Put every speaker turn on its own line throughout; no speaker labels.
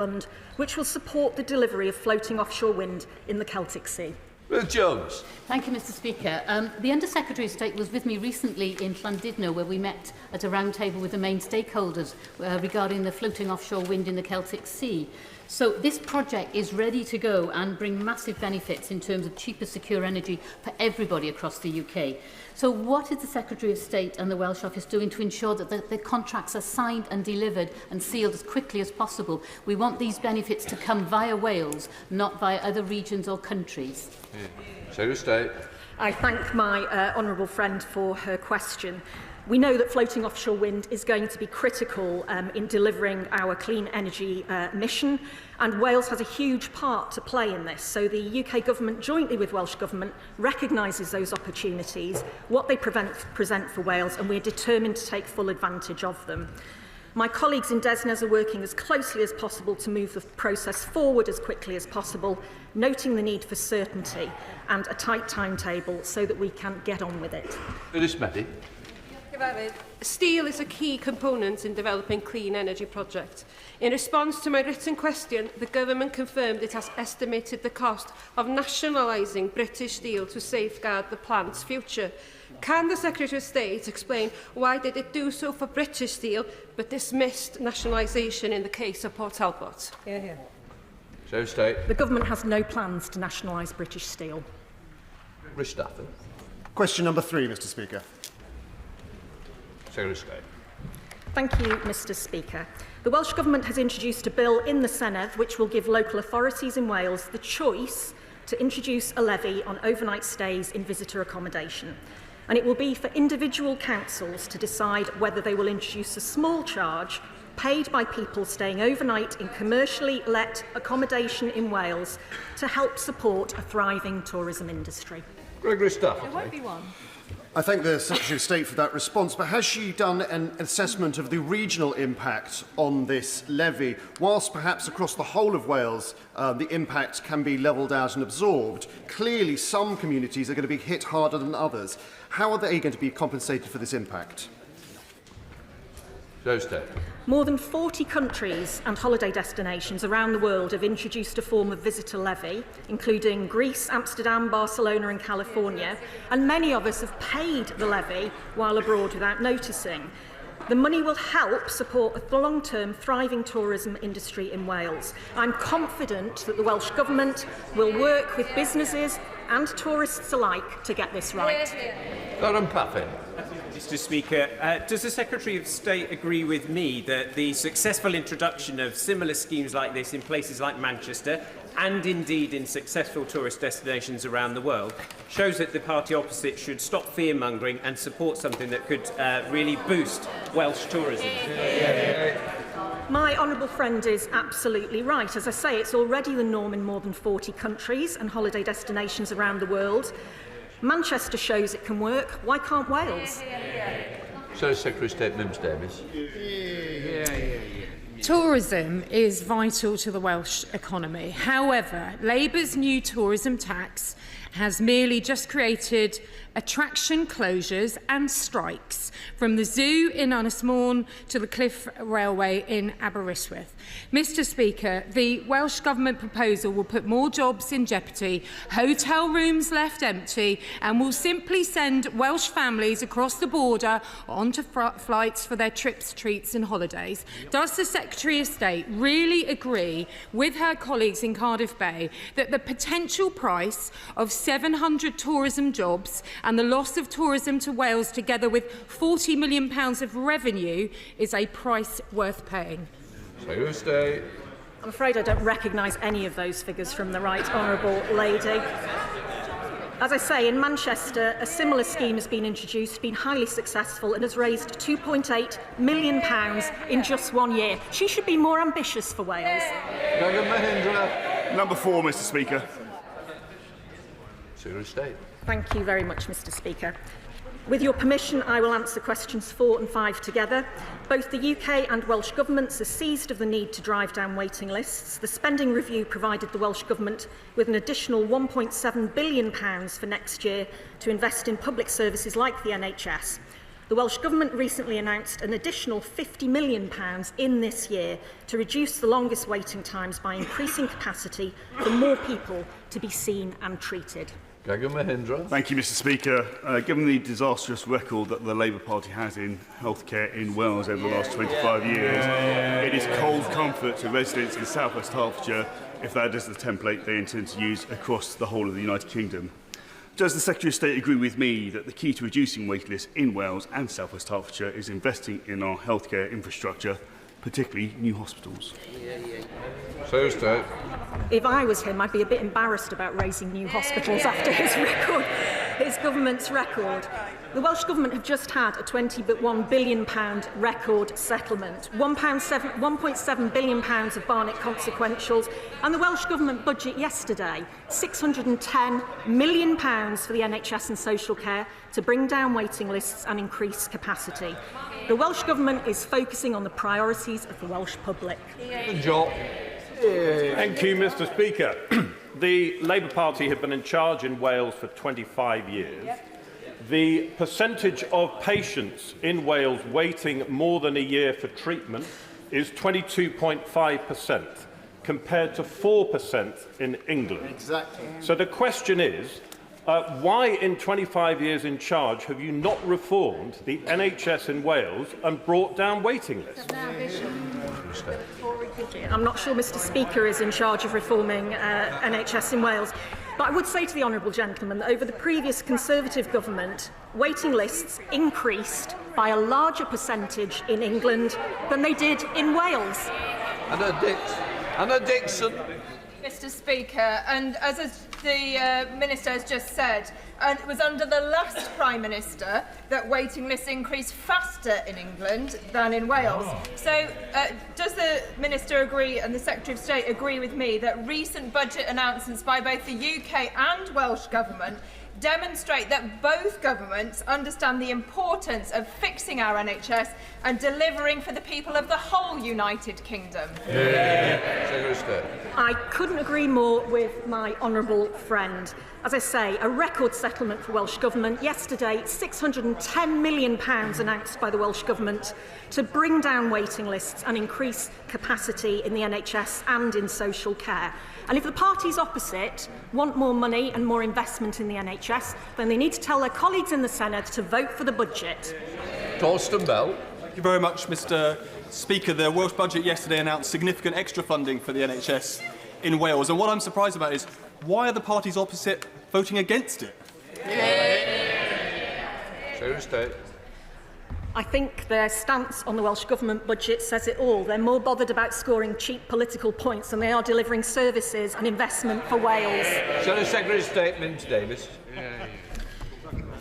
Fund, which will support the delivery of floating offshore wind in the Celtic Sea.
Ruth Jones.
Thank you, Mr Speaker. The Under-Secretary of State was with me recently in Llandudno, where we met at a round table with the main stakeholders regarding the floating offshore wind in the Celtic Sea. So this project is ready to go and bring massive benefits in terms of cheaper, secure energy for everybody across the UK. So what is the Secretary of State and the Welsh Office doing to ensure that the contracts are signed and delivered and sealed as quickly as possible? We want these benefits to come via Wales, not via other regions or countries.
Secretary of State.
I thank my honourable friend for her question. We know that floating offshore wind is going to be critical in delivering our clean energy mission, and Wales has a huge part to play in this. So the UK Government, jointly with Welsh Government, recognises those opportunities, what they present for Wales, and we're determined to take full advantage of them. My colleagues in DESNZ are working as closely as possible to move the process forward as quickly as possible, noting the need for certainty and a tight timetable so that we can get on with it.
Steel is a key component in developing clean energy projects. In response to my written question, the Government confirmed it has estimated the cost of nationalising British steel to safeguard the plant's future. Can the Secretary of State explain why did it do so for British steel but dismissed nationalisation in the case of Port Talbot?
Secretary of State.
The Government has no plans to nationalise British steel.
Rhys Stafford.
Question number 3, Mr Speaker.
Secretary of State.
Thank you, Mr Speaker. The Welsh Government has introduced a bill in the Senedd which will give local authorities in Wales the choice to introduce a levy on overnight stays in visitor accommodation. And it will be for individual councils to decide whether they will introduce a small charge paid by people staying overnight in commercially let accommodation in Wales to help support a thriving tourism industry.
Gregory Stafford.
There won't be one.
I thank the Secretary of State for that response, but has she done an assessment of the regional impact on this levy? Whilst perhaps across the whole of Wales the impact can be levelled out and absorbed, clearly some communities are going to be hit harder than others. How are they going to be compensated for this impact?
More than 40 countries and holiday destinations around the world have introduced a form of visitor levy, including Greece, Amsterdam, Barcelona and California, and many of us have paid the levy while abroad without noticing. The money will help support a long-term thriving tourism industry in Wales. I'm confident that the Welsh Government will work with businesses and tourists alike to get this right.
Lauren Puffin.
Mr Speaker, does the Secretary of State agree with me that the successful introduction of similar schemes like this in places like Manchester and indeed in successful tourist destinations around the world shows that the party opposite should stop fear-mongering and support something that could really boost Welsh tourism?
My honourable friend is absolutely right. As I say, it's already the norm in more than 40 countries and holiday destinations around the world. Manchester shows it can work. Why can't Wales?
So, Secretary of State Mims Davies.
Tourism is vital to the Welsh economy. However, Labour's new tourism tax has merely just created attraction closures and strikes, from the zoo in Ynysmôn to the Cliff Railway in Aberystwyth. Mr Speaker, the Welsh Government proposal will put more jobs in jeopardy, hotel rooms left empty, and will simply send Welsh families across the border onto flights for their trips, treats and holidays. Does the Secretary of State really agree with her colleagues in Cardiff Bay that the potential price of 700 tourism jobs and the loss of tourism to Wales, together with £40 million of revenue, is a price worth paying?
Secretary of State.
I'm afraid I don't recognise any of those figures from the right honourable lady. As I say, in Manchester, a similar scheme has been introduced, been highly successful, and has raised £2.8 million in just 1 year. She should be more ambitious for Wales.
Number 4, Mr Speaker.
Secretary of State.
Thank you very much, Mr Speaker. With your permission, I will answer questions 4 and 5 together. Both the UK and Welsh Governments are seized of the need to drive down waiting lists. The spending review provided the Welsh Government with an additional £1.7 billion for next year to invest in public services like the NHS. The Welsh Government recently announced an additional £50 million in this year to reduce the longest waiting times by increasing capacity for more people to be seen and treated.
Mahindra.
Thank you, Mr. Speaker. Given the disastrous record that the Labour Party has in healthcare in Wales over the last 25 years, it is cold comfort to residents in South West Hertfordshire if that is the template they intend to use across the whole of the United Kingdom. Does the Secretary of State agree with me that the key to reducing wait lists in Wales and South West Hertfordshire is investing in our healthcare infrastructure, particularly new hospitals?
Secretary of State.
If I was him, I'd be a bit embarrassed about raising new hospitals after his government's record. The Welsh Government have just had a £21 billion record settlement, £1.7 billion of Barnett consequentials, and the Welsh Government budget yesterday, £610 million for the NHS and social care to bring down waiting lists and increase capacity. The Welsh Government is focusing on the priorities of the Welsh public.
Job.
Thank you, Mr. Speaker. The Labour Party have been in charge in Wales for 25 years. The percentage of patients in Wales waiting more than a year for treatment is 22.5%, compared to 4% in England.
Exactly.
So the question is, why in 25 years in charge have you not reformed the NHS in Wales and brought down waiting lists?
I'm not sure Mr. Speaker is in charge of reforming NHS in Wales, but I would say to the honourable gentleman that over the previous Conservative government, waiting lists increased by a larger percentage in England than they did in Wales.
Anna Dixon.
Mr. Speaker, and as the Minister has just said, it was under the last Prime Minister that waiting lists increased faster in England than in Wales. So does the Minister agree and the Secretary of State agree with me that recent budget announcements by both the UK and Welsh Government demonstrate that both governments understand the importance of fixing our NHS and delivering for the people of the whole United Kingdom?
Secretary of State.
I couldn't agree more with my honourable friend. As I say, a record settlement for Welsh Government. Yesterday, £610 million announced by the Welsh Government to bring down waiting lists and increase capacity in the NHS and in social care. And if the parties opposite want more money and more investment in the NHS, then they need to tell their colleagues in the Senate to vote for the budget.
Torsten Bell.
Thank you very much, Mr. Speaker. The Welsh budget yesterday announced significant extra funding for the NHS in Wales. And what I'm surprised about is, why are the parties opposite voting against it?
Secretary of State.
I think their stance on the Welsh Government budget says it all. They're more bothered about scoring cheap political points than they are delivering services and investment for Wales.
Secretary of State Minns Davis.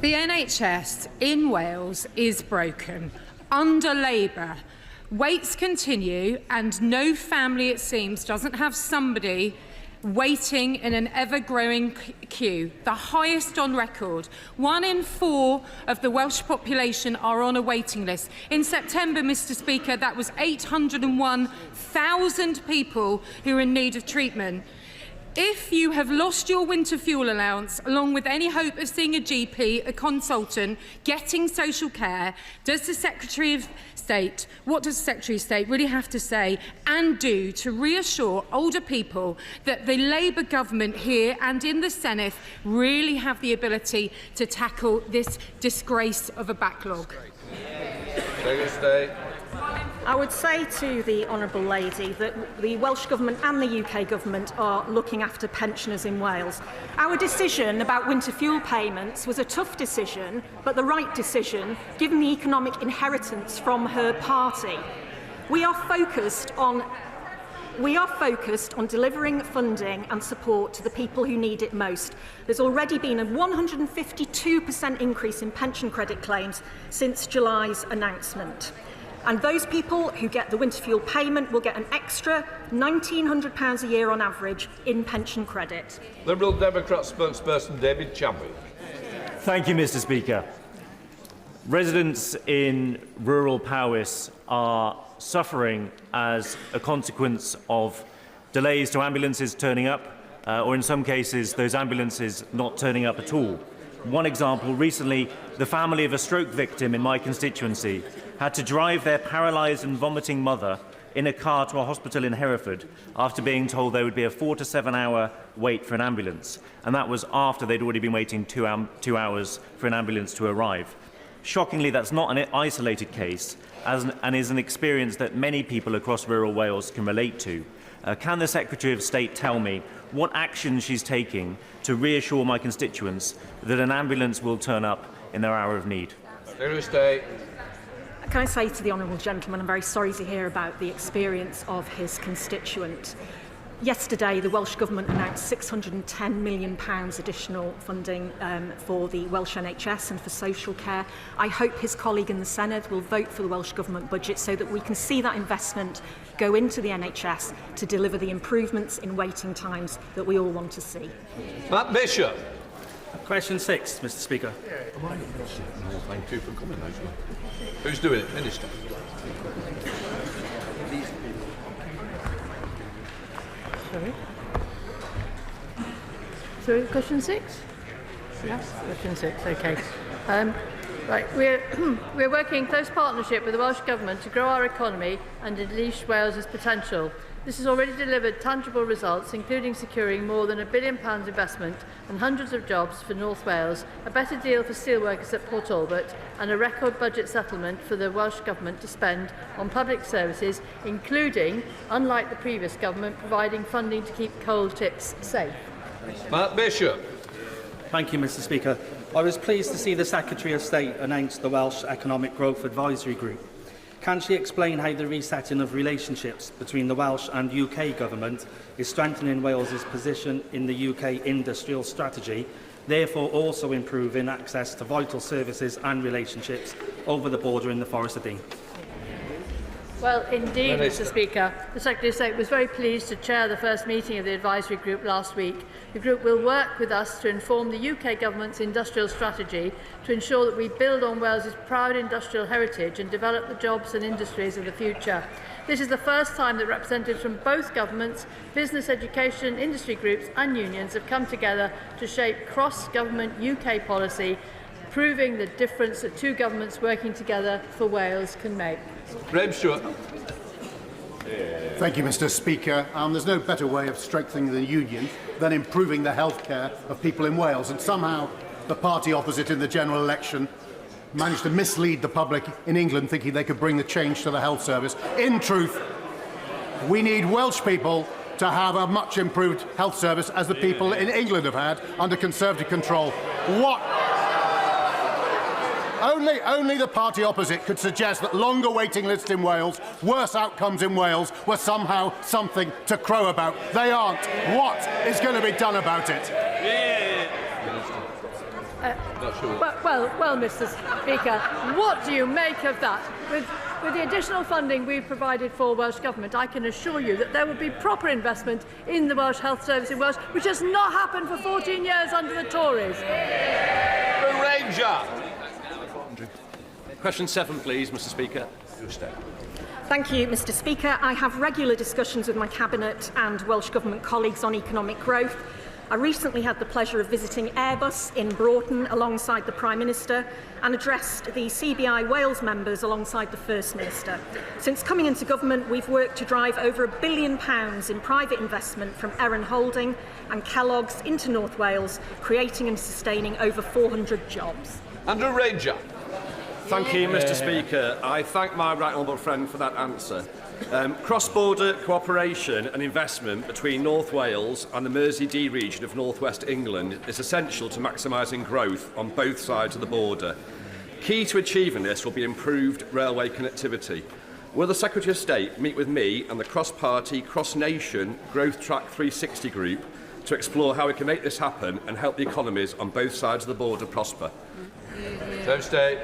The NHS in Wales is broken. Under Labour, waits continue and no family, it seems, doesn't have somebody waiting in an ever-growing queue, the highest on record. 1 in 4 of the Welsh population are on a waiting list. In September, Mr. Speaker, that was 801,000 people who are in need of treatment. If you have lost your winter fuel allowance, along with any hope of seeing a GP, a consultant, getting social care, does the Secretary of State, what does the Secretary of State really have to say and do to reassure older people that the Labour government here and in the Senate really have the ability to tackle this disgrace of a backlog?
Secretary of State.
I would say to the honourable lady that the Welsh Government and the UK Government are looking after pensioners in Wales. Our decision about winter fuel payments was a tough decision, but the right decision, given the economic inheritance from her party. We are focused on delivering funding and support to the people who need it most. There's already been a 152% increase in pension credit claims since July's announcement. And those people who get the winter fuel payment will get an extra £1,900 a year on average in pension credit.
Liberal Democrat spokesperson David Chadwick.
Thank you, Mr. Speaker. Residents in rural Powys are suffering as a consequence of delays to ambulances turning up, or in some cases, those ambulances not turning up at all. One example, recently the family of a stroke victim in my constituency had to drive their paralysed and vomiting mother in a car to a hospital in Hereford after being told there would be a 4 to 7 hour wait for an ambulance, and that was after they'd already been waiting 2 hours for an ambulance to arrive. Shockingly, that's not an isolated case, and is an experience that many people across rural Wales can relate to. Can the Secretary of State tell me what action she's taking to reassure my constituents that an ambulance will turn up in their hour of need?
Secretary of State.
Can I say to the honourable gentleman, I'm very sorry to hear about the experience of his constituent. Yesterday, the Welsh Government announced £610 million additional funding for the Welsh NHS and for social care. I hope his colleague in the Senedd will vote for the Welsh Government budget so that we can see that investment go into the NHS to deliver the improvements in waiting times that we all want to see.
Matt Bishop.
Question 6, Mr Speaker.
Thank you for coming. Who's doing it? Minister.
Sorry, question 6? Yes, question 6, okay. Right, we're working in close partnership with the Welsh Government to grow our economy and unleash Wales's potential. This has already delivered tangible results, including securing more than £1 billion investment and hundreds of jobs for North Wales, a better deal for steelworkers at Port Talbot, and a record budget settlement for the Welsh Government to spend on public services, including, unlike the previous government, providing funding to keep coal tips safe.
Matt Bishop.
Thank you, Mr Speaker. I was pleased to see the Secretary of State announce the Welsh Economic Growth Advisory Group. Can she explain how the resetting of relationships between the Welsh and UK Government is strengthening Wales's position in the UK industrial strategy, therefore also improving access to vital services and relationships over the border in the Forest of Dean?
Well, indeed, Mr Speaker. The Secretary of State was very pleased to chair the first meeting of the advisory group last week. The group will work with us to inform the UK Government's industrial strategy to ensure that we build on Wales's proud industrial heritage and develop the jobs and industries of the future. This is the first time that representatives from both governments, business, education, industry groups and unions have come together to shape cross-government UK policy, proving the difference that two governments working together for Wales can make.
Graham Stewart.
Thank you, Mr Speaker. There's no better way of strengthening the union than improving the healthcare of people in Wales, and somehow the party opposite in the general election managed to mislead the public in England thinking they could bring the change to the health service. In truth, we need Welsh people to have a much improved health service as the people in England have had under Conservative control. What? Only the party opposite could suggest that longer waiting lists in Wales, worse outcomes in Wales, were somehow something to crow about. They aren't. What is going to be done about it?
Well, Mr Speaker, what do you make of that? With the additional funding we've provided for Welsh Government, I can assure you that there will be proper investment in the Welsh Health Service in Wales, which has not happened for 14 years under the Tories.
Ranger.
Question 7, please, Mr Speaker.
Thank you, Mr Speaker. I have regular discussions with my Cabinet and Welsh Government colleagues on economic growth. I recently had the pleasure of visiting Airbus in Broughton alongside the Prime Minister and addressed the CBI Wales members alongside the First Minister. Since coming into government, we've worked to drive over £1 billion in private investment from Erin Holding and Kellogg's into North Wales, creating and sustaining over 400 jobs.
Andrew Ranger.
Thank you, Mr Speaker. I thank my right honourable friend for that answer. Cross-border cooperation and investment between North Wales and the Mersey-Dee region of North West England is essential to maximising growth on both sides of the border. Key to achieving this will be improved railway connectivity. Will the Secretary of State meet with me and the cross-party, cross-nation Growth Track 360 group to explore how we can make this happen and help the economies on both sides of the border prosper?
Secretary of State.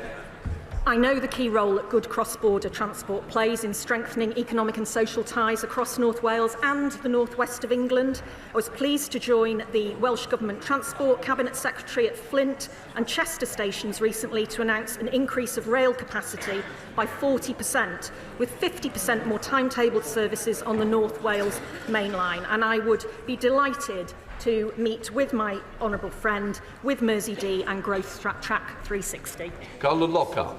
I know the key role that good cross-border transport plays in strengthening economic and social ties across North Wales and the North West of England. I was pleased to join the Welsh Government Transport Cabinet Secretary at Flint and Chester stations recently to announce an increase of rail capacity by 40%, with 50% more timetabled services on the North Wales main line. And I would be delighted to meet with my honourable friend, with Mersey D and Growth Track 360.
Colin Lockhart.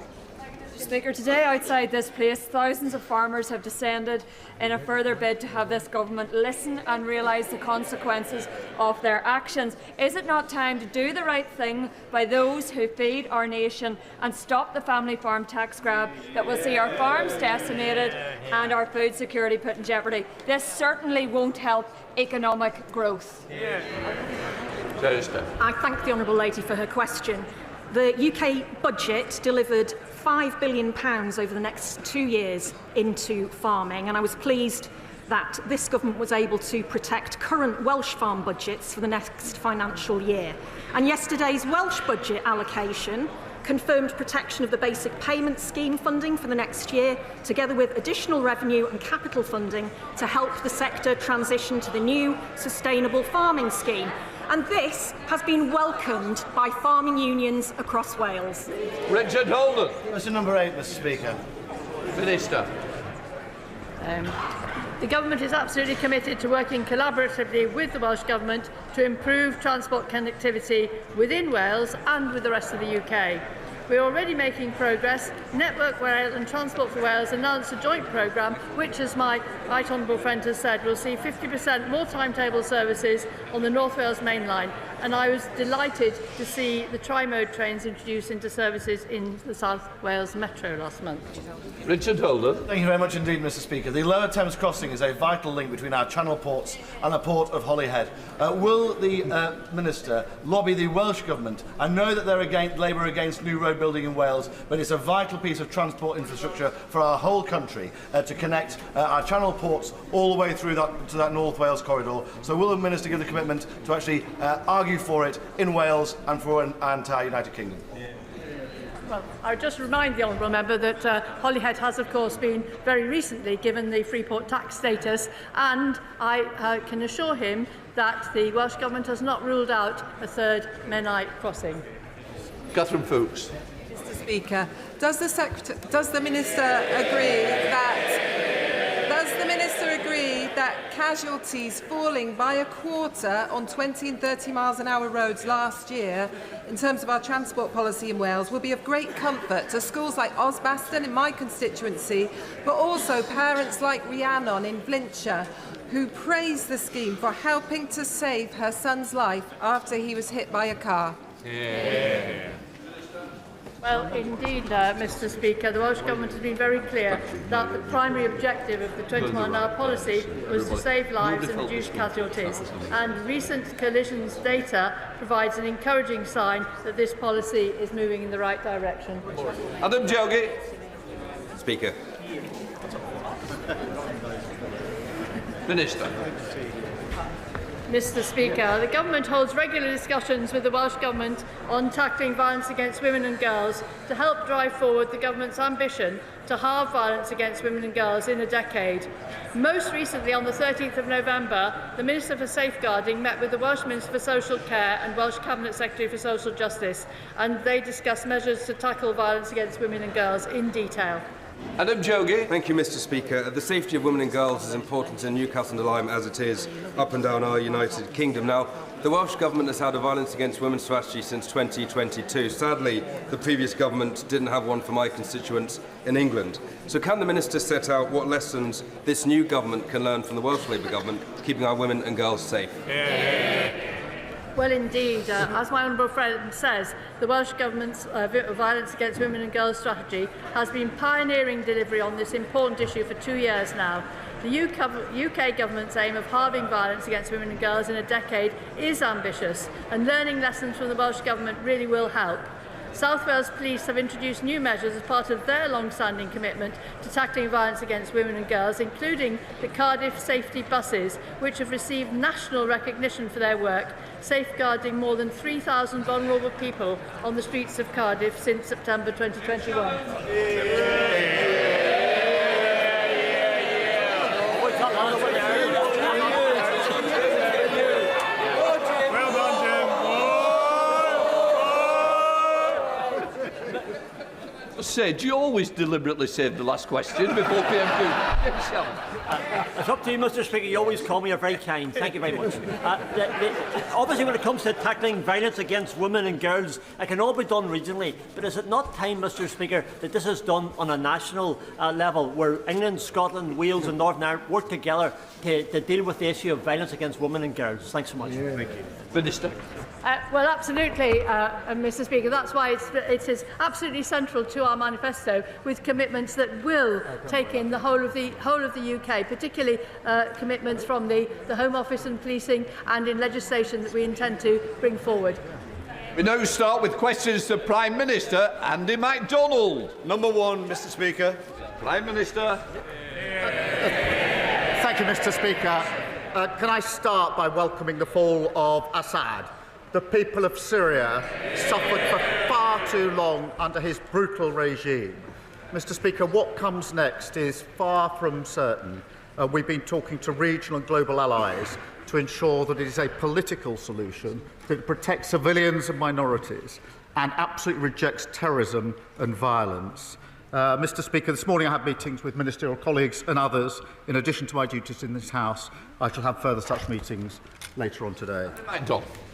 Speaker, today outside this place, thousands of farmers have descended in a further bid to have this government listen and realise the consequences of their actions. Is it not time to do the right thing by those who feed our nation and stop the family farm tax grab that will see our farms decimated and our food security put in jeopardy? This certainly won't help economic growth.
I thank the honourable lady for her question. The UK budget delivered £5 billion over the next 2 years into farming, and I was pleased that this government was able to protect current Welsh farm budgets for the next financial year. And yesterday's Welsh budget allocation confirmed protection of the basic payment scheme funding for the next year, together with additional revenue and capital funding to help the sector transition to the new sustainable farming scheme. And this has been welcomed by farming unions across Wales.
Richard Holden.
Question number 8, Mr. Speaker.
Minister.
The Government is absolutely committed to working collaboratively with the Welsh Government to improve transport connectivity within Wales and with the rest of the UK. We are already making progress. Network Rail and Transport for Wales announced a joint programme which, as my right honourable friend has said, will see 50% more timetable services on the North Wales main line. And I was delighted to see the tri-mode trains introduced into services in the South Wales Metro last month.
Richard Holden.
Thank you very much indeed, Mr. Speaker. The Lower Thames crossing is a vital link between our channel ports and the port of Holyhead. Will the Minister lobby the Welsh Government? I know that they're Labour against new road building in Wales, but it's a vital piece of transport infrastructure for our whole country to connect our channel ports all the way through to that North Wales corridor. So will the Minister give the commitment to actually argue for it in Wales and for an entire United Kingdom?
Well, I would just remind the honourable member that Holyhead has, of course, been very recently given the Freeport tax status, and I can assure him that the Welsh Government has not ruled out a third Menai crossing.
Catherine Fuchs.
Mr. Speaker, does the Minister agree that casualties falling by a quarter on 20 and 30 miles an hour roads last year in terms of our transport policy in Wales will be of great comfort to schools like Osbaston in my constituency, but also parents like Rhiannon in Flintshire, who praise the scheme for helping to save her son's life after he was hit by a car?
Yeah.
Well, indeed, Mr. Speaker, the Welsh Government has been very clear that the primary objective of the 20-mile-an-hour policy was to save lives and reduce casualties. And recent collisions data provides an encouraging sign that this policy is moving in the right direction.
Adam Jogi.
Speaker.
Minister.
Mr. Speaker, the Government holds regular discussions with the Welsh Government on tackling violence against women and girls to help drive forward the Government's ambition to halve violence against women and girls in a decade. Most recently, on the 13th of November, the Minister for Safeguarding met with the Welsh Minister for Social Care and Welsh Cabinet Secretary for Social Justice, and they discussed measures to tackle violence against women and girls in detail.
Adam Jogi.
Thank you, Mr. Speaker. The safety of women and girls is important in Newcastle and Lyme as it is up and down our United Kingdom. Now, the Welsh Government has had a violence against women strategy since 2022. Sadly, the previous government didn't have one for my constituents in England. So can the Minister set out what lessons this new government can learn from the Welsh Labour government, keeping our women and girls safe?
Well, indeed, as my honourable friend says, the Welsh Government's violence against women and girls strategy has been pioneering delivery on this important issue for 2 years now. The UK Government's aim of halving violence against women and girls in a decade is ambitious, and learning lessons from the Welsh Government really will help. South Wales Police have introduced new measures as part of their long-standing commitment to tackling violence against women and girls, including the Cardiff Safety Buses, which have received national recognition for their work, safeguarding more than 3,000 vulnerable people on the streets of Cardiff since September 2021.
Do you always deliberately save the last question before PMQ?
It's up to you, Mr. Speaker. You always call me. You're very kind. Thank you very much. Obviously, when it comes to tackling violence against women and girls, it can all be done regionally. But is it not time, Mr. Speaker, that this is done on a national level, where England, Scotland, Wales and Northern Ireland work together to deal with the issue of violence against women and girls? Thanks so much.
Thank you. Minister.
Well, absolutely, Mr. Speaker. That's why it is absolutely central to our manifesto, with commitments that will take in the whole of the UK, particularly commitments from the Home Office and policing, and in legislation that we intend to bring forward.
We now start with questions to Prime Minister Andy MacDonald.
Number one, Mr. Speaker.
Prime Minister.
Thank you, Mr. Speaker. Can I start by welcoming the fall of Assad? The people of Syria suffered for far too long under his brutal regime. Mr. Speaker, what comes next is far from certain. We've been talking to regional and global allies to ensure that it is a political solution that protects civilians and minorities and absolutely rejects terrorism and violence. Mr. Speaker, this morning I had meetings with ministerial colleagues and others. In addition to my duties in this House, I shall have further such meetings later on today.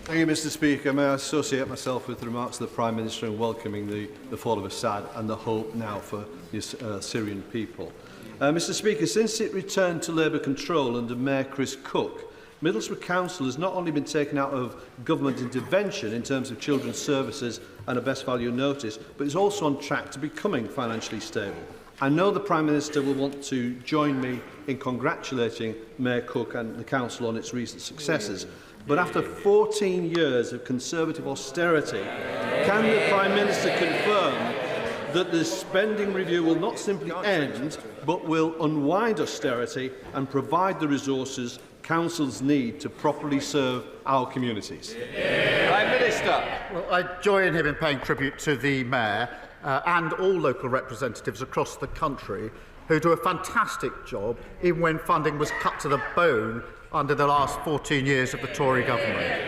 Thank you, Mr. Speaker. May I associate myself with the remarks of the Prime Minister in welcoming the fall of Assad and the hope now for the Syrian people. Mr. Speaker, since it returned to Labour control under Mayor Chris Cook, Middlesbrough Council has not only been taken out of government intervention in terms of children's services and a best value notice, but is also on track to becoming financially stable. I know the Prime Minister will want to join me in congratulating Mayor Cook and the Council on its recent successes. But after 14 years of Conservative austerity, can the Prime Minister confirm that the spending review will not simply end, but will unwind austerity and provide the resources councils need to properly serve our communities?
Prime Minister.
Well, I join him in paying tribute to the Mayor and all local representatives across the country who do a fantastic job, even when funding was cut to the bone under the last 14 years of the Tory government.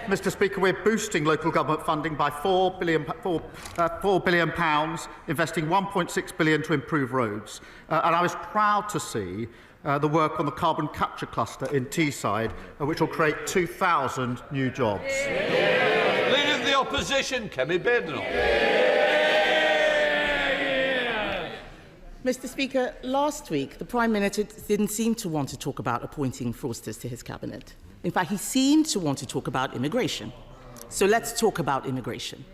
Mr. Speaker, we're boosting local government funding by £4 billion, investing £1.6 billion to improve roads. And I was proud to see the work on the carbon capture cluster in Teesside, which will create 2,000 new jobs.
Leader of the Opposition, Kemi Badenoch.
Mr. Speaker, last week the Prime Minister didn't seem to want to talk about appointing fraudsters to his cabinet. In fact, he seemed to want to talk about immigration. So let's talk about immigration.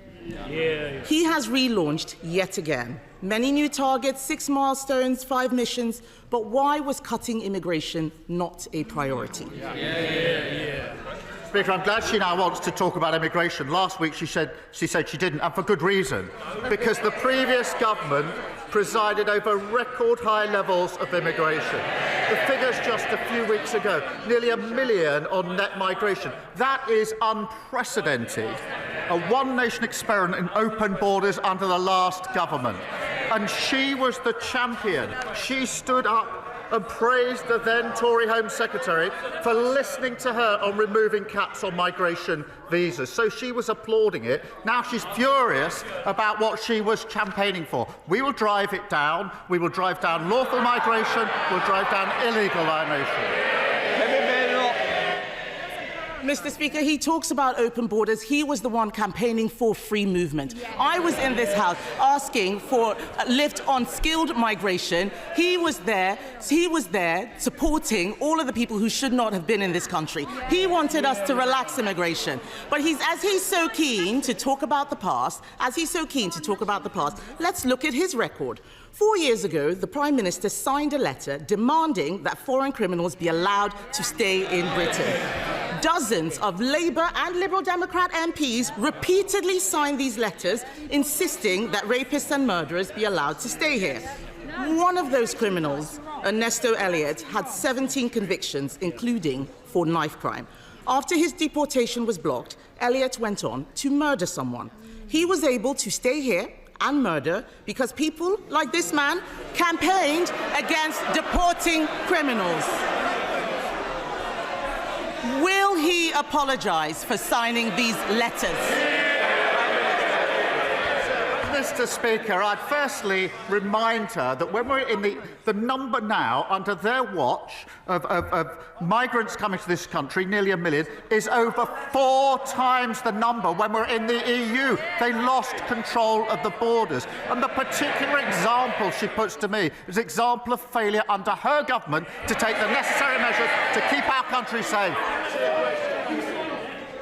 He has relaunched yet again. Many new targets, 6 milestones, 5 missions, but why was cutting immigration not a priority?
Speaker, I'm glad she now wants to talk about immigration. Last week she said she didn't, and for good reason, because the previous government presided over record high levels of immigration. The figures just a few weeks ago, nearly 1 million on net migration. That is unprecedented. A one-nation experiment in open borders under the last government. And she was the champion. She stood up and praised the then Tory Home Secretary for listening to her on removing caps on migration visas. So she was applauding it. Now she's furious about what she was campaigning for. We will drive it down. We will drive down lawful migration. We'll drive down illegal migration.
Mr. Speaker, he talks about open borders. He was the one campaigning for free movement. I was in this House asking for a lift on skilled migration. He was there supporting all of the people who should not have been in this country. He wanted us to relax immigration. But as he's so keen to talk about the past, let's look at his record. 4 years ago, the Prime Minister signed a letter demanding that foreign criminals be allowed to stay in Britain. Dozens dozens of Labour and Liberal Democrat MPs repeatedly signed these letters insisting that rapists and murderers be allowed to stay here. One of those criminals, Ernesto Elliott, had 17 convictions, including for knife crime. After his deportation was blocked, Elliott went on to murder someone. He was able to stay here and murder because people like this man campaigned against deporting criminals. Will he apologise for signing these letters?
Mr. Speaker, I'd firstly remind her that when we're in the number now, under their watch, of migrants coming to this country, nearly 1 million, is over 4 times the number when we're in the EU. They lost control of the borders. And the particular example she puts to me is an example of failure under her government to take the necessary measures to keep our country safe.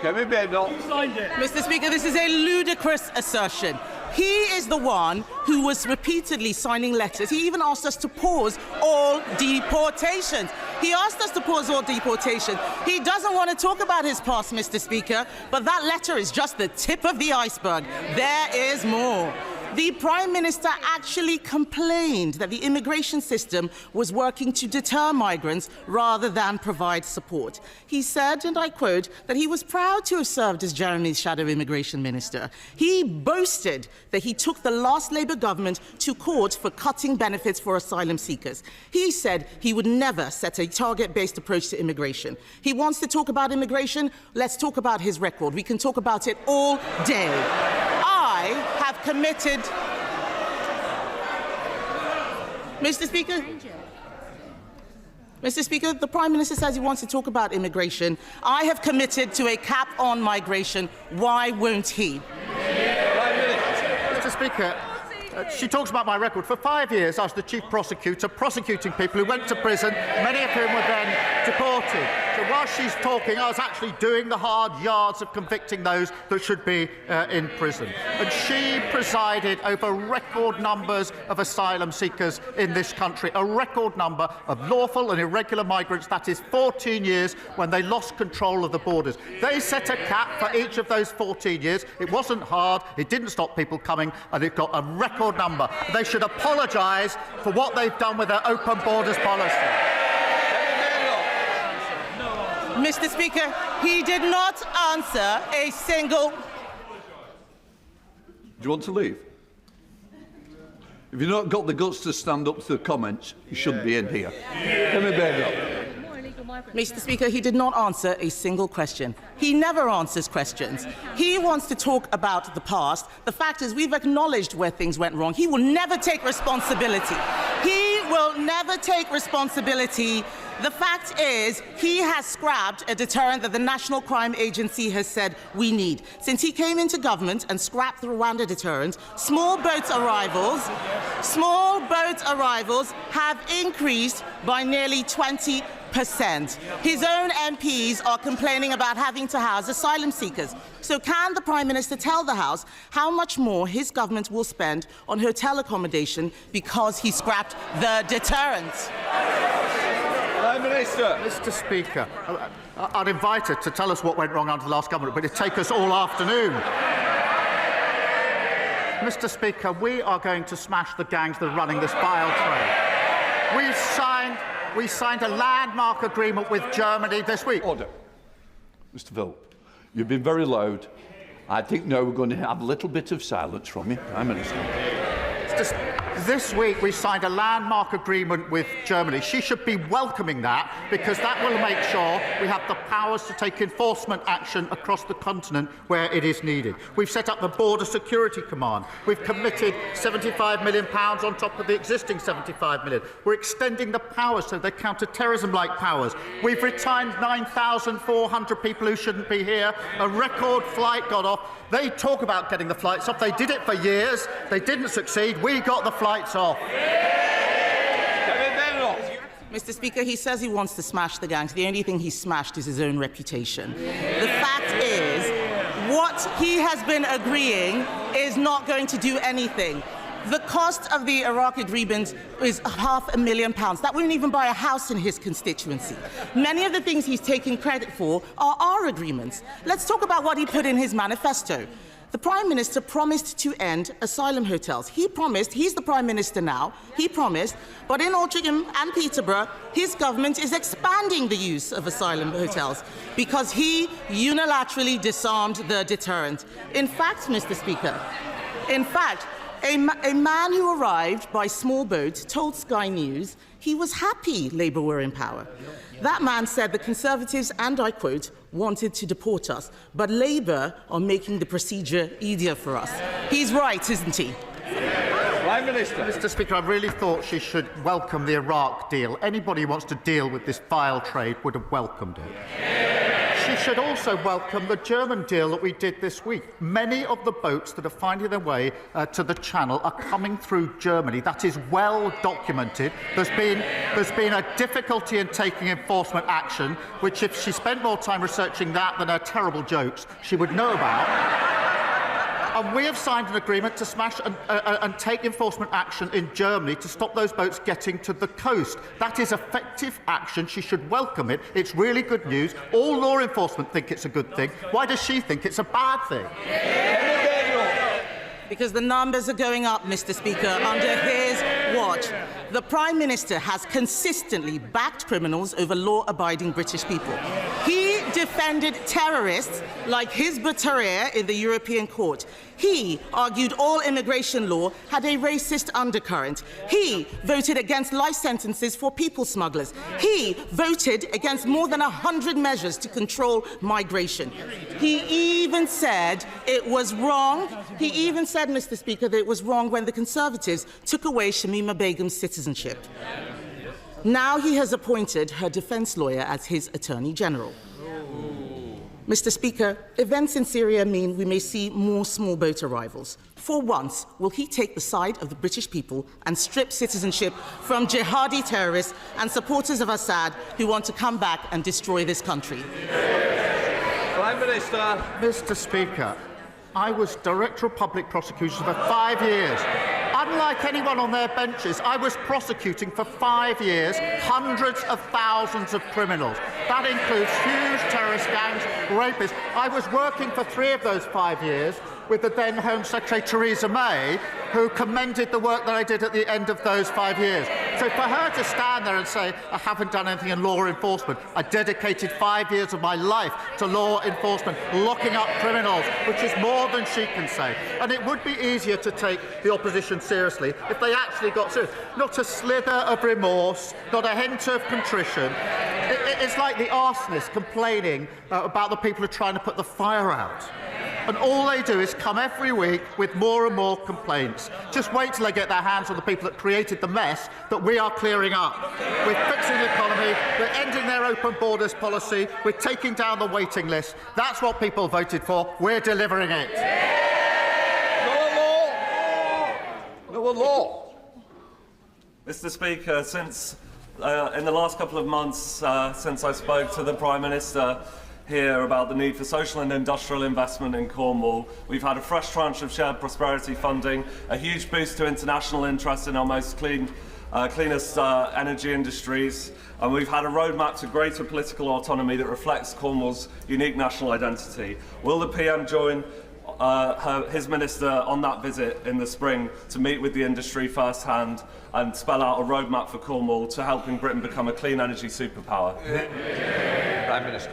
Mr. Speaker, this is a ludicrous assertion. He is the one who was repeatedly signing letters. He even asked us to pause all deportations. He asked us to pause all deportations. He doesn't want to talk about his past, Mr. Speaker, but that letter is just the tip of the iceberg. There is more. The Prime Minister actually complained that the immigration system was working to deter migrants rather than provide support. He said, and I quote, that he was proud to have served as Jeremy's shadow immigration minister. He boasted that he took the last Labour government to court for cutting benefits for asylum seekers. He said he would never set a target-based approach to immigration. He wants to talk about immigration. Let's talk about his record. We can talk about it all day. I have committed... Mr. Speaker, the Prime Minister says he wants to talk about immigration. I have committed to a cap on migration. Why won't he?
Mr. Speaker, she talks about my record. For 5 years, I was the chief prosecutor prosecuting people who went to prison, many of whom were then deported. So while she's talking, I was actually doing the hard yards of convicting those that should be in prison. And she presided over record numbers of asylum seekers in this country, a record number of lawful and irregular migrants. That is 14 years when they lost control of the borders. They set a cap for each of those 14 years. It wasn't hard, it didn't stop people coming, and it got a record number. They should apologise for what they've done with their open borders policy.
Mr. Speaker, he did not answer a single...
Do you want to leave? If you've not got the guts to stand up to the comments, you shouldn't be in here.
Mr. Speaker, he did not answer a single question. He never answers questions. He wants to talk about the past. The fact is, we've acknowledged where things went wrong. He will never take responsibility. He will never take responsibility. The fact is, he has scrapped a deterrent that the National Crime Agency has said we need. Since he came into government and scrapped the Rwanda deterrent, small boat arrivals have increased by nearly 20%. His own MPs are complaining about having to house asylum seekers. So can the Prime Minister tell the House how much more his government will spend on hotel accommodation because he scrapped the deterrent?
Minister. Mr. Speaker, I'd invite her to tell us what went wrong under the last government, but it'd take us all afternoon. Mr. Speaker, we are going to smash the gangs that are running this bile trade. We signed a landmark agreement with Germany this week.
Order. Mr. Philp, you've been very loud. I think now we're going to have a little bit of silence from you, Prime Minister.
This week we signed a landmark agreement with Germany. She should be welcoming that, because that will make sure we have the powers to take enforcement action across the continent where it is needed. We've set up the Border Security Command. We've committed £75 million on top of the existing £75 million. We're extending the powers so they're counter-terrorism-like powers. We've retained 9,400 people who shouldn't be here. A record flight got off. They talk about getting the flights off. They did it for years. They didn't succeed. We got the flights off.
Mr. Speaker, he says he wants to smash the gangs. The only thing he smashed is his own reputation. The fact is, what he has been agreeing is not going to do anything. The cost of the Iraq agreement is £500,000. That wouldn't even buy a house in his constituency. Many of the things he's taking credit for are our agreements. Let's talk about what he put in his manifesto. The Prime Minister promised to end asylum hotels. He promised, he's the Prime Minister now, he promised, but in Altrincham and Peterborough, his government is expanding the use of asylum hotels because he unilaterally disarmed the deterrent. In fact, Mr. Speaker, a man who arrived by small boat told Sky News he was happy Labour were in power. That man said the Conservatives, and I quote, wanted to deport us, but Labour are making the procedure easier for us. He's right, isn't he?
Prime Minister. Mr. Speaker, I really thought she should welcome the Iraq deal. Anybody who wants to deal with this vile trade would have welcomed it. She should also welcome the German deal that we did this week. Many of the boats that are finding their way to the Channel are coming through Germany. That is well documented. There's been a difficulty in taking enforcement action, which if she spent more time researching that than her terrible jokes, she would know about. And we have signed an agreement to smash and take enforcement action in Germany to stop those boats getting to the coast. That is effective action. She should welcome it. It's really good news. All law enforcement think it's a good thing. Why does she think it's a bad thing?
Because the numbers are going up, Mr. Speaker, under his watch. The Prime Minister has consistently backed criminals over law-abiding British people. He defended terrorists like Hizb ut-Tahrir in the European Court. He argued all immigration law had a racist undercurrent. He voted against life sentences for people smugglers. He voted against more than 100 measures to control migration. He even said it was wrong. He even said, Mr. Speaker, that it was wrong when the Conservatives took away Shamima Begum's citizenship. Now he has appointed her defence lawyer as his Attorney General. Mr. Speaker, events in Syria mean we may see more small boat arrivals. For once, will he take the side of the British people and strip citizenship from jihadi terrorists and supporters of Assad who want to come back and destroy this country?
Prime Minister. Mr. Speaker, I was Director of Public Prosecution for 5 years. Unlike anyone on their benches, I was prosecuting for 5 years hundreds of thousands of criminals. That includes huge terrorist gangs, rapists. I was working for 3 of those 5 years with the then Home Secretary Theresa May, who commended the work that I did at the end of those 5 years. So for her to stand there and say, I haven't done anything in law enforcement, I dedicated 5 years of my life to law enforcement, locking up criminals, which is more than she can say. And it would be easier to take the opposition seriously if they actually got serious. Not a slither of remorse, not a hint of contrition. It's like the arsonist complaining about the people who are trying to put the fire out. And all they do is come every week with more and more complaints. Just wait till they get their hands on the people that created the mess that we are clearing up. We're fixing the economy, we're ending their open borders policy, we're taking down the waiting list. That's what people voted for. We're delivering it.
No law.
Mr. Speaker, since in the last couple of months, since I spoke to the Prime Minister here about the need for social and industrial investment in Cornwall, we've had a fresh tranche of shared prosperity funding, a huge boost to international interest in our most cleanest energy industries, and we've had a roadmap to greater political autonomy that reflects Cornwall's unique national identity. Will the PM join his minister on that visit in the spring to meet with the industry firsthand and spell out a roadmap for Cornwall to helping Britain become a clean energy superpower?
Prime Minister.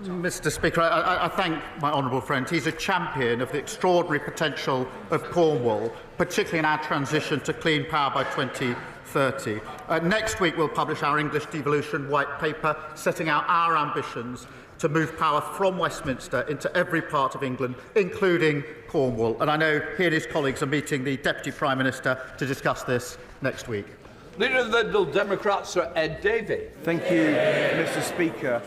Mr. Speaker, I thank my honourable friend. He's a champion of the extraordinary potential of Cornwall, particularly in our transition to clean power by 2030. Next week we'll publish our English devolution white paper, setting out our ambitions to move power from Westminster into every part of England, including Cornwall. And I know he and his colleagues are meeting the Deputy Prime Minister to discuss this next week.
Leader of the Liberal Democrats, Sir Ed Davey.
Thank you, Mr. Speaker.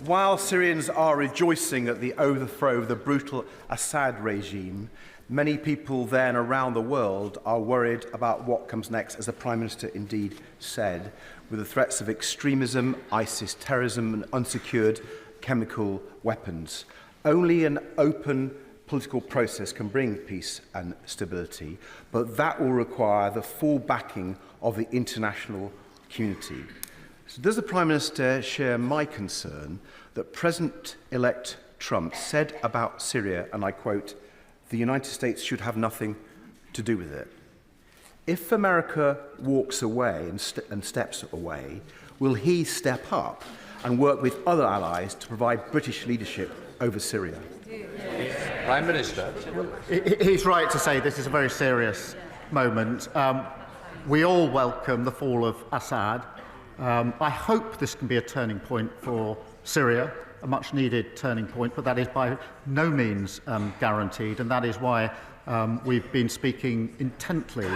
While Syrians are rejoicing at the overthrow of the brutal Assad regime, many people there and around the world are worried about what comes next, as the Prime Minister indeed said, with the threats of extremism, ISIS terrorism and unsecured chemical weapons. Only an open political process can bring peace and stability, but that will require the full backing of the international community. So does the Prime Minister share my concern that President-elect Trump said about Syria, and I quote, "The United States should have nothing to do with it"? If America walks away and steps away, will he step up and work with other allies to provide British leadership over Syria?
Prime Minister.
He's right to say this is a very serious moment. We all welcome the fall of Assad. I hope this can be a turning point for Syria, a much needed turning point, but that is by no means guaranteed, and that is why we've been speaking intently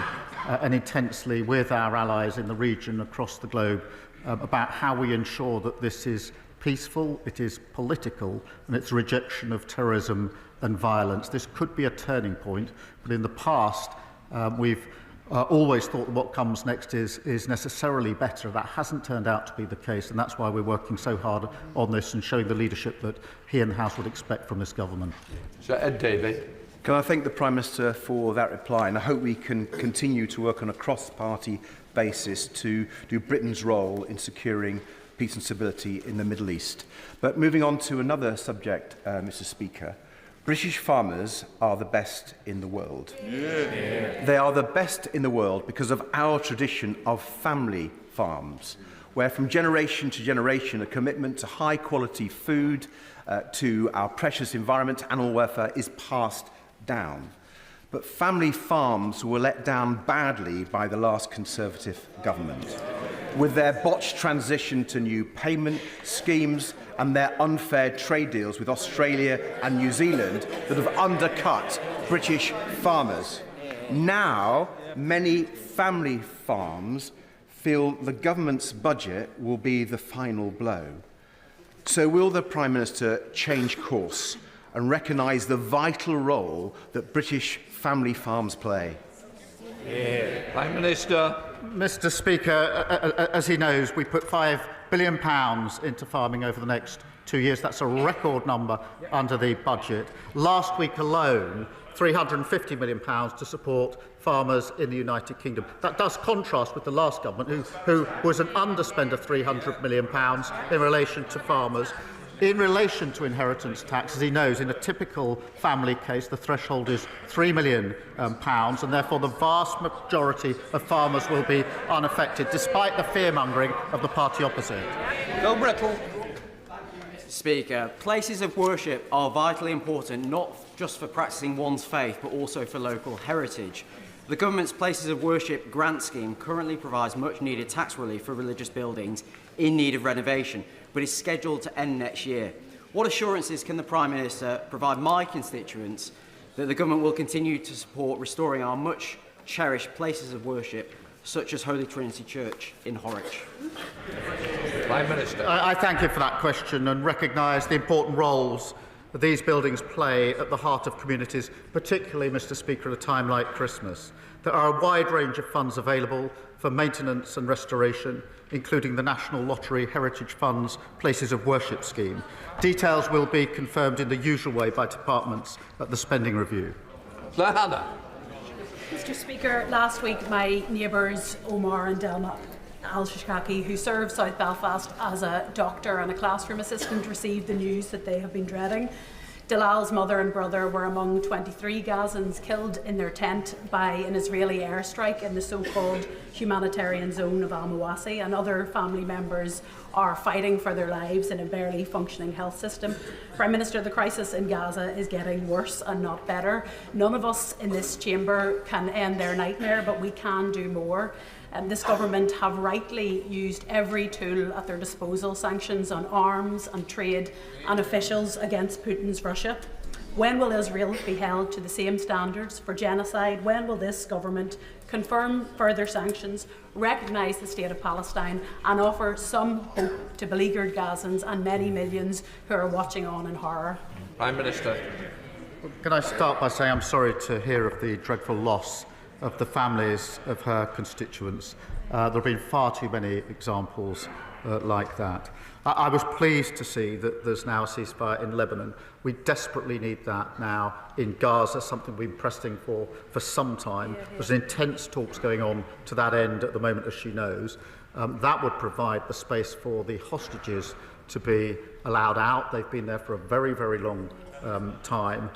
and intensely with our allies in the region across the globe about how we ensure that this is peaceful, it is political, and it's rejection of terrorism and violence. This could be a turning point, but in the past we've always thought that what comes next is necessarily better. That hasn't turned out to be the case, and that's why we're working so hard on this and showing the leadership that he and the House would expect from this government.
Sir Ed Davey.
Can I thank the Prime Minister for that reply, and I hope we can continue to work on a cross-party basis to do Britain's role in securing peace and stability in the Middle East. But moving on to another subject, Mr. Speaker, British farmers are the best in the world. Yeah. They are the best in the world because of our tradition of family farms, where from generation to generation a commitment to high-quality food, to our precious environment, animal welfare, is passed down. But family farms were let down badly by the last Conservative government, with their botched transition to new payment schemes and their unfair trade deals with Australia and New Zealand that have undercut British farmers. Now, many family farms feel the government's budget will be the final blow. So will the Prime Minister change course and recognise the vital role that British family farms play?
Yeah. Prime Minister.
Mr. Speaker, as he knows, we put £5 billion into farming over the next 2 years. That's a record number under the budget. Last week alone, £350 million to support farmers in the United Kingdom. That does contrast with the last government, who was an underspend of £300 million in relation to farmers. In relation to inheritance tax, as he knows, in a typical family case, the threshold is £3 million, and therefore the vast majority of farmers will be unaffected, despite the fear-mongering of the party opposite.
Bill Brittle.
Speaker, places of worship are vitally important, not just for practising one's faith, but also for local heritage. The government's Places of Worship grant scheme currently provides much-needed tax relief for religious buildings in need of renovation, but is scheduled to end next year. What assurances can the Prime Minister provide my constituents that the government will continue to support restoring our much-cherished places of worship, such as Holy Trinity Church in Horwich?
Prime Minister.
I thank you for that question and recognise the important roles that these buildings play at the heart of communities, particularly, Mr. Speaker, at a time like Christmas. There are a wide range of funds available for maintenance and restoration, including the National Lottery Heritage Fund's Places of Worship scheme. Details will be confirmed in the usual way by departments at the spending review.
Hannah.
Mr. Speaker, last week my neighbours Omar and Delma Al-Shishkaki, who serve South Belfast as a doctor and a classroom assistant, received the news that they have been dreading. Dalal's mother and brother were among 23 Gazans killed in their tent by an Israeli airstrike in the so-called humanitarian zone of Al-Mawasi, and other family members are fighting for their lives in a barely functioning health system. Prime Minister, the crisis in Gaza is getting worse and not better. None of us in this chamber can end their nightmare, but we can do more. This government have rightly used every tool at their disposal, sanctions on arms and trade and officials against Putin's Russia. When will Israel be held to the same standards for genocide? When will this government confirm further sanctions, recognise the state of Palestine and offer some hope to beleaguered Gazans and many millions who are watching on in horror?
Prime Minister.
Can I start by saying I'm sorry to hear of the dreadful loss of the families of her constituents. There have been far too many examples like that. I was pleased to see that there's now a ceasefire in Lebanon. We desperately need that now in Gaza, something we've been pressing for some time. There's intense talks going on to that end at the moment, as she knows. That would provide the space for the hostages to be allowed out. They've been there for a very, very long time.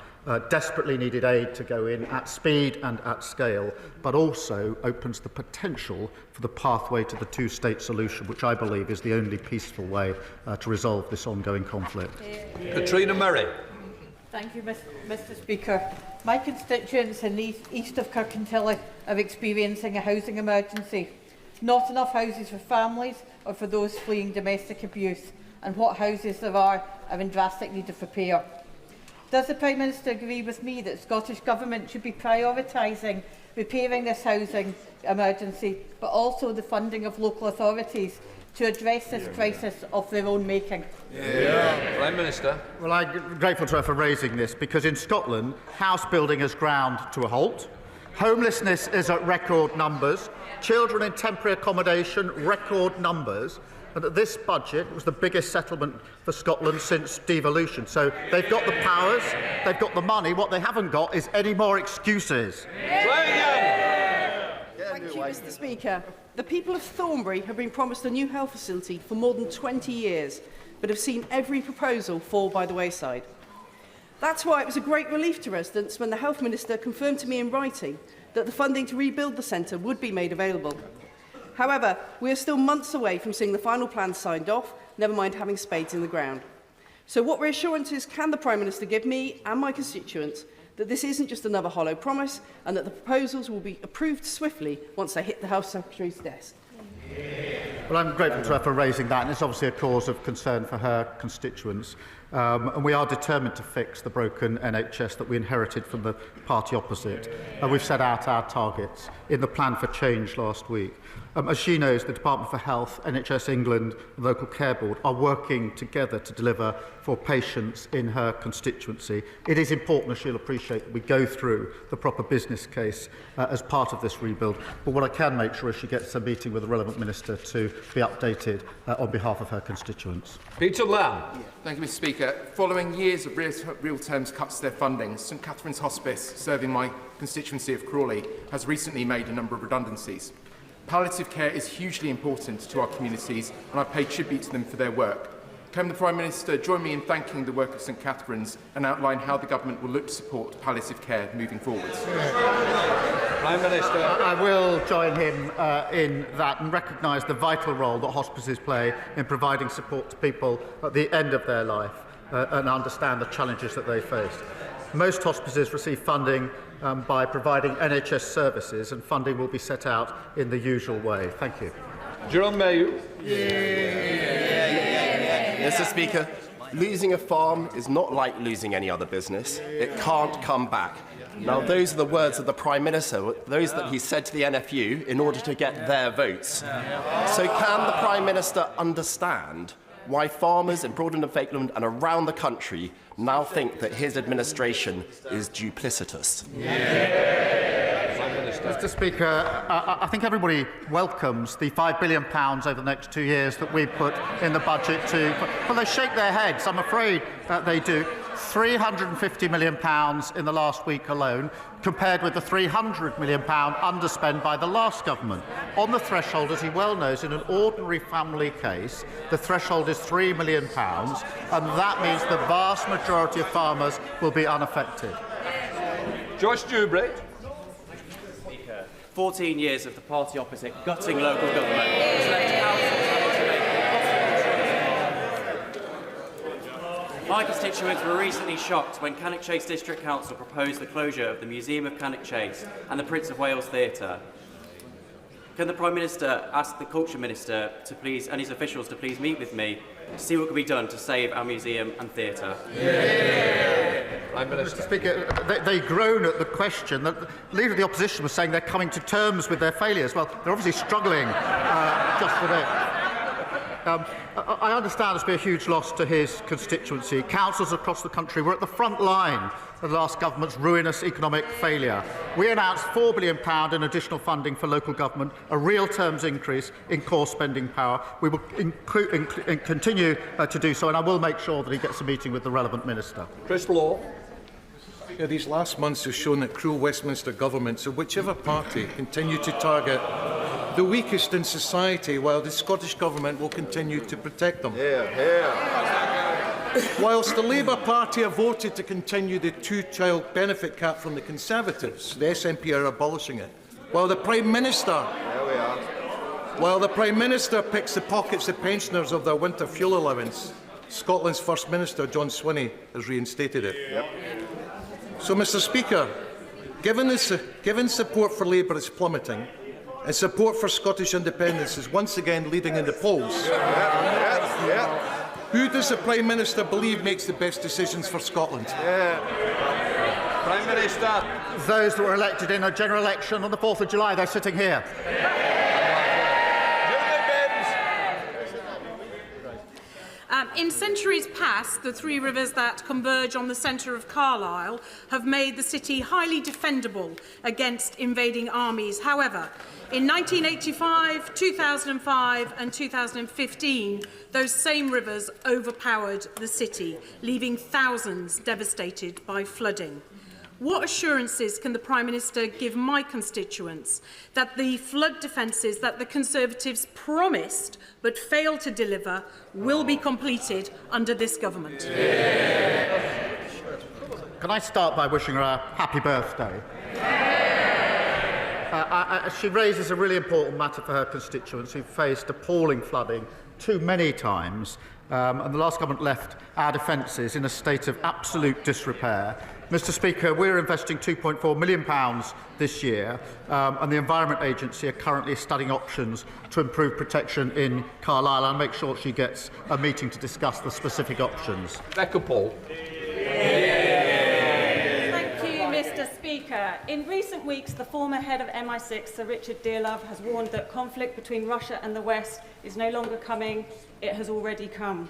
Desperately needed aid to go in at speed and at scale, but also opens the potential for the pathway to the two-state solution, which I believe is the only peaceful way to resolve this ongoing conflict.
Katrina Murray.
Thank you, Mr Speaker. My constituents in the east of Kirkintilly are experiencing a housing emergency. Not enough houses for families or for those fleeing domestic abuse, and what houses there are in drastic need of repair. Does the Prime Minister agree with me that the Scottish Government should be prioritising repairing this housing emergency, but also the funding of local authorities to address this crisis of their own making?
Prime Minister.
Well, I'm grateful to her for raising this, because in Scotland, house building has ground to a halt. Homelessness is at record numbers. Children in temporary accommodation, record numbers. And this budget was the biggest settlement for Scotland since devolution. So they've got the powers, they've got the money. What they haven't got is any more excuses.
Thank you, Mr Speaker. The people of Thornbury have been promised a new health facility for more than 20 years, but have seen every proposal fall by the wayside. That's why it was a great relief to residents when the Health Minister confirmed to me in writing that the funding to rebuild the centre would be made available. However, we are still months away from seeing the final plans signed off, never mind having spades in the ground. So what reassurances can the Prime Minister give me and my constituents that this isn't just another hollow promise, and that the proposals will be approved swiftly once they hit the Health Secretary's desk?
Well, I'm grateful to her for raising that, and it's obviously a cause of concern for her constituents. And we are determined to fix the broken NHS that we inherited from the party opposite. We've set out our targets in the plan for change last week. As she knows, the Department for Health, NHS England and the Local Care Board are working together to deliver for patients in her constituency. It is important, as she'll appreciate, that we go through the proper business case as part of this rebuild. But what I can make sure is she gets a meeting with the relevant minister to be updated on behalf of her constituents.
Peter Lamb.
Thank you, Mr Speaker. Following years of real terms cuts to their funding, St Catherine's Hospice, serving my constituency of Crawley, has recently made a number of redundancies. Palliative care is hugely important to our communities, and I pay tribute to them for their work. Can the Prime Minister join me in thanking the work of St Catherine's and outline how the Government will look to support palliative care moving forwards?
Prime Minister.
I will join him in that and recognise the vital role that hospices play in providing support to people at the end of their life and understand the challenges that they face. Most hospices receive funding by providing NHS services, and funding will be set out in the usual way. Thank you.
Jerome Mayhew.
Mr Speaker, losing a farm is not like losing any other business. It can't come back. Now, those are the words of the Prime Minister, those that he said to the NFU in order to get their votes. So can the Prime Minister understand why farmers in Broadland and Falkland and around the country now think that his administration is duplicitous?
Mr Speaker, I think everybody welcomes the £5 billion over the next 2 years that we put in the budget to... Well, they shake their heads. I'm afraid they do. £350 million in the last week alone, compared with the £300 million underspent by the last government. On the threshold, as he well knows, in an ordinary family case, the threshold is £3 million, and that means the vast majority of farmers will be unaffected.
Joyce Dewberry.
14 years of the party opposite gutting local government has left councils having to make. My constituents were recently shocked when Cannock Chase District Council proposed the closure of the Museum of Cannock Chase and the Prince of Wales Theatre. Can the Prime Minister ask the Culture Minister to please, and his officials to please meet with me to see what can be done to save our museum and theatre?
Mr Speaker, they groan at the question that the Leader of the Opposition was saying they're coming to terms with their failures. Well, they're obviously struggling just with it. I understand there's been a huge loss to his constituency. Councils across the country were at the front line of the last government's ruinous economic failure. We announced £4 billion in additional funding for local government, a real terms increase in core spending power. We will continue to do so, and I will make sure that he gets a meeting with the relevant minister.
Chris Law. These last months have shown that cruel Westminster governments of whichever party continue to target the weakest in society, while the Scottish Government will continue to protect them. Whilst the Labour Party have voted to continue the two-child benefit cap from the Conservatives, the SNP are abolishing it. While the Prime Minister picks the pockets of pensioners of their winter fuel allowance, Scotland's First Minister, John Swinney, has reinstated it. So, Mr Speaker, given support for Labour is plummeting, and support for Scottish independence is once again leading in the polls, who does the Prime Minister believe makes the best decisions for Scotland?
Prime Minister. Those that were elected in a general election on the 4th of July, they're sitting here.
In centuries past, the three rivers that converge on the centre of Carlisle have made the city highly defendable against invading armies. However, in 1985, 2005 and 2015, those same rivers overpowered the city, leaving thousands devastated by flooding. What assurances can the Prime Minister give my constituents that the flood defences that the Conservatives promised but failed to deliver will be completed under this government?
Can I start by wishing her a happy birthday? She raises a really important matter for her constituents who faced appalling flooding too many times, and the last government left our defences in a state of absolute disrepair. Mr Speaker, we're investing £2.4 million this year, and the Environment Agency are currently studying options to improve protection in Carlisle. I'll make sure she gets a meeting to discuss the specific options.
Becca Paul.
Thank you, Mr Speaker. In recent weeks, the former head of MI6, Sir Richard Dearlove, has warned that conflict between Russia and the West is no longer coming, it has already come.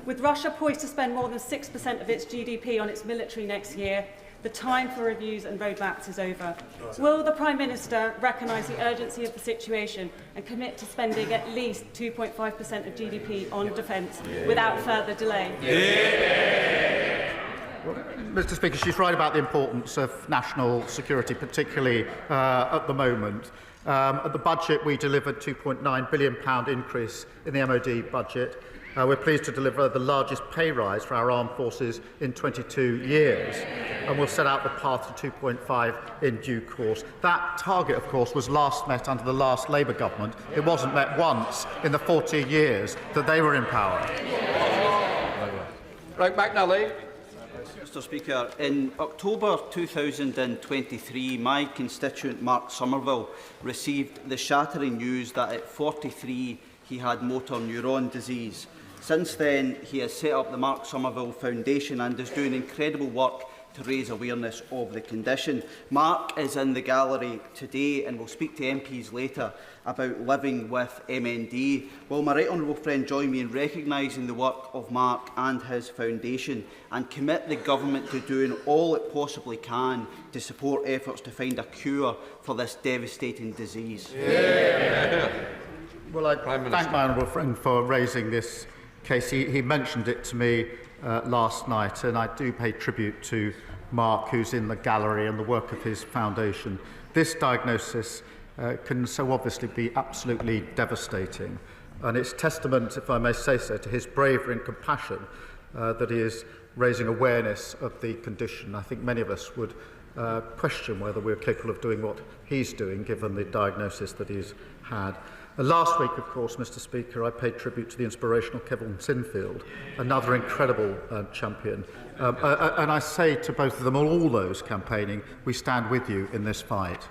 With Russia poised to spend more than 6% of its GDP on its military next year, the time for reviews and roadmaps is over. Will the Prime Minister recognise the urgency of the situation and commit to spending at least 2.5% of GDP on defence without further delay?
Well, Mr Speaker, she's right about the importance of national security, particularly at the moment. At the budget, we delivered £2.9 billion increase in the MOD budget. We're pleased to deliver the largest pay rise for our armed forces in 22 years, and we'll set out the path to 2.5 in due course. That target, of course, was last met under the last Labour government. It wasn't met once in the 14 years that they were in power.
Right, McNally.
Mr Speaker, in October 2023, my constituent Mark Somerville received the shattering news that at 43 he had motor neuron disease. Since then, he has set up the Mark Somerville Foundation and is doing incredible work to raise awareness of the condition. Mark is in the gallery today and will speak to MPs later about living with MND. Will my right honourable friend join me in recognising the work of Mark and his foundation and commit the government to doing all it possibly can to support efforts to find a cure for this devastating disease?
Well, I thank my honourable friend for raising this case. He mentioned it to me last night, and I do pay tribute to Mark, who's in the gallery, and the work of his foundation. This diagnosis can so obviously be absolutely devastating, and it's testament, if I may say so, to his bravery and compassion that he is raising awareness of the condition. I think many of us would question whether we're capable of doing what he's doing, given the diagnosis that he's had. Last week, of course, Mr Speaker, I paid tribute to the inspirational Kevin Sinfield, another incredible champion. And I say to both of them, all those campaigning, we stand with you in this fight.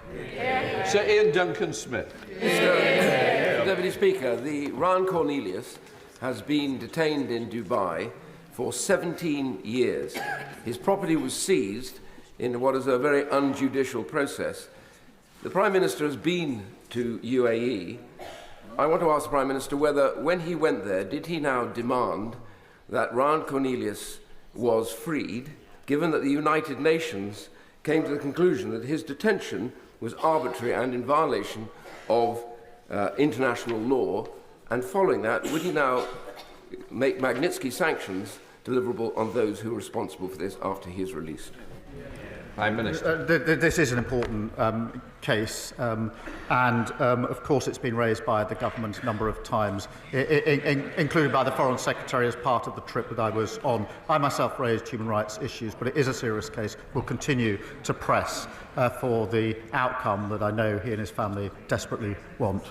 Sir Ian Duncan-Smith.
Mr Deputy Speaker, the Ron Cornelius has been detained in Dubai for 17 years. His property was seized in what is a very unjudicial process. The Prime Minister has been to UAE. I want to ask the Prime Minister whether, when he went there, did he now demand that Ryan Cornelius was freed, given that the United Nations came to the conclusion that his detention was arbitrary and in violation of international law, and following that, would he now make Magnitsky sanctions deliverable on those who are responsible for this after he is released?
Prime Minister.
This is an important case, and of course it's been raised by the government a number of times, including by the Foreign Secretary as part of the trip that I was on. I myself raised human rights issues, but it is a serious case. We'll continue to press for the outcome that I know he and his family desperately want.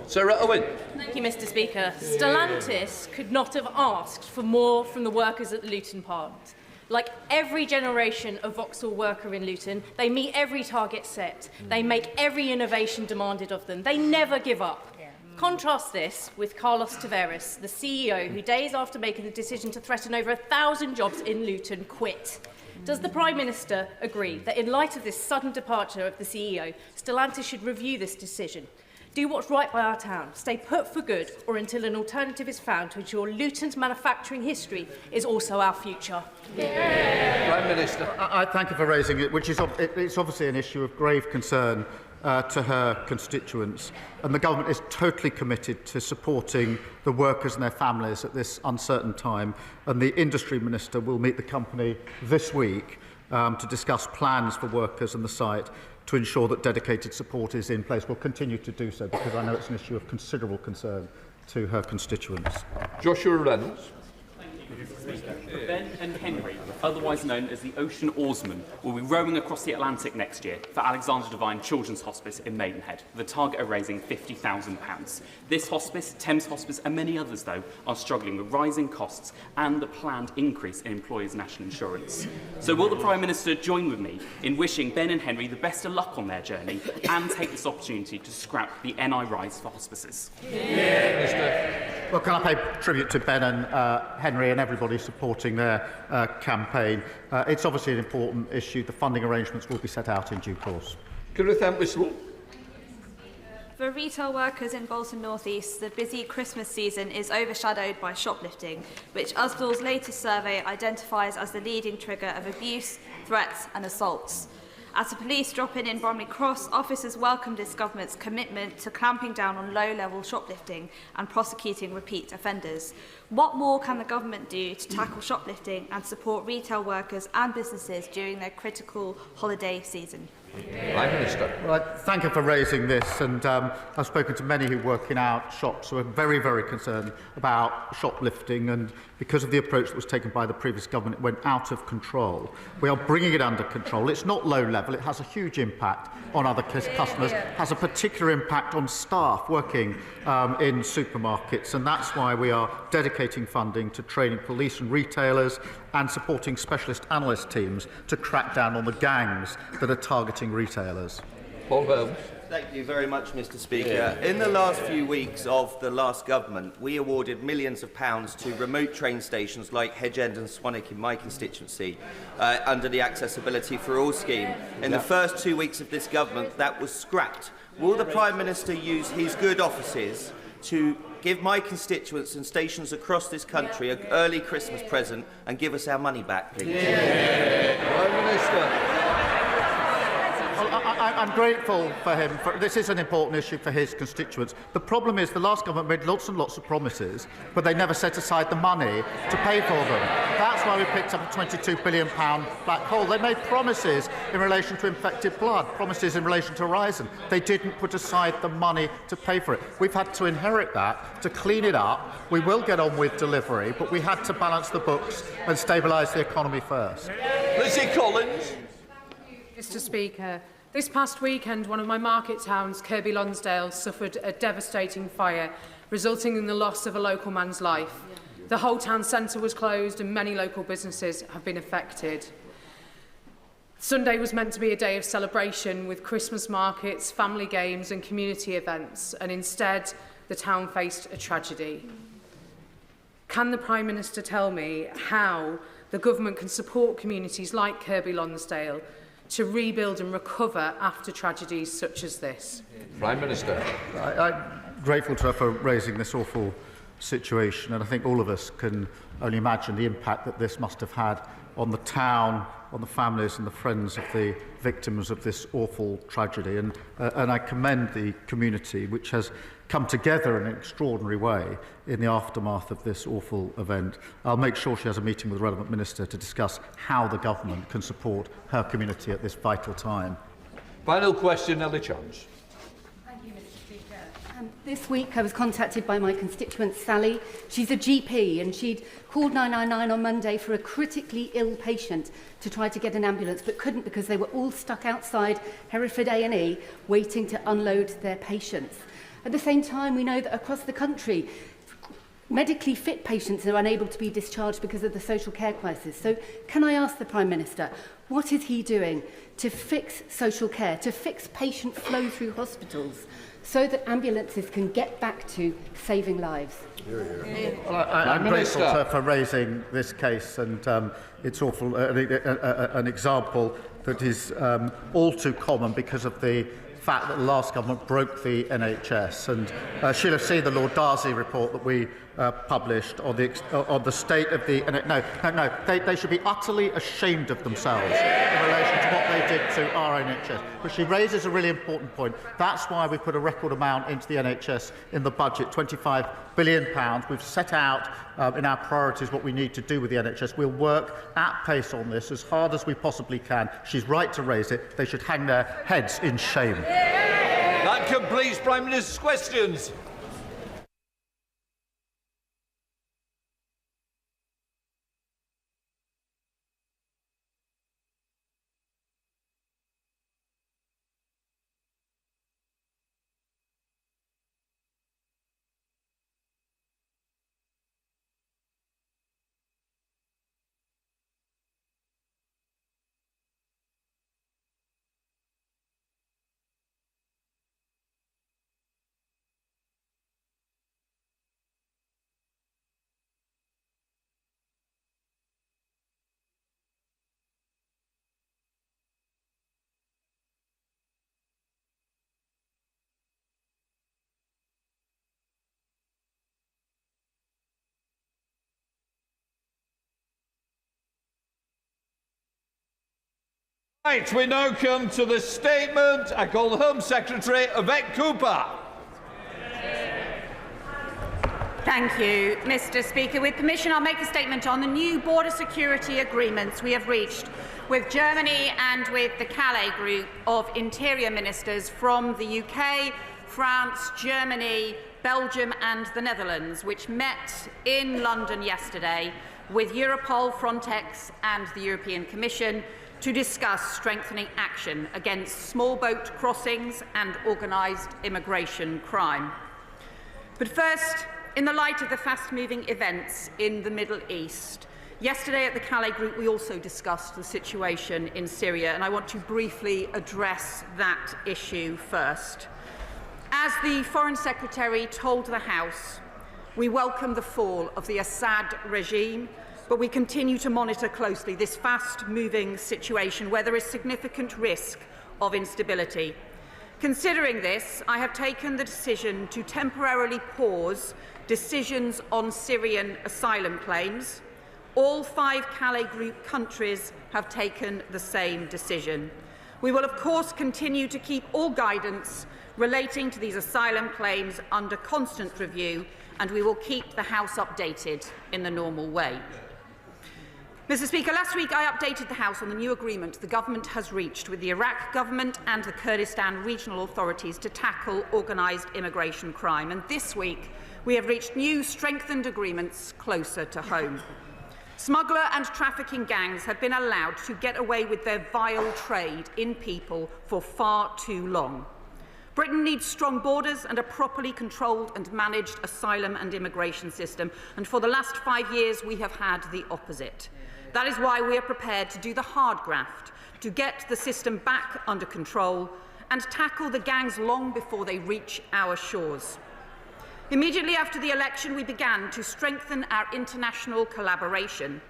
Sarah Owen.
Thank you, Mr. Speaker. Stellantis could not have asked for more from the workers at the Luton plant. Like every generation of Vauxhall worker in Luton, they meet every target set. They make every innovation demanded of them. They never give up. Contrast this with Carlos Tavares, the CEO, who days after making the decision to threaten over 1,000 jobs in Luton, quit. Does the Prime Minister agree that in light of this sudden departure of the CEO, Stellantis should review this decision? Do what's right by our town, stay put for good, or until an alternative is found to ensure Luton's manufacturing history is also our future?
Prime Minister.
I thank you for raising it, which is it's obviously an issue of grave concern to her constituents, and the government is totally committed to supporting the workers and their families at this uncertain time, and the Industry Minister will meet the company this week to discuss plans for workers and the site to ensure that dedicated support is in place. We'll continue to do so because I know it's an issue of considerable concern to her constituents.
Joshua Reynolds.
Ben and Henry, otherwise known as the Ocean Oarsmen, will be rowing across the Atlantic next year for Alexander Devine Children's Hospice in Maidenhead, with a target of raising £50,000. This hospice, Thames Hospice and many others, though, are struggling with rising costs and the planned increase in employers' national insurance. So will the Prime Minister join with me in wishing Ben and Henry the best of luck on their journey and take this opportunity to scrap the NI rise for hospices?
Well, can I pay tribute to Ben and Henry and everybody supporting their campaign. It's obviously an important issue. The funding arrangements will be set out in due course.
For retail workers in Bolton North East, the busy Christmas season is overshadowed by shoplifting, which Usdall's latest survey identifies as the leading trigger of abuse, threats and assaults. As the police drop in Bromley Cross, officers welcomed this government's commitment to clamping down on low-level shoplifting and prosecuting repeat offenders. What more can the government do to tackle shoplifting and support retail workers and businesses during their critical holiday season?
Prime Minister. Well, I thank you for raising this, and I've spoken to many who work in our shops who are very, very concerned about shoplifting, and because of the approach that was taken by the previous government, it went out of control. We are bringing it under control. It's not low level. It has a huge impact on other customers, has a particular impact on staff working in supermarkets, and that's why we are dedicating funding to training police and retailers and supporting specialist analyst teams to crack down on the gangs that are targeting retailers.
Paul Holmes.
Thank you very much, Mr. Speaker. In the last few weeks of the last government, we awarded millions of pounds to remote train stations like Hedge End and Swanwick in my constituency under the Accessibility for All scheme. In the first 2 weeks of this government, that was scrapped. Will the Prime Minister use his good offices to give my constituents and stations across this country an early Christmas present and give us our money back, please?
Prime Minister.
I'm grateful for him. This is an important issue for his constituents. The problem is the last government made lots and lots of promises, but they never set aside the money to pay for them. That's why we picked up a £22 billion black hole. They made promises in relation to infected blood, promises in relation to Horizon. They didn't put aside the money to pay for it. We've had to inherit that, to clean it up. We will get on with delivery, but we had to balance the books and stabilise the economy first.
Lizzie Collins.
Mr. Speaker, this past weekend, one of my market towns, Kirkby Lonsdale, suffered a devastating fire, resulting in the loss of a local man's life. The whole town centre was closed and many local businesses have been affected. Sunday was meant to be a day of celebration with Christmas markets, family games and community events, and instead the town faced a tragedy. Can the Prime Minister tell me how the government can support communities like Kirkby Lonsdale to rebuild and recover after tragedies such as this?
Prime Minister.
grateful to her for raising this awful situation, and I think all of us can only imagine the impact that this must have had on the town, on the families and the friends of the victims of this awful tragedy. And I commend the community, which has come together in an extraordinary way in the aftermath of this awful event. I'll make sure she has a meeting with the relevant minister to discuss how the government can support her community at this vital time.
Final question, Ellie Chance.
This week I was contacted by my constituent Sally. She's a GP and she'd called 999 on Monday for a critically ill patient to try to get an ambulance, but couldn't because they were all stuck outside Hereford A&E waiting to unload their patients. At the same time, we know that across the country, medically fit patients are unable to be discharged because of the social care crisis. So can I ask the Prime Minister, what is he doing to fix social care, to fix patient flow through hospitals, so that ambulances can get back to saving lives?
Well, I'm grateful to her for raising this case, and it's awful, an example that is all too common because of the fact that the last government broke the NHS. And she'll have seen the Lord Darcy report that we published on the state of the... They should be utterly ashamed of themselves in relation to what they did to our NHS. But she raises a really important point. That's why we put a record amount into the NHS in the budget, £25 billion. We've set out in our priorities what we need to do with the NHS. We'll work at pace on this as hard as we possibly can. She's right to raise it. They should hang their heads in shame.
That completes Prime Minister's questions. Right, we now come to the statement. I call the Home Secretary, Yvette Cooper.
Thank you, Mr. Speaker. With permission, I'll make a statement on the new border security agreements we have reached with Germany and with the Calais Group of Interior Ministers from the UK, France, Germany, Belgium and the Netherlands, which met in London yesterday with Europol, Frontex and the European Commission to discuss strengthening action against small boat crossings and organised immigration crime. But first, in the light of the fast-moving events in the Middle East, yesterday at the Calais Group we also discussed the situation in Syria, and I want to briefly address that issue first. As the Foreign Secretary told the House, we welcome the fall of the Assad regime, but we continue to monitor closely this fast-moving situation where there is significant risk of instability. Considering this, I have taken the decision to temporarily pause decisions on Syrian asylum claims. All 5 Calais Group countries have taken the same decision. We will, of course, continue to keep all guidance relating to these asylum claims under constant review, and we will keep the House updated in the normal way. Mr. Speaker, last week I updated the House on the new agreement the government has reached with the Iraq government and the Kurdistan regional authorities to tackle organised immigration crime. And this week we have reached new strengthened agreements closer to home. Smuggler and trafficking gangs have been allowed to get away with their vile trade in people for far too long. Britain needs strong borders and a properly controlled and managed asylum and immigration system, and for the last 5 years we have had the opposite. That is why we are prepared to do the hard graft, to get the system back under control and tackle the gangs long before they reach our shores. Immediately after the election, we began to strengthen our international collaboration.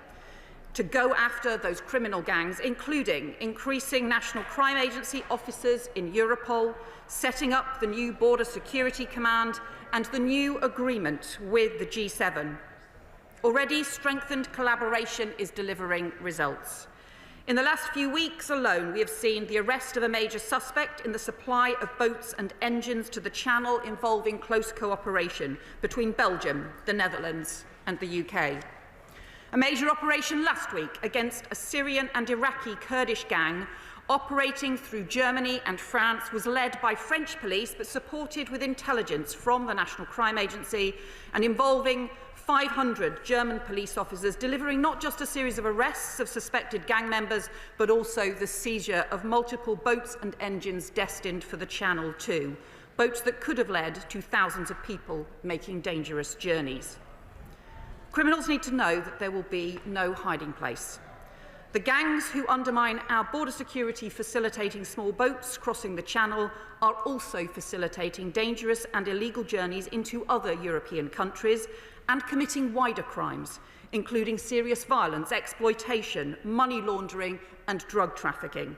to go after those criminal gangs, including increasing National Crime Agency officers in Europol, setting up the new Border Security Command and the new agreement with the G7. Already, strengthened collaboration is delivering results. In the last few weeks alone, we have seen the arrest of a major suspect in the supply of boats and engines to the Channel involving close cooperation between Belgium, the Netherlands and the UK. A major operation last week against a Syrian and Iraqi Kurdish gang operating through Germany and France was led by French police but supported with intelligence from the National Crime Agency and involving 500 German police officers, delivering not just a series of arrests of suspected gang members, but also the seizure of multiple boats and engines destined for the Channel too, boats that could have led to thousands of people making dangerous journeys. Criminals need to know that there will be no hiding place. The gangs who undermine our border security facilitating small boats crossing the Channel are also facilitating dangerous and illegal journeys into other European countries and committing wider crimes, including serious violence, exploitation, money laundering and drug trafficking.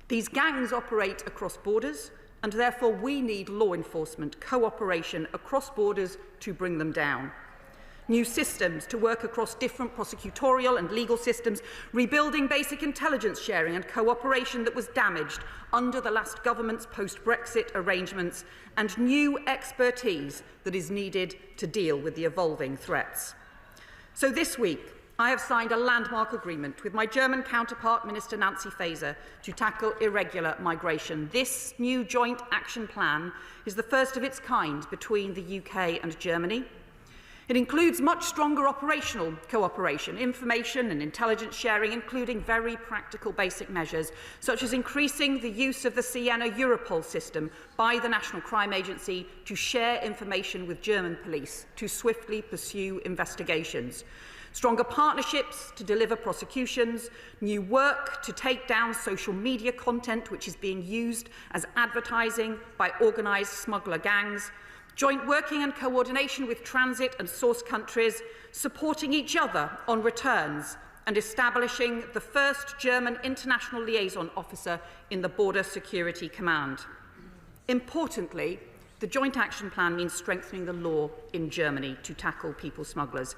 These gangs operate across borders, and therefore we need law enforcement cooperation across borders to bring them down. New systems to work across different prosecutorial and legal systems, rebuilding basic intelligence sharing and cooperation that was damaged under the last government's post-Brexit arrangements, and new expertise that is needed to deal with the evolving threats. So this week, I have signed a landmark agreement with my German counterpart, Minister Nancy Faeser, to tackle irregular migration. This new joint action plan is the first of its kind between the UK and Germany. It includes much stronger operational cooperation, information and intelligence sharing, including very practical basic measures, such as increasing the use of the Siena Europol system by the National Crime Agency to share information with German police to swiftly pursue investigations. Stronger partnerships to deliver prosecutions, new work to take down social media content which is being used as advertising by organised smuggler gangs, joint working and coordination with transit and source countries, supporting each other on returns, and establishing the first German international liaison officer in the Border Security Command. Importantly, the joint action plan means strengthening the law in Germany to tackle people smugglers.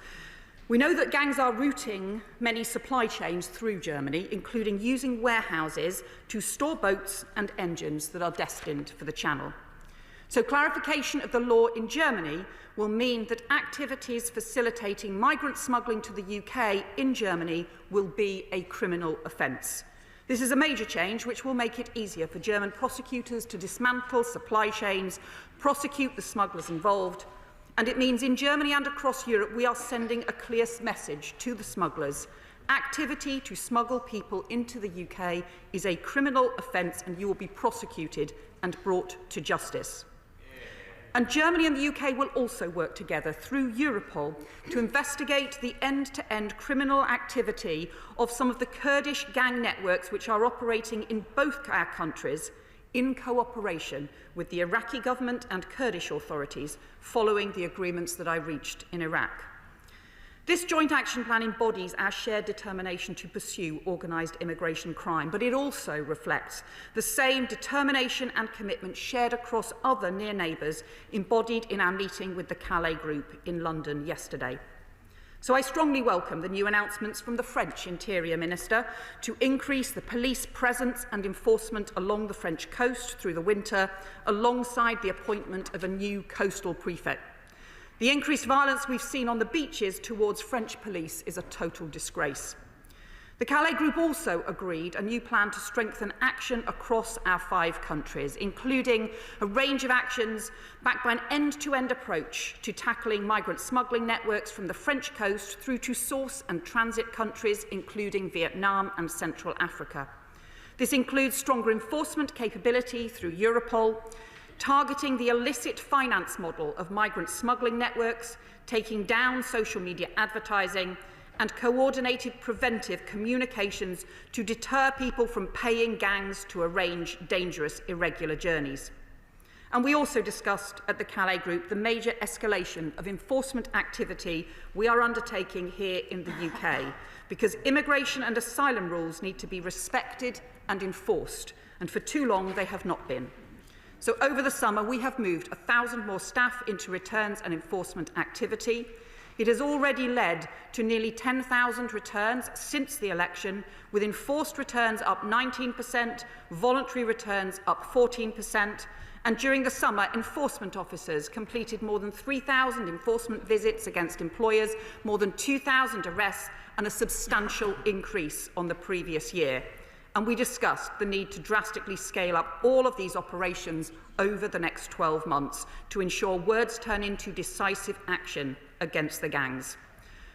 We know that gangs are routing many supply chains through Germany, including using warehouses to store boats and engines that are destined for the Channel. So clarification of the law in Germany will mean that activities facilitating migrant smuggling to the UK in Germany will be a criminal offence. This is a major change which will make it easier for German prosecutors to dismantle supply chains, prosecute the smugglers involved, and it means in Germany and across Europe we are sending a clear message to the smugglers. Activity to smuggle people into the UK is a criminal offence and you will be prosecuted and brought to justice. And Germany and the UK will also work together through Europol to investigate the end-to-end criminal activity of some of the Kurdish gang networks which are operating in both our countries in cooperation with the Iraqi government and Kurdish authorities following the agreements that I reached in Iraq. This joint action plan embodies our shared determination to pursue organised immigration crime, but it also reflects the same determination and commitment shared across other near neighbours embodied in our meeting with the Calais Group in London yesterday. So I strongly welcome the new announcements from the French Interior Minister to increase the police presence and enforcement along the French coast through the winter, alongside the appointment of a new coastal prefect. The increased violence we've seen on the beaches towards French police is a total disgrace. The Calais Group also agreed a new plan to strengthen action across our 5 countries, including a range of actions backed by an end-to-end approach to tackling migrant smuggling networks from the French coast through to source and transit countries, including Vietnam and Central Africa. This includes stronger enforcement capability through Europol, targeting the illicit finance model of migrant smuggling networks, taking down social media advertising, and coordinated preventive communications to deter people from paying gangs to arrange dangerous, irregular journeys. And we also discussed at the Calais Group the major escalation of enforcement activity we are undertaking here in the UK, because immigration and asylum rules need to be respected and enforced, and for too long they have not been. So over the summer, we have moved 1,000 more staff into returns and enforcement activity. It has already led to nearly 10,000 returns since the election, with enforced returns up 19%, voluntary returns up 14%, and during the summer, enforcement officers completed more than 3,000 enforcement visits against employers, more than 2,000 arrests, and a substantial increase on the previous year. And we discussed the need to drastically scale up all of these operations over the next 12 months to ensure words turn into decisive action against the gangs.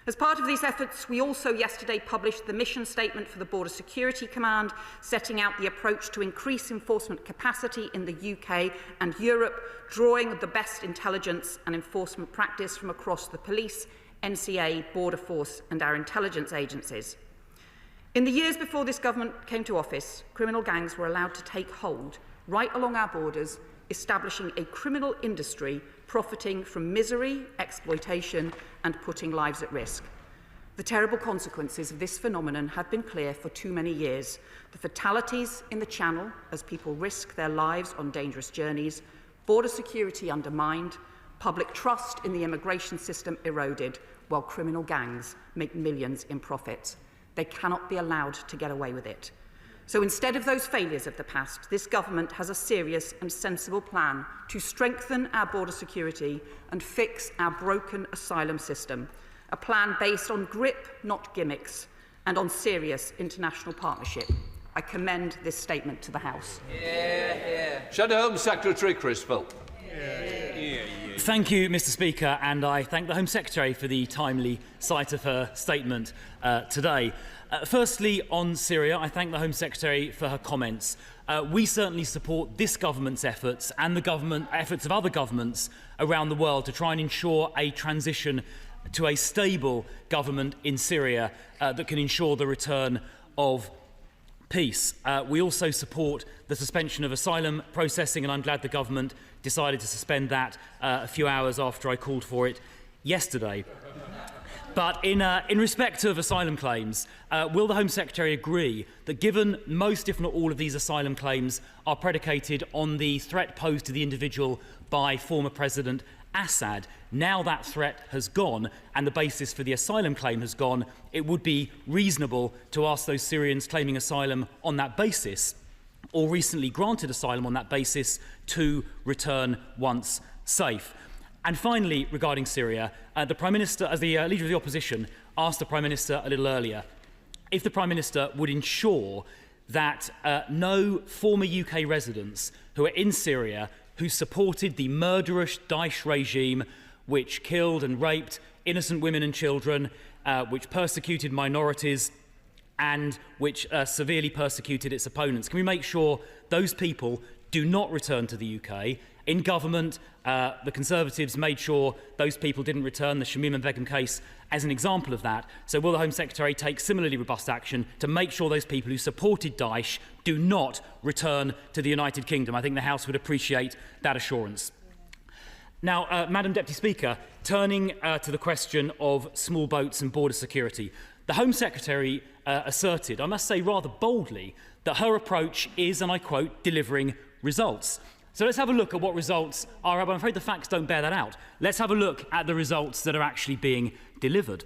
As part of these efforts, we also yesterday published the mission statement for the Border Security Command, setting out the approach to increase enforcement capacity in the UK and Europe, drawing the best intelligence and enforcement practice from across the police, NCA, Border Force and our intelligence agencies. In the years before this government came to office, criminal gangs were allowed to take hold right along our borders, establishing a criminal industry profiting from misery, exploitation and putting lives at risk. The terrible consequences of this phenomenon have been clear for too many years. The fatalities in the Channel as people risk their lives on dangerous journeys, border security undermined, public trust in the immigration system eroded, while criminal gangs make millions in profits. They cannot be allowed to get away with it. So instead of those failures of the past, this government has a serious and sensible plan to strengthen our border security and fix our broken asylum system. A plan based on grip, not gimmicks, and on serious international partnership. I commend this statement to the House.
Shadow Home Secretary Chris Philp.
Thank you, Mr. Speaker, and I thank the Home Secretary for the timely sight of her statement today. Firstly, on Syria, I thank the Home Secretary for her comments. We certainly support this government's efforts and the efforts of other governments around the world to try and ensure a transition to a stable government in Syria that can ensure the return of peace. We also support the suspension of asylum processing, and I'm glad the government decided to suspend that a few hours after I called for it yesterday. But in respect of asylum claims, will the Home Secretary agree that given most, if not all, of these asylum claims are predicated on the threat posed to the individual by former President Assad, now that threat has gone and the basis for the asylum claim has gone, it would be reasonable to ask those Syrians claiming asylum on that basis, or recently granted asylum on that basis, to return once safe. And finally, regarding Syria, the Prime Minister, as the Leader of the Opposition, asked the Prime Minister a little earlier if the Prime Minister would ensure that no former UK residents who are in Syria who supported the murderous Daesh regime which killed and raped innocent women and children, which persecuted minorities and which severely persecuted its opponents. Can we make sure those people do not return to the UK? In government, the Conservatives made sure those people didn't return, the Shamim and Begum case as an example of that. So will the Home Secretary take similarly robust action to make sure those people who supported Daesh do not return to the United Kingdom? I think the House would appreciate that assurance. Now, Madam Deputy Speaker, turning to the question of small boats and border security, the Home Secretary asserted, I must say rather boldly, that her approach is, and I quote, delivering results. So let's have a look at what results are. I'm afraid the facts don't bear that out. Let's have a look at the results that are actually being delivered.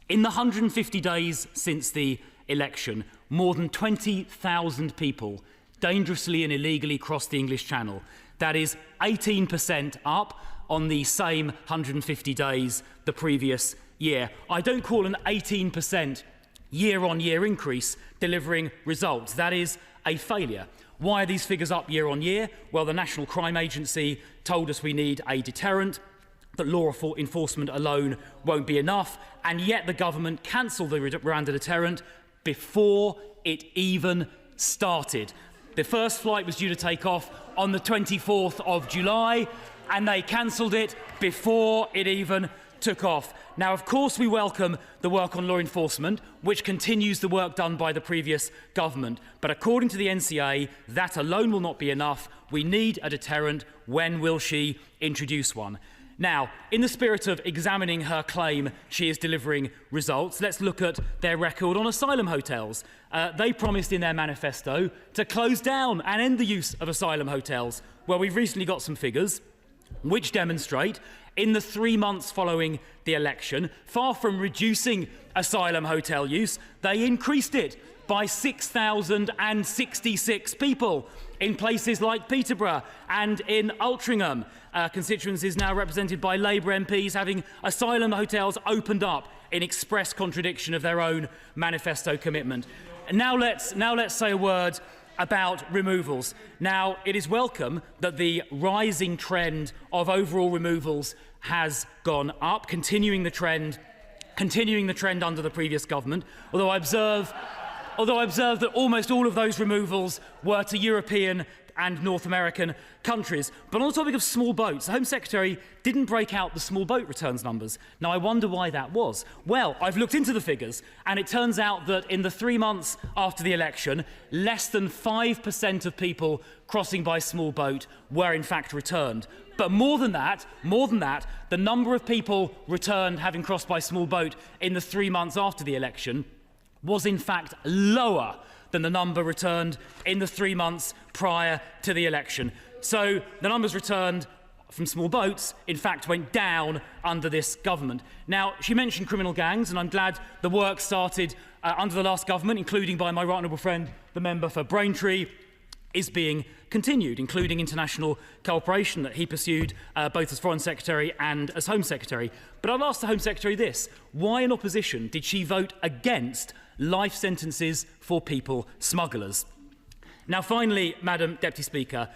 In the 150 days since the election, more than 20,000 people dangerously and illegally crossed the English Channel. That is 18% up on the same 150 days the previous year. I don't call an 18% year-on-year increase delivering results. That is a failure. Why are these figures up year on year? Well, the National Crime Agency told us we need a deterrent, that law enforcement alone won't be enough, and yet the government cancelled the Rwanda deterrent before it even started. The first flight was due to take off on the 24th of July, and they cancelled it before it even took off. Now, of course, we welcome the work on law enforcement, which continues the work done by the previous government. But according to the NCA, that alone will not be enough. We need a deterrent. When will she introduce one? Now, in the spirit of examining her claim she is delivering results, let's look at their record on asylum hotels. They promised in their manifesto to close down and end the use of asylum hotels. Well, we've recently got some figures which demonstrate in the 3 months following the election, far from reducing asylum hotel use, they increased it by 6,066 people in places like Peterborough and in Altrincham. Constituencies now represented by Labour MPs having asylum hotels opened up in express contradiction of their own manifesto commitment. Now let's say a word about removals. Now, it is welcome that the rising trend of overall removals has gone up, continuing the trend under the previous government, although I observe that almost all of those removals were to European and North American countries. But on the topic of small boats, the Home Secretary didn't break out the small boat returns numbers. Now, I wonder why that was. Well, I've looked into the figures, and it turns out that in the 3 months after the election, less than 5% of people crossing by small boat were in fact returned. But more than that, the number of people returned having crossed by small boat in the 3 months after the election was in fact lower than the number returned in the 3 months prior to the election. So the numbers returned from small boats, in fact, went down under this government. Now, she mentioned criminal gangs, and I'm glad the work started under the last government, including by my right honourable friend, the member for Braintree, is being continued, including international cooperation that he pursued both as Foreign Secretary and as Home Secretary. But I'll ask the Home Secretary this: why in opposition did she vote against life sentences for people smugglers? Now, finally, Madam Deputy Speaker,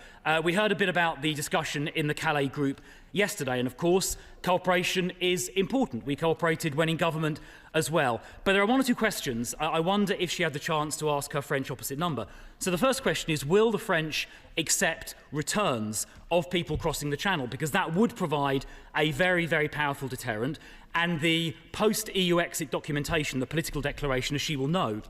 we heard a bit about the discussion in the Calais group yesterday, and of course, cooperation is important. We cooperated when in government as well. But there are one or two questions I wonder if she had the chance to ask her French opposite number. So the first question is, will the French accept returns of people crossing the Channel? Because that would provide a very, very powerful deterrent. And the post-EU exit documentation, the political declaration, as she will know,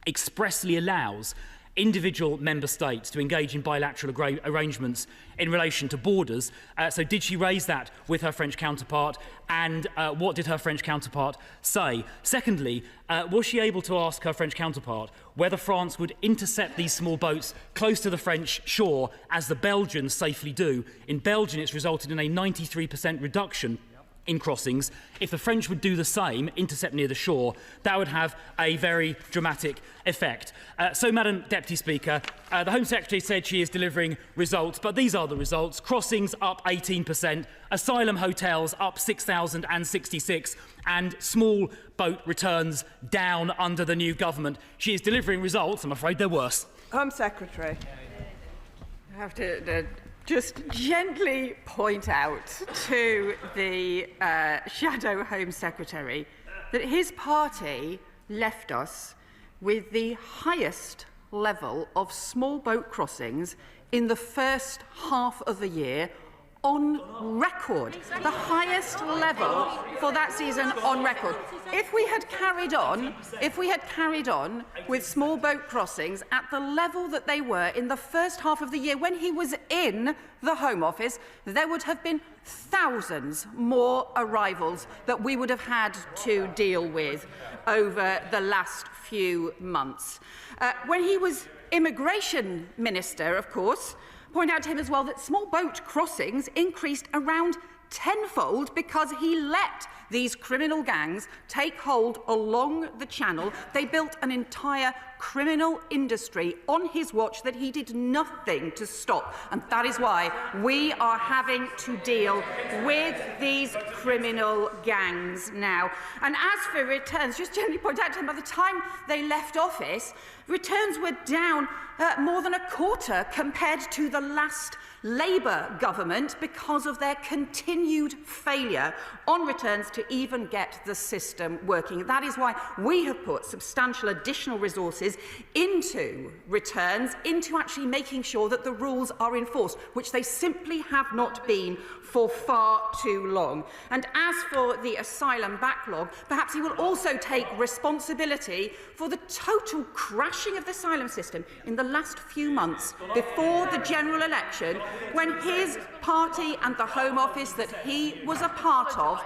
expressly allows individual member states to engage in bilateral arrangements in relation to borders. So did she raise that with her French counterpart, and what did her French counterpart say? Secondly, was she able to ask her French counterpart whether France would intercept these small boats close to the French shore, as the Belgians safely do? In Belgium, it's resulted in a 93% reduction in crossings. If the French would do the same, intercept near the shore, that would have a very dramatic effect. So, Madam Deputy Speaker, the Home Secretary said she is delivering results, but these are the results. Crossings up 18%, asylum hotels up 6,066, and small boat returns down under the new government. She is delivering results. I'm afraid they're worse.
Home Secretary. I have to just gently point out to the Shadow Home Secretary that his party left us with the highest level of small boat crossings in the first half of the year on record. The highest level for that season on record. If we had carried on with small boat crossings at the level that they were in the first half of the year when he was in the Home Office, there would have been thousands more arrivals that we would have had to deal with over the last few months. When he was Immigration Minister, of course, point out to him as well that small boat crossings increased around tenfold because he let these criminal gangs take hold along the Channel. They built an entire criminal industry on his watch that he did nothing to stop. And that is why we are having to deal with these criminal gangs now. And as for returns, just generally point out to him, by the time they left office, returns were down more than a quarter compared to the last Labour government because of their continued failure on returns to even get the system working. That is why we have put substantial additional resources into returns, into actually making sure that the rules are enforced, which they simply have not been for far too long. And as for the asylum backlog, perhaps he will also take responsibility for the total crashing of the asylum system in the last few months before the general election, when his party and the Home Office that that he was a part of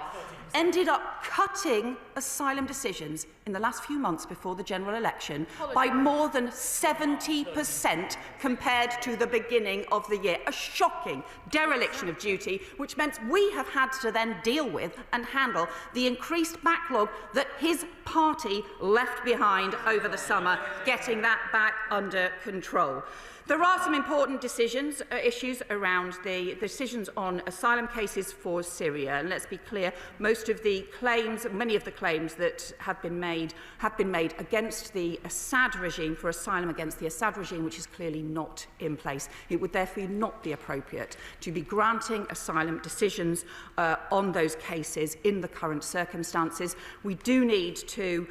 ended up cutting asylum decisions in the last few months before the general election by more than 70% compared to the beginning of the year. A shocking dereliction of duty, which meant we have had to then deal with and handle the increased backlog that his party left behind over the summer, getting that back under control. There are some important issues around the decisions on asylum cases for Syria. And let's be clear, many of the claims that have been made against the Assad regime, for asylum against the Assad regime, which is clearly not in place. It would therefore not be appropriate to be granting asylum decisions on those cases in the current circumstances. We do need to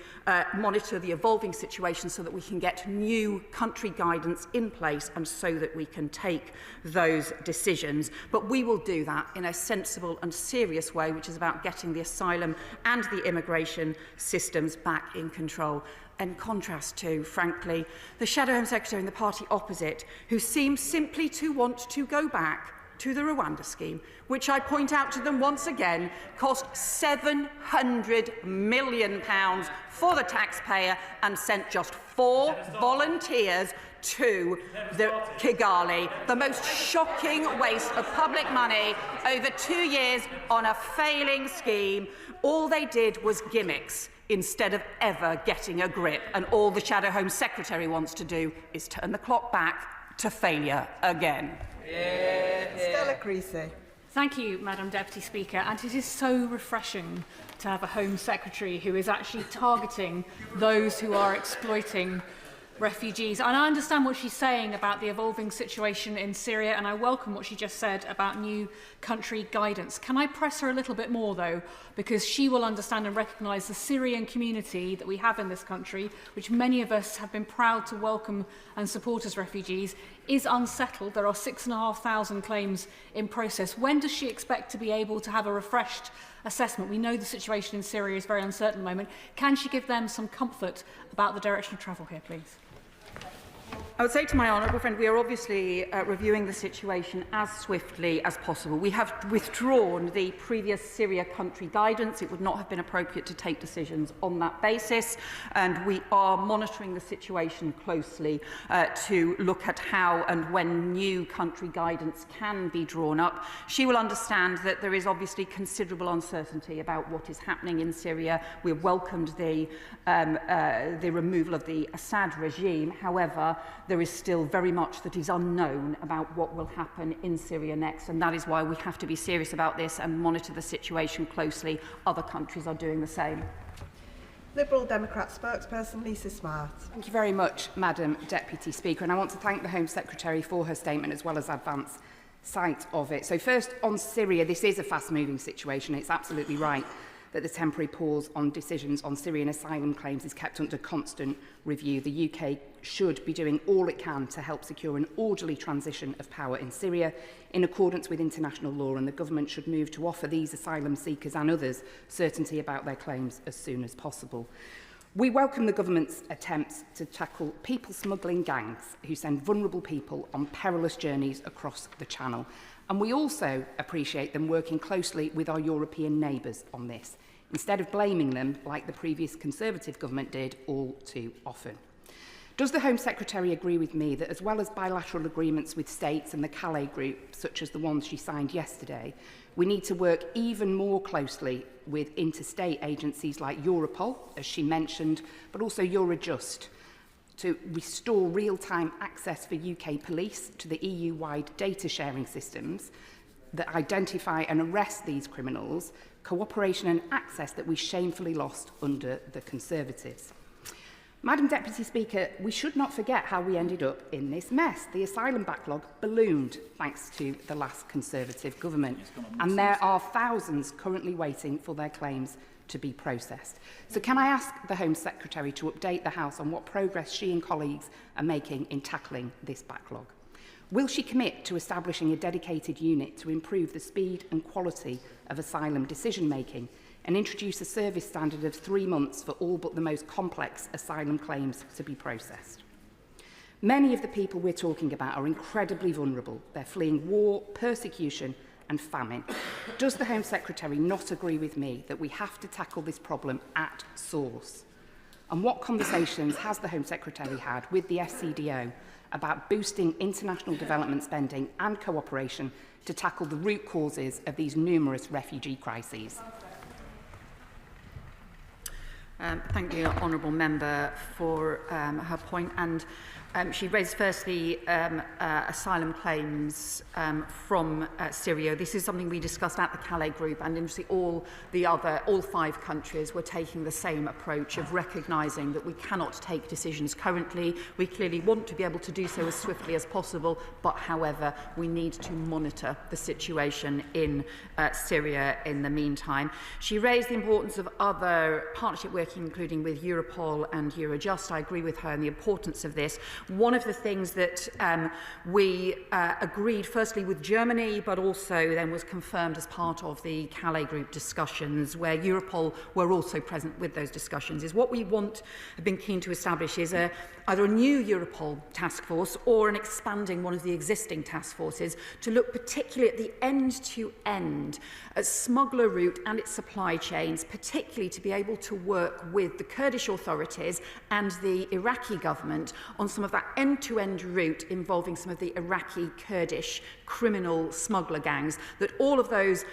monitor the evolving situation so that we can get new country guidance in place and so that we can take those decisions. But we will do that in a sensible and serious way, which is about getting the asylum and the immigration systems back in control. In contrast to, frankly, the Shadow Home Secretary and the party opposite, who seem simply to want to go back to the Rwanda scheme, which I point out to them once again cost £700 million for the taxpayer and sent just 4 volunteers to the Kigali, the most shocking waste of public money over 2 years on a failing scheme. All they did was gimmicks instead of ever getting a grip, and all the Shadow Home Secretary wants to do is turn the clock back to failure again.
Stella Creasy.
Thank you, Madam Deputy Speaker, and it is so refreshing to have a Home Secretary who is actually targeting those who are exploiting refugees. And I understand what she's saying about the evolving situation in Syria, and I welcome what she just said about new country guidance. Can I press her a little bit more, though, because she will understand and recognise the Syrian community that we have in this country, which many of us have been proud to welcome and support as refugees, is unsettled. There are 6,500 claims in process. When does she expect to be able to have a refreshed assessment? We know the situation in Syria is very uncertain at the moment. Can she give them some comfort about the direction of travel here, please?
I would say to my honourable friend, we are obviously reviewing the situation as swiftly as possible. We have withdrawn the previous Syria country guidance. It would not have been appropriate to take decisions on that basis, and we are monitoring the situation closely to look at how and when new country guidance can be drawn up. She will understand that there is obviously considerable uncertainty about what is happening in Syria. We have welcomed the removal of the Assad regime. However, there is still very much that is unknown about what will happen in Syria next, and that is why we have to be serious about this and monitor the situation closely. Other countries are doing the same.
Liberal Democrat spokesperson Lisa Smart.
Thank you very much, Madam Deputy Speaker, and I want to thank the Home Secretary for her statement as well as advance sight of it. So first, on Syria, this is a fast-moving situation. It's absolutely right that the temporary pause on decisions on Syrian asylum claims is kept under constant review. The UK should be doing all it can to help secure an orderly transition of power in Syria in accordance with international law, and the government should move to offer these asylum seekers and others certainty about their claims as soon as possible. We welcome the government's attempts to tackle people smuggling gangs who send vulnerable people on perilous journeys across the Channel. And we also appreciate them working closely with our European neighbours on this, instead of blaming them like the previous Conservative government did all too often. Does the Home Secretary agree with me that as well as bilateral agreements with states and the Calais Group, such as the ones she signed yesterday, we need to work even more closely with interstate agencies like Europol, as she mentioned, but also Eurojust, to restore real-time access for UK police to the EU-wide data sharing systems that identify and arrest these criminals, cooperation and access that we shamefully lost under the Conservatives. Madam Deputy Speaker, we should not forget how we ended up in this mess. The asylum backlog ballooned thanks to the last Conservative government, and there are thousands currently waiting for their claims to be processed. So can I ask the Home Secretary to update the House on what progress she and colleagues are making in tackling this backlog? Will she commit to establishing a dedicated unit to improve the speed and quality of asylum decision-making and introduce a service standard of 3 months for all but the most complex asylum claims to be processed? Many of the people we're talking about are incredibly vulnerable. They're fleeing war, persecution and famine. Does the Home Secretary not agree with me that we have to tackle this problem at source? And what conversations has the Home Secretary had with the SCDO about boosting international development spending and cooperation to tackle the root causes of these numerous refugee crises?
Thank the honourable member for her point. And she raised firstly asylum claims from Syria. This is something we discussed at the Calais Group, and interestingly all 5 countries were taking the same approach of recognising that we cannot take decisions currently. We clearly want to be able to do so as swiftly as possible, but however we need to monitor the situation in Syria in the meantime. She raised the importance of other partnership working, including with Europol and Eurojust. I agree with her in the importance of this. One of the things that we agreed firstly with Germany, but also then was confirmed as part of the Calais Group discussions, where Europol were also present with those discussions, is what we have been keen to establish is either a new Europol task force or an expanding one of the existing task forces to look particularly at the end-to-end smuggler route and its supply chains, particularly to be able to work with the Kurdish authorities and the Iraqi government on some of that end-to-end route involving some of the Iraqi Kurdish criminal smuggler gangs, that all of those,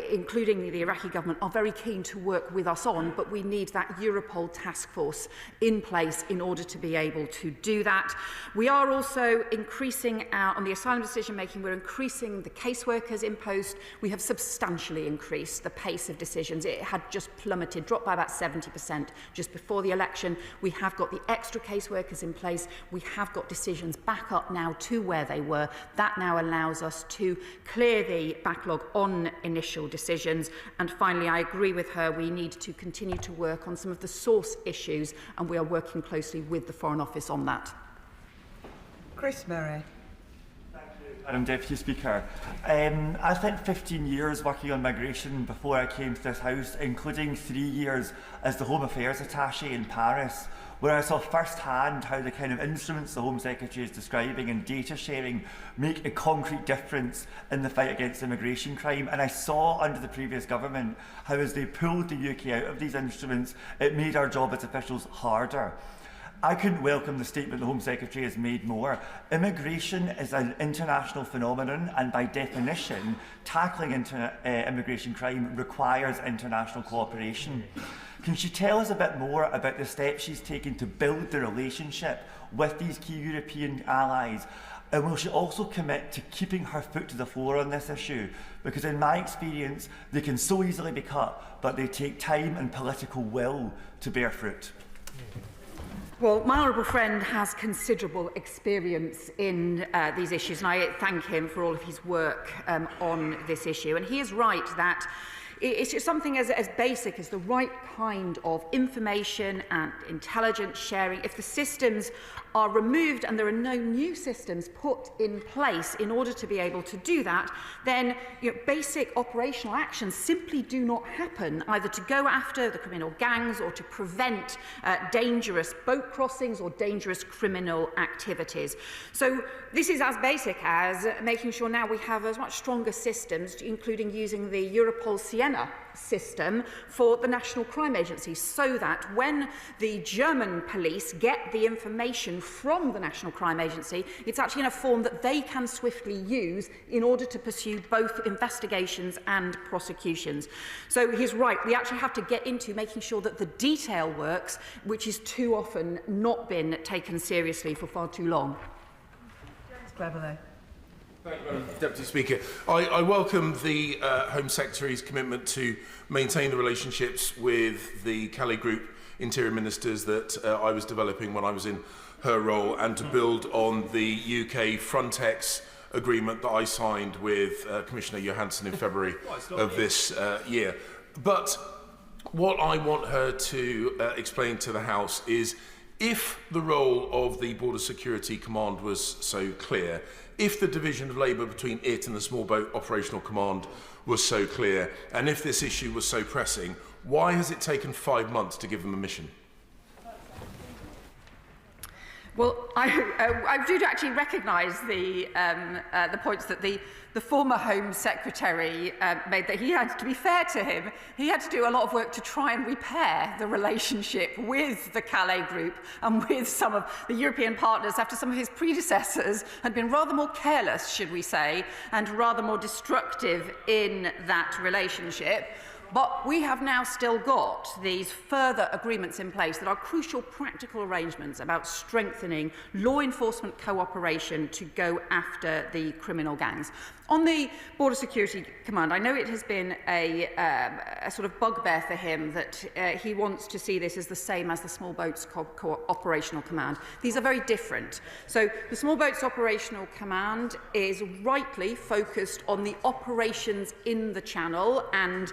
including the Iraqi government, are very keen to work with us on, but we need that Europol task force in place in order to be able to do that. We are also increasing on the asylum decision-making, we're increasing the caseworkers in post. We have substantially increased the pace of decisions. It had just plummeted, dropped by about 70% just before the election. We have got the extra caseworkers in place. We have got decisions back up now to where they were. That now allows us to clear the backlog on initial decisions. And finally, I agree with her, we need to continue to work on some of the source issues, and we are working closely with the Foreign Office on that.
Chris Murray.
Madam Deputy Speaker, I spent 15 years working on migration before I came to this House, including 3 years as the Home Affairs Attaché in Paris, where I saw firsthand how the kind of instruments the Home Secretary is describing and data sharing make a concrete difference in the fight against immigration crime. And I saw under the previous government how, as they pulled the UK out of these instruments, it made our job as officials harder. I couldn't welcome the statement the Home Secretary has made more. Immigration is an international phenomenon, and by definition, tackling immigration crime requires international cooperation. Can she tell us a bit more about the steps she's taken to build the relationship with these key European allies? And will she also commit to keeping her foot to the floor on this issue? Because in my experience, they can so easily be cut, but they take time and political will to bear fruit.
Well, my honourable friend has considerable experience in these issues, and I thank him for all of his work on this issue. And he is right that it's just something as basic as the right kind of information and intelligence sharing. If the systems are removed and there are no new systems put in place in order to be able to do that, then basic operational actions simply do not happen, either to go after the criminal gangs or to prevent dangerous boat crossings or dangerous criminal activities. So this is as basic as making sure now we have as much stronger systems, including using the Europol Siena system for the National Crime Agency, so that when the German police get the information from the National Crime Agency, it's actually in a form that they can swiftly use in order to pursue both investigations and prosecutions. So he's right, we actually have to get into making sure that the detail works, which is too often not been taken seriously for far too long.
Thank you,
Deputy Speaker. I welcome the Home Secretary's commitment to maintain the relationships with the Calais Group Interior Ministers that I was developing when I was in her role, and to build on the UK Frontex agreement that I signed with Commissioner Johansson in February of this year. But what I want her to explain to the House is, if the role of the Border Security Command was so clear, if the division of labour between it and the Small Boat Operational Command was so clear, and if this issue was so pressing, why has it taken 5 months to give them a mission?
Well, I do actually recognise the points that the former Home Secretary made, that he had, to be fair to him, he had to do a lot of work to try and repair the relationship with the Calais Group and with some of the European partners after some of his predecessors had been rather more careless, should we say, and rather more destructive in that relationship. But we have now still got these further agreements in place that are crucial practical arrangements about strengthening law enforcement cooperation to go after the criminal gangs. On the Border Security Command, I know it has been a sort of bugbear for him that he wants to see this as the same as the Small Boats Operational Command. These are very different. So the Small Boats Operational Command is rightly focused on the operations in the Channel and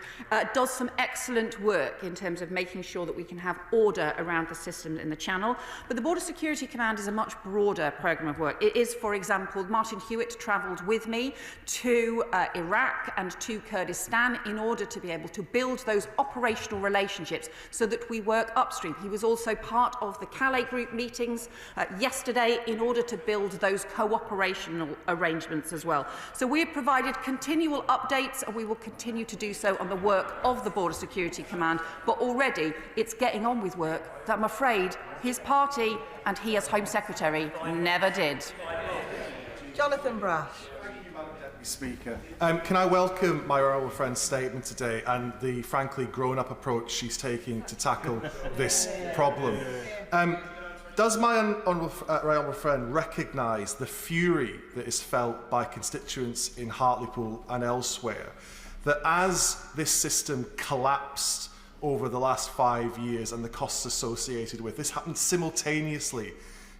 does some excellent work in terms of making sure that we can have order around the system in the Channel. But the Border Security Command is a much broader programme of work. It is, for example, Martin Hewitt travelled with me to Iraq and to Kurdistan in order to be able to build those operational relationships so that we work upstream. He was also part of the Calais Group meetings yesterday in order to build those cooperational arrangements as well. So we have provided continual updates, and we will continue to do so on the work of the Border Security Command, but already it's getting on with work that I'm afraid his party and he as Home Secretary never did.
Jonathan Brash.
Speaker. Can I welcome my honourable friend's statement today and the frankly grown-up approach she's taking to tackle this problem? Does my honourable friend recognise the fury that is felt by constituents in Hartlepool and elsewhere, that as this system collapsed over the last 5 years and the costs associated with this happened simultaneously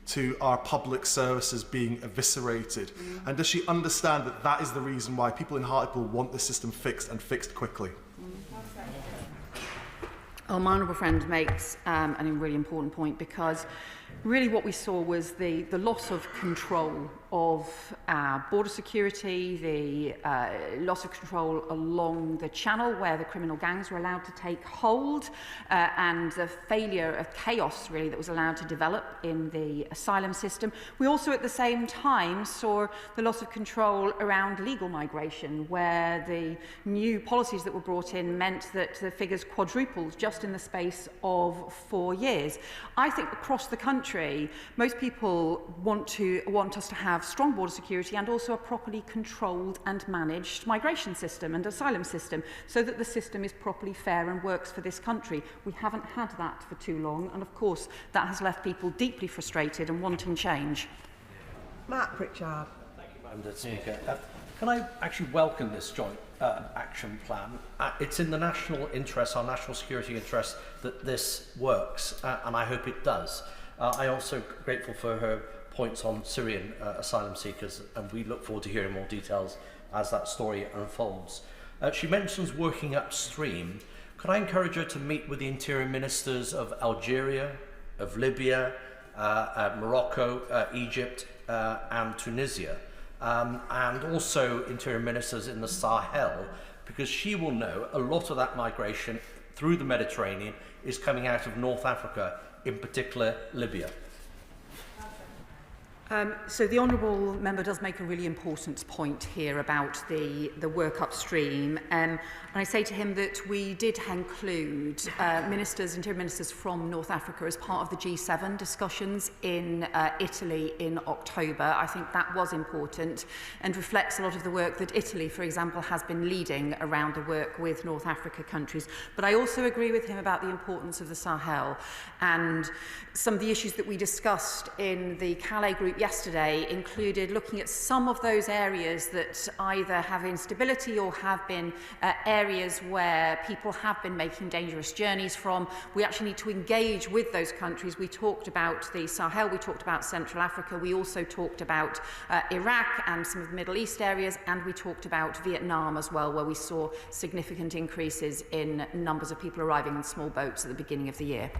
to our public services being eviscerated? And does she understand that that is the reason why people in Hartlepool want the system fixed and fixed quickly?
Oh, my honourable friend makes a really important point, because really what we saw was the loss of control of border security, the loss of control along the Channel where the criminal gangs were allowed to take hold, and the failure of chaos really that was allowed to develop in the asylum system. We also at the same time saw the loss of control around legal migration, where the new policies that were brought in meant that the figures quadrupled just in the space of 4 years. I think across the country, most people want us to have strong border security and also a properly controlled and managed migration system and asylum system, so that the system is properly fair and works for this country. We haven't had that for too long, and of course that has left people deeply frustrated and wanting change.
Matt Pritchard.
Thank you, Madam Speaker. Can I actually welcome this joint action plan? It's in the national interest, our national security interest, that this works, and I hope it does. I'm also grateful for her points on Syrian asylum seekers, and we look forward to hearing more details as that story unfolds. She mentions working upstream. Could I encourage her to meet with the interior ministers of Algeria, of Libya, Morocco, Egypt, and Tunisia, and also interior ministers in the Sahel, because she will know a lot of that migration through the Mediterranean is coming out of North Africa, in particular Libya.
So the honourable member does make a really important point here about the work upstream, and I say to him that we did include interior ministers from North Africa as part of the G7 discussions in Italy in October. I think that was important and reflects a lot of the work that Italy, for example, has been leading around the work with North Africa countries. But I also agree with him about the importance of the Sahel, and some of the issues that we discussed in the Calais Group yesterday included looking at some of those areas that either have instability or have been areas where people have been making dangerous journeys from. We actually need to engage with those countries. We talked about the Sahel, we talked about Central Africa, we also talked about Iraq and some of the Middle East areas, and we talked about Vietnam as well, where we saw significant increases in numbers of people arriving in small boats at the beginning of the year.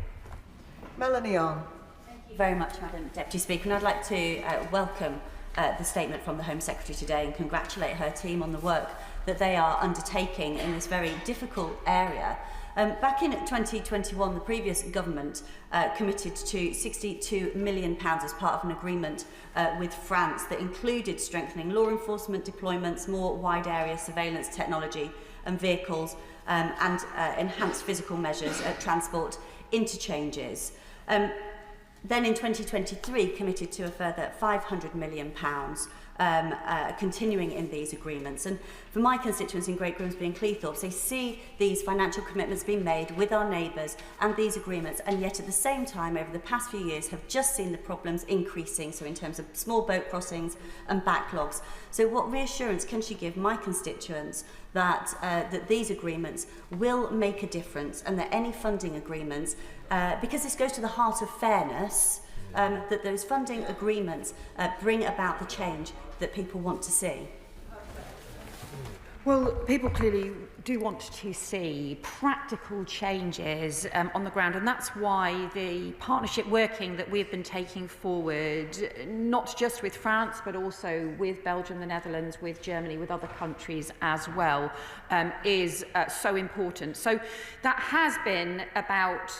Melanie On.
Thank you very much, Madam Deputy Speaker, and I'd like to welcome the statement from the Home Secretary today and congratulate her team on the work that they are undertaking in this very difficult area Back in 2021, the previous government committed to £62 million as part of an agreement with France that included strengthening law enforcement deployments, more wide area surveillance technology and vehicles, and enhanced physical measures at transport interchanges. Then in 2023 committed to a further £500 million, continuing in these agreements. And for my constituents in Great Grimsby and Cleethorpes, they see these financial commitments being made with our neighbours and these agreements, and yet at the same time over the past few years have just seen the problems increasing, so in terms of small boat crossings and backlogs. So what reassurance can she give my constituents that, that these agreements will make a difference, and that any funding agreements, because this goes to the heart of fairness, that those funding agreements bring about the change that people want to see?
Well, people clearly do want to see practical changes on the ground, and that's why the partnership working that we've been taking forward, not just with France but also with Belgium, the Netherlands, with Germany, with other countries as well, is so important. So that has been about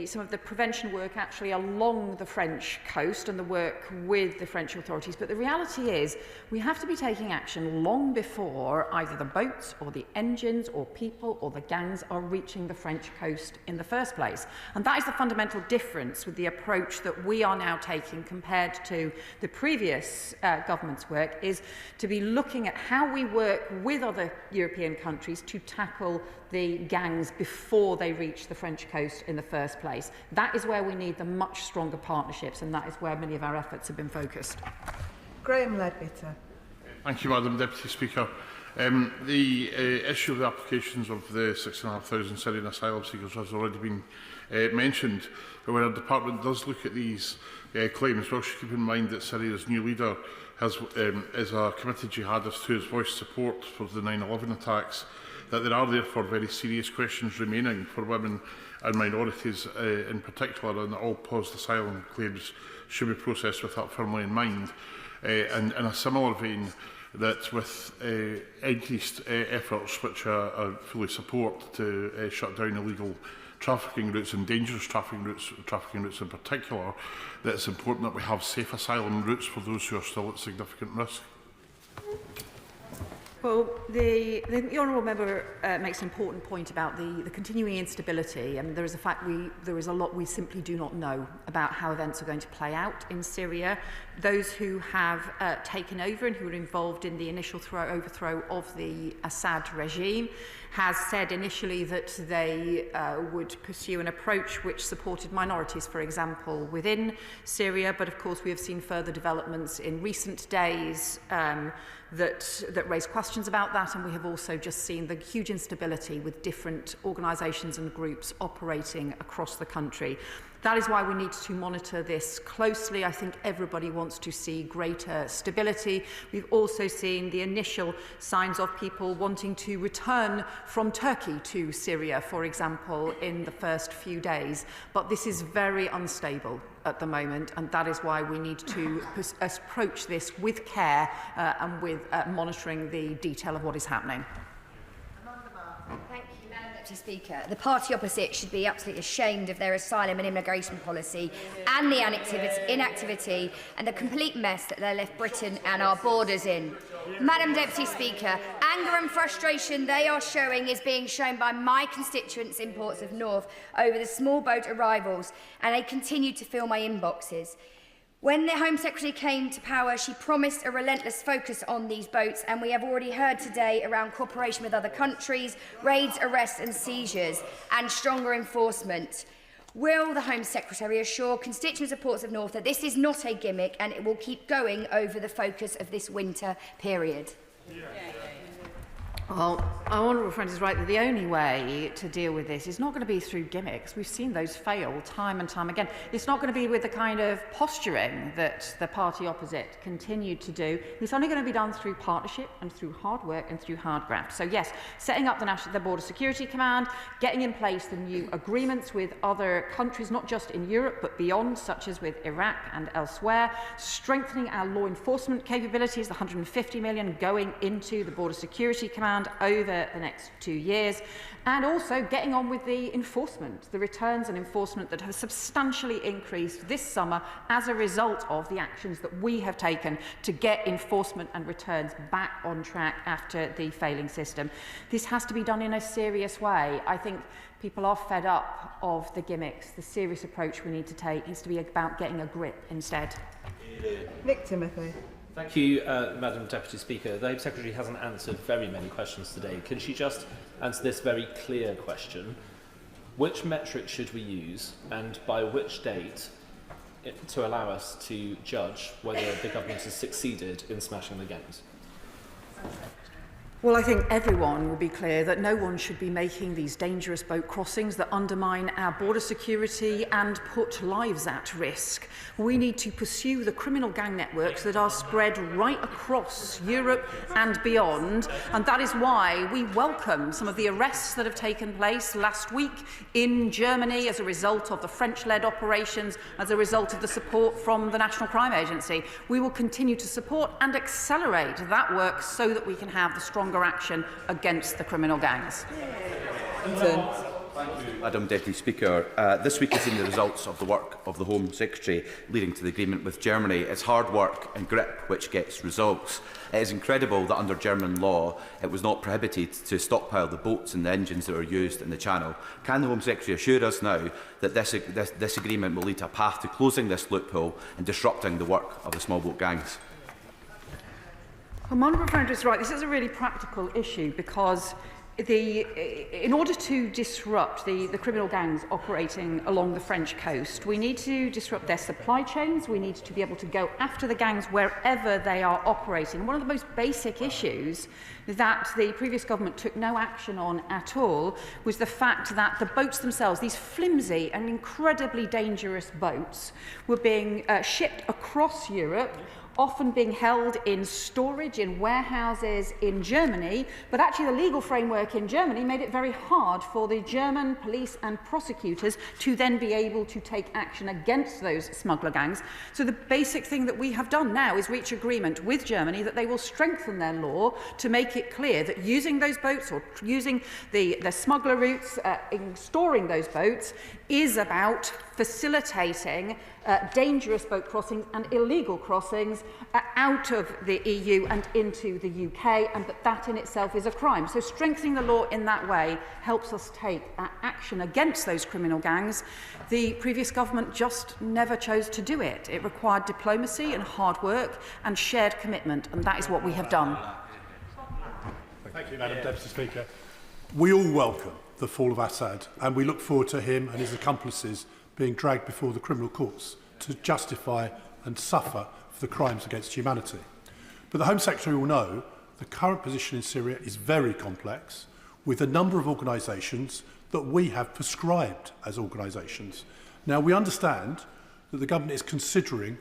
some of the prevention work actually along the French coast and the work with the French authorities, but the reality is we have to be taking action long before either the boats or the engines or people or the gangs are reaching the French coast in the first place. And that is the fundamental difference with the approach that we are now taking compared to the previous government's work, is to be looking at how we work with other European countries to tackle the gangs before they reach the French coast in the first place. That is where we need the much stronger partnerships, and that is where many of our efforts have been focused.
Graham Ledbetter.
Thank you, Madam Deputy Speaker. The issue of the applications of the 6,500 Syrian asylum seekers has already been mentioned. But when our department does look at these claims, we should keep in mind that Syria's new leader is a committed jihadist who has voiced support for the 9/11 attacks, that there are therefore very serious questions remaining for women and minorities in particular, and that all paused asylum claims should be processed with that firmly in mind. And in a similar vein, that with increased efforts, which I fully support, to shut down illegal trafficking routes and dangerous trafficking routes in particular, that it's important that we have safe asylum routes for those who are still at significant risk.
Well, the honourable member makes an important point about the continuing instability. I mean, there is a lot we simply do not know about how events are going to play out in Syria. Those who have taken over and who were involved in the initial overthrow of the Assad regime has said initially that they would pursue an approach which supported minorities, for example, within Syria. But of course, we have seen further developments in recent days that raise questions about that, and we have also just seen the huge instability with different organisations and groups operating across the country. That is why we need to monitor this closely. I think everybody wants to see greater stability. We've also seen the initial signs of people wanting to return from Turkey to Syria, for example, in the first few days. But this is very unstable at the moment, and that is why we need to approach this with care and with monitoring the detail of what is happening.
Thank you, Madam Deputy Speaker. The party opposite should be absolutely ashamed of their asylum and immigration policy and the inactivity and the complete mess that they left Britain and our borders in. Madam Deputy Speaker, anger and frustration they are showing is being shown by my constituents in Ports of North over the small boat arrivals, and they continue to fill my inboxes. When the Home Secretary came to power, she promised a relentless focus on these boats, and we have already heard today around cooperation with other countries, raids, arrests and seizures, and stronger enforcement. Will the Home Secretary assure constituents of Ports of North that this is not a gimmick and it will keep going over the focus of this winter period?
Well, our honourable friend is right that the only way to deal with this is not going to be through gimmicks. We've seen those fail time and time again. It's not going to be with the kind of posturing that the party opposite continued to do. It's only going to be done through partnership and through hard work and through hard graft. So yes, setting up the Border Security Command, getting in place the new agreements with other countries, not just in Europe but beyond, such as with Iraq and elsewhere, strengthening our law enforcement capabilities, the 150 million going into the Border Security Command, over the next 2 years, and also getting on with the enforcement, the returns and enforcement that have substantially increased this summer as a result of the actions that we have taken to get enforcement and returns back on track after the failing system. This has to be done in a serious way. I think people are fed up of the gimmicks. The serious approach we need to take needs to be about getting a grip instead.
Nick Timothy.
Thank you, Madam Deputy Speaker. The Home Secretary hasn't answered very many questions today. Can she just answer this very clear question? Which metric should we use, and by which date, to allow us to judge whether the government has succeeded in smashing the gangs?
Well, I think everyone will be clear that no one should be making these dangerous boat crossings that undermine our border security and put lives at risk. We need to pursue the criminal gang networks that are spread right across Europe and beyond, and that is why we welcome some of the arrests that have taken place last week in Germany as a result of the French-led operations, as a result of the support from the National Crime Agency. We will continue to support and accelerate that work so that we can have the stronger action against the criminal gangs.
Thank you, Madam Deputy Speaker. This week has seen the results of the work of the Home Secretary leading to the agreement with Germany. It's hard work and grip which gets results. It is incredible that under German law it was not prohibited to stockpile the boats and the engines that are used in the Channel. Can the Home Secretary assure us now that this agreement will lead to a path to closing this loophole and disrupting the work of the small boat gangs?
Well, Honourable Friend is right. This is a really practical issue because in order to disrupt the criminal gangs operating along the French coast, we need to disrupt their supply chains. We need to be able to go after the gangs wherever they are operating. One of the most basic issues that the previous government took no action on at all was the fact that the boats themselves, these flimsy and incredibly dangerous boats, were being shipped across Europe, often being held in storage in warehouses in Germany, but actually the legal framework in Germany made it very hard for the German police and prosecutors to then be able to take action against those smuggler gangs. So the basic thing that we have done now is reach agreement with Germany that they will strengthen their law to make it clear that using those boats or using the smuggler routes in storing those boats is about facilitating dangerous boat crossings and illegal crossings out of the EU and into the UK, and that in itself is a crime. So strengthening the law in that way helps us take action against those criminal gangs. The previous government just never chose to do it. It required diplomacy and hard work and shared commitment, and that is what we have done.
Thank you, Madam Deputy Speaker. We all welcome the fall of Assad, and we look forward to him and his accomplices being dragged before the criminal courts to justify and suffer for the crimes against humanity. But the Home Secretary will know the current position in Syria is very complex, with a number of organisations that we have prescribed as organisations. Now, we understand that the government is considering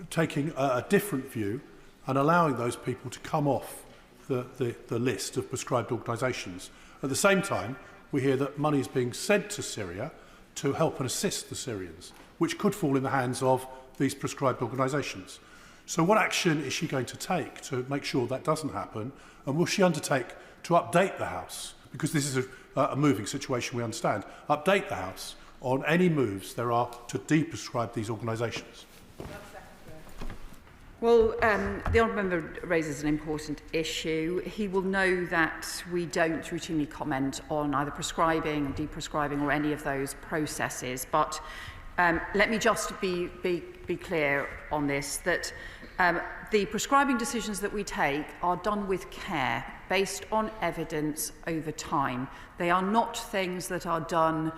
taking a different view and allowing those people to come off the list of prescribed organisations. At the same time, we hear that money is being sent to Syria to help and assist the Syrians, which could fall in the hands of these prescribed organisations. So what action is she going to take to make sure that doesn't happen? And will she undertake to update the House, because this is a moving situation, we understand, update the House on any moves there are to de-prescribe these organisations?
Well, the Honourable Member raises an important issue. He will know that we don't routinely comment on either prescribing and de-prescribing or any of those processes. But let me just be clear on this, that the prescribing decisions that we take are done with care, based on evidence over time. They are not things that are done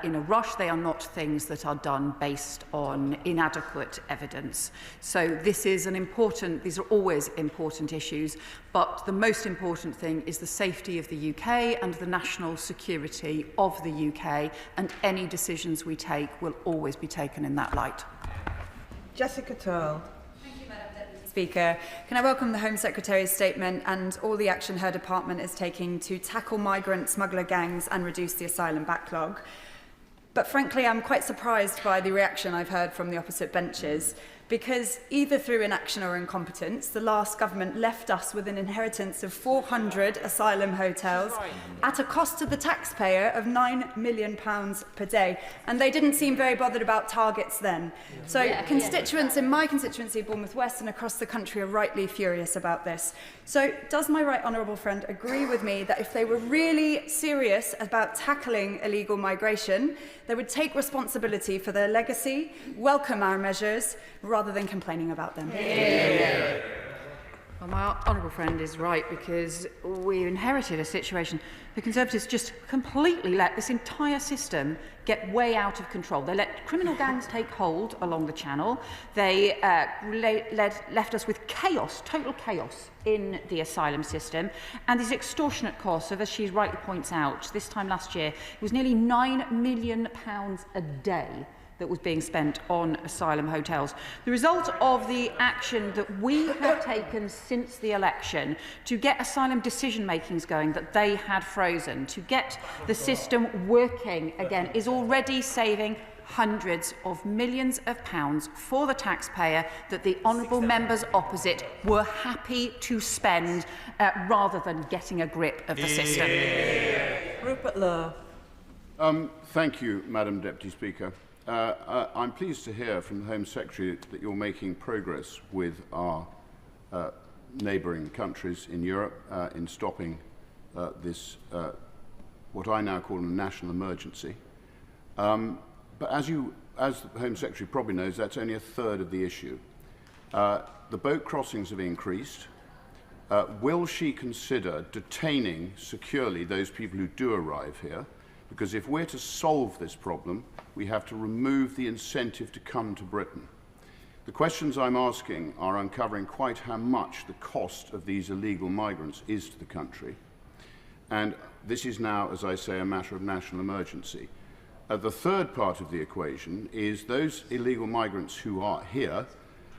in a rush. They are not things that are done based on inadequate evidence. So these are always important issues, but the most important thing is the safety of the UK and the national security of the UK, and any decisions we take will always be taken in that light.
Jessica Turl.
Speaker, can I welcome the Home Secretary's statement and all the action her department is taking to tackle migrant smuggler gangs and reduce the asylum backlog. But frankly, I'm quite surprised by the reaction I've heard from the opposite benches, because either through inaction or incompetence, the last government left us with an inheritance of 400 asylum hotels at a cost to the taxpayer of £9 million per day. And they didn't seem very bothered about targets then. So constituents in my constituency, Bournemouth West, and across the country are rightly furious about this. So does my right honourable friend agree with me that if they were really serious about tackling illegal migration, they would take responsibility for their legacy, welcome our measures, rather than complaining about them?
Yeah. Well, my honourable friend is right, because we inherited a situation. The Conservatives just completely let this entire system get way out of control. They let criminal gangs take hold along the channel. They left us with chaos, total chaos in the asylum system, and these extortionate costs of, as she rightly points out, this time last year, it was nearly £9 million a day that was being spent on asylum hotels. The result of the action that we have taken since the election to get asylum decision-makings going that they had frozen, to get the system working again, is already saving hundreds of millions of pounds for the taxpayer that the honourable members opposite were happy to spend rather than getting a grip of the system.
Rupert Lowe.
Thank you, Madam Deputy Speaker. I'm pleased to hear from the Home Secretary that you're making progress with our neighbouring countries in Europe in stopping this, what I now call a national emergency. But as the Home Secretary probably knows, that's only a third of the issue. The boat crossings have increased. Will she consider detaining securely those people who do arrive here? Because if we're to solve this problem, we have to remove the incentive to come to Britain. The questions I'm asking are uncovering quite how much the cost of these illegal migrants is to the country. And this is now, as I say, a matter of national emergency. The third part of the equation is those illegal migrants who are here,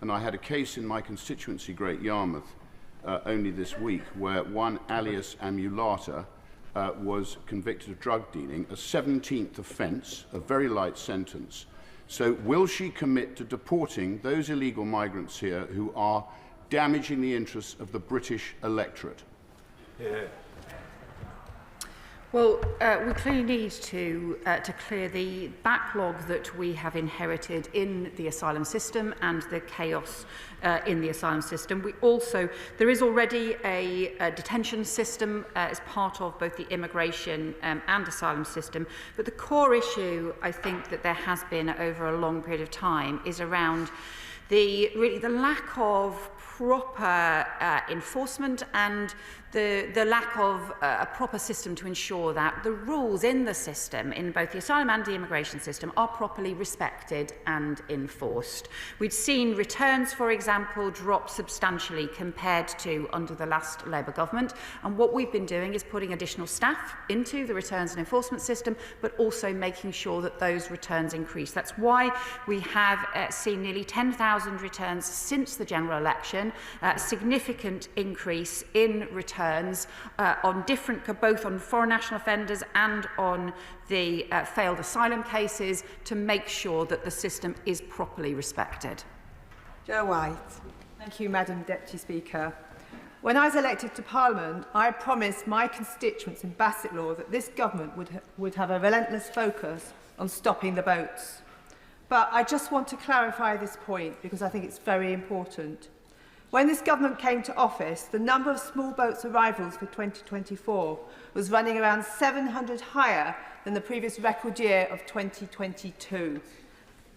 and I had a case in my constituency, Great Yarmouth, only this week, where one alias Amulata was convicted of drug dealing, a 17th offence, a very light sentence. So will she commit to deporting those illegal migrants here who are damaging the interests of the British electorate?
Yeah.
Well, we clearly need to clear the backlog that we have inherited in the asylum system and the chaos in the asylum system. There is already a detention system as part of both the immigration and asylum system, but the core issue, I think, that there has been over a long period of time is around the lack of proper enforcement and the lack of a proper system to ensure that the rules in the system, in both the asylum and the immigration system, are properly respected and enforced. We'd seen returns, for example, drop substantially compared to under the last Labour government, and what we've been doing is putting additional staff into the returns and enforcement system, but also making sure that those returns increase. That's why we have seen nearly 10,000 returns since the general election, a significant increase in returns on both on foreign national offenders and on the failed asylum cases, to make sure that the system is properly respected.
Jo White. Thank you, Madam Deputy Speaker. When I was elected to Parliament, I promised my constituents in Bassetlaw that this government would have a relentless focus on stopping the boats. But I just want to clarify this point because I think it's very important. When this government came to office, the number of small boats arrivals for 2024 was running around 700 higher than the previous record year of 2022.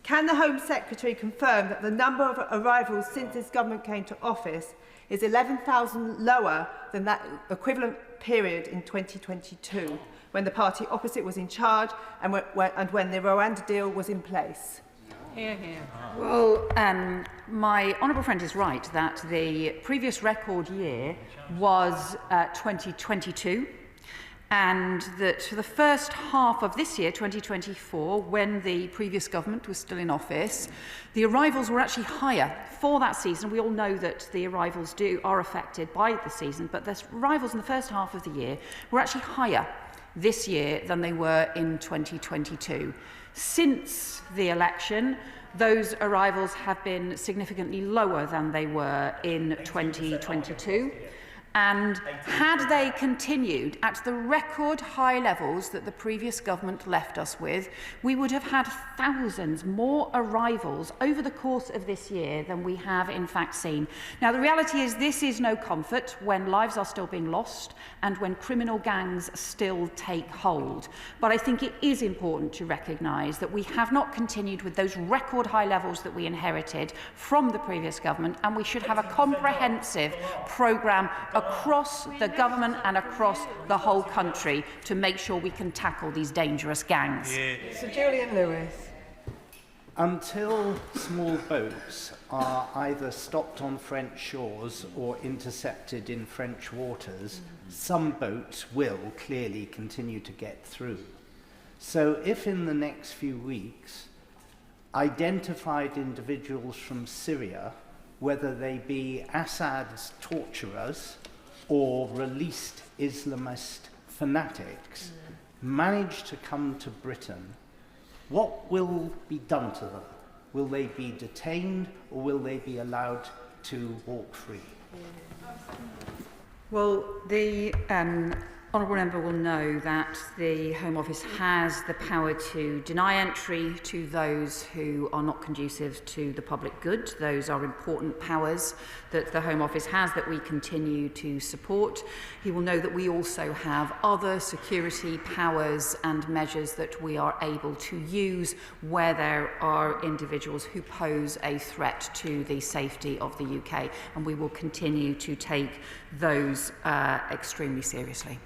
Can the Home Secretary confirm that the number of arrivals since this government came to office is 11,000 lower than that equivalent period in 2022, when the party opposite was in charge and when the Rwanda deal was in place?
Hear, hear. Well, my honourable friend is right that the previous record year was 2022, and that for the first half of this year, 2024, when the previous government was still in office, the arrivals were actually higher for that season. We all know that the arrivals are affected by the season, but the arrivals in the first half of the year were actually higher this year than they were in 2022. Since the election, those arrivals have been significantly lower than they were in 2022. And had they continued at the record high levels that the previous government left us with, we would have had thousands more arrivals over the course of this year than we have in fact seen. Now, the reality is this is no comfort when lives are still being lost and when criminal gangs still take hold. But I think it is important to recognise that we have not continued with those record high levels that we inherited from the previous government, and we should have a comprehensive programme across the government and across the whole country to make sure we can tackle these dangerous gangs.
Sir Julian Lewis.
Until small boats are either stopped on French shores or intercepted in French waters, some boats will clearly continue to get through. So if in the next few weeks identified individuals from Syria, whether they be Assad's torturers or released Islamist fanatics, manage to come to Britain, what will be done to them? Will they be detained or will they be allowed to walk free?
Well, the honourable member will know that the Home Office has the power to deny entry to those who are not conducive to the public good. Those are important powers that the Home Office has that we continue to support. He will know that we also have other security powers and measures that we are able to use where there are individuals who pose a threat to the safety of the UK, and we will continue to take those extremely seriously.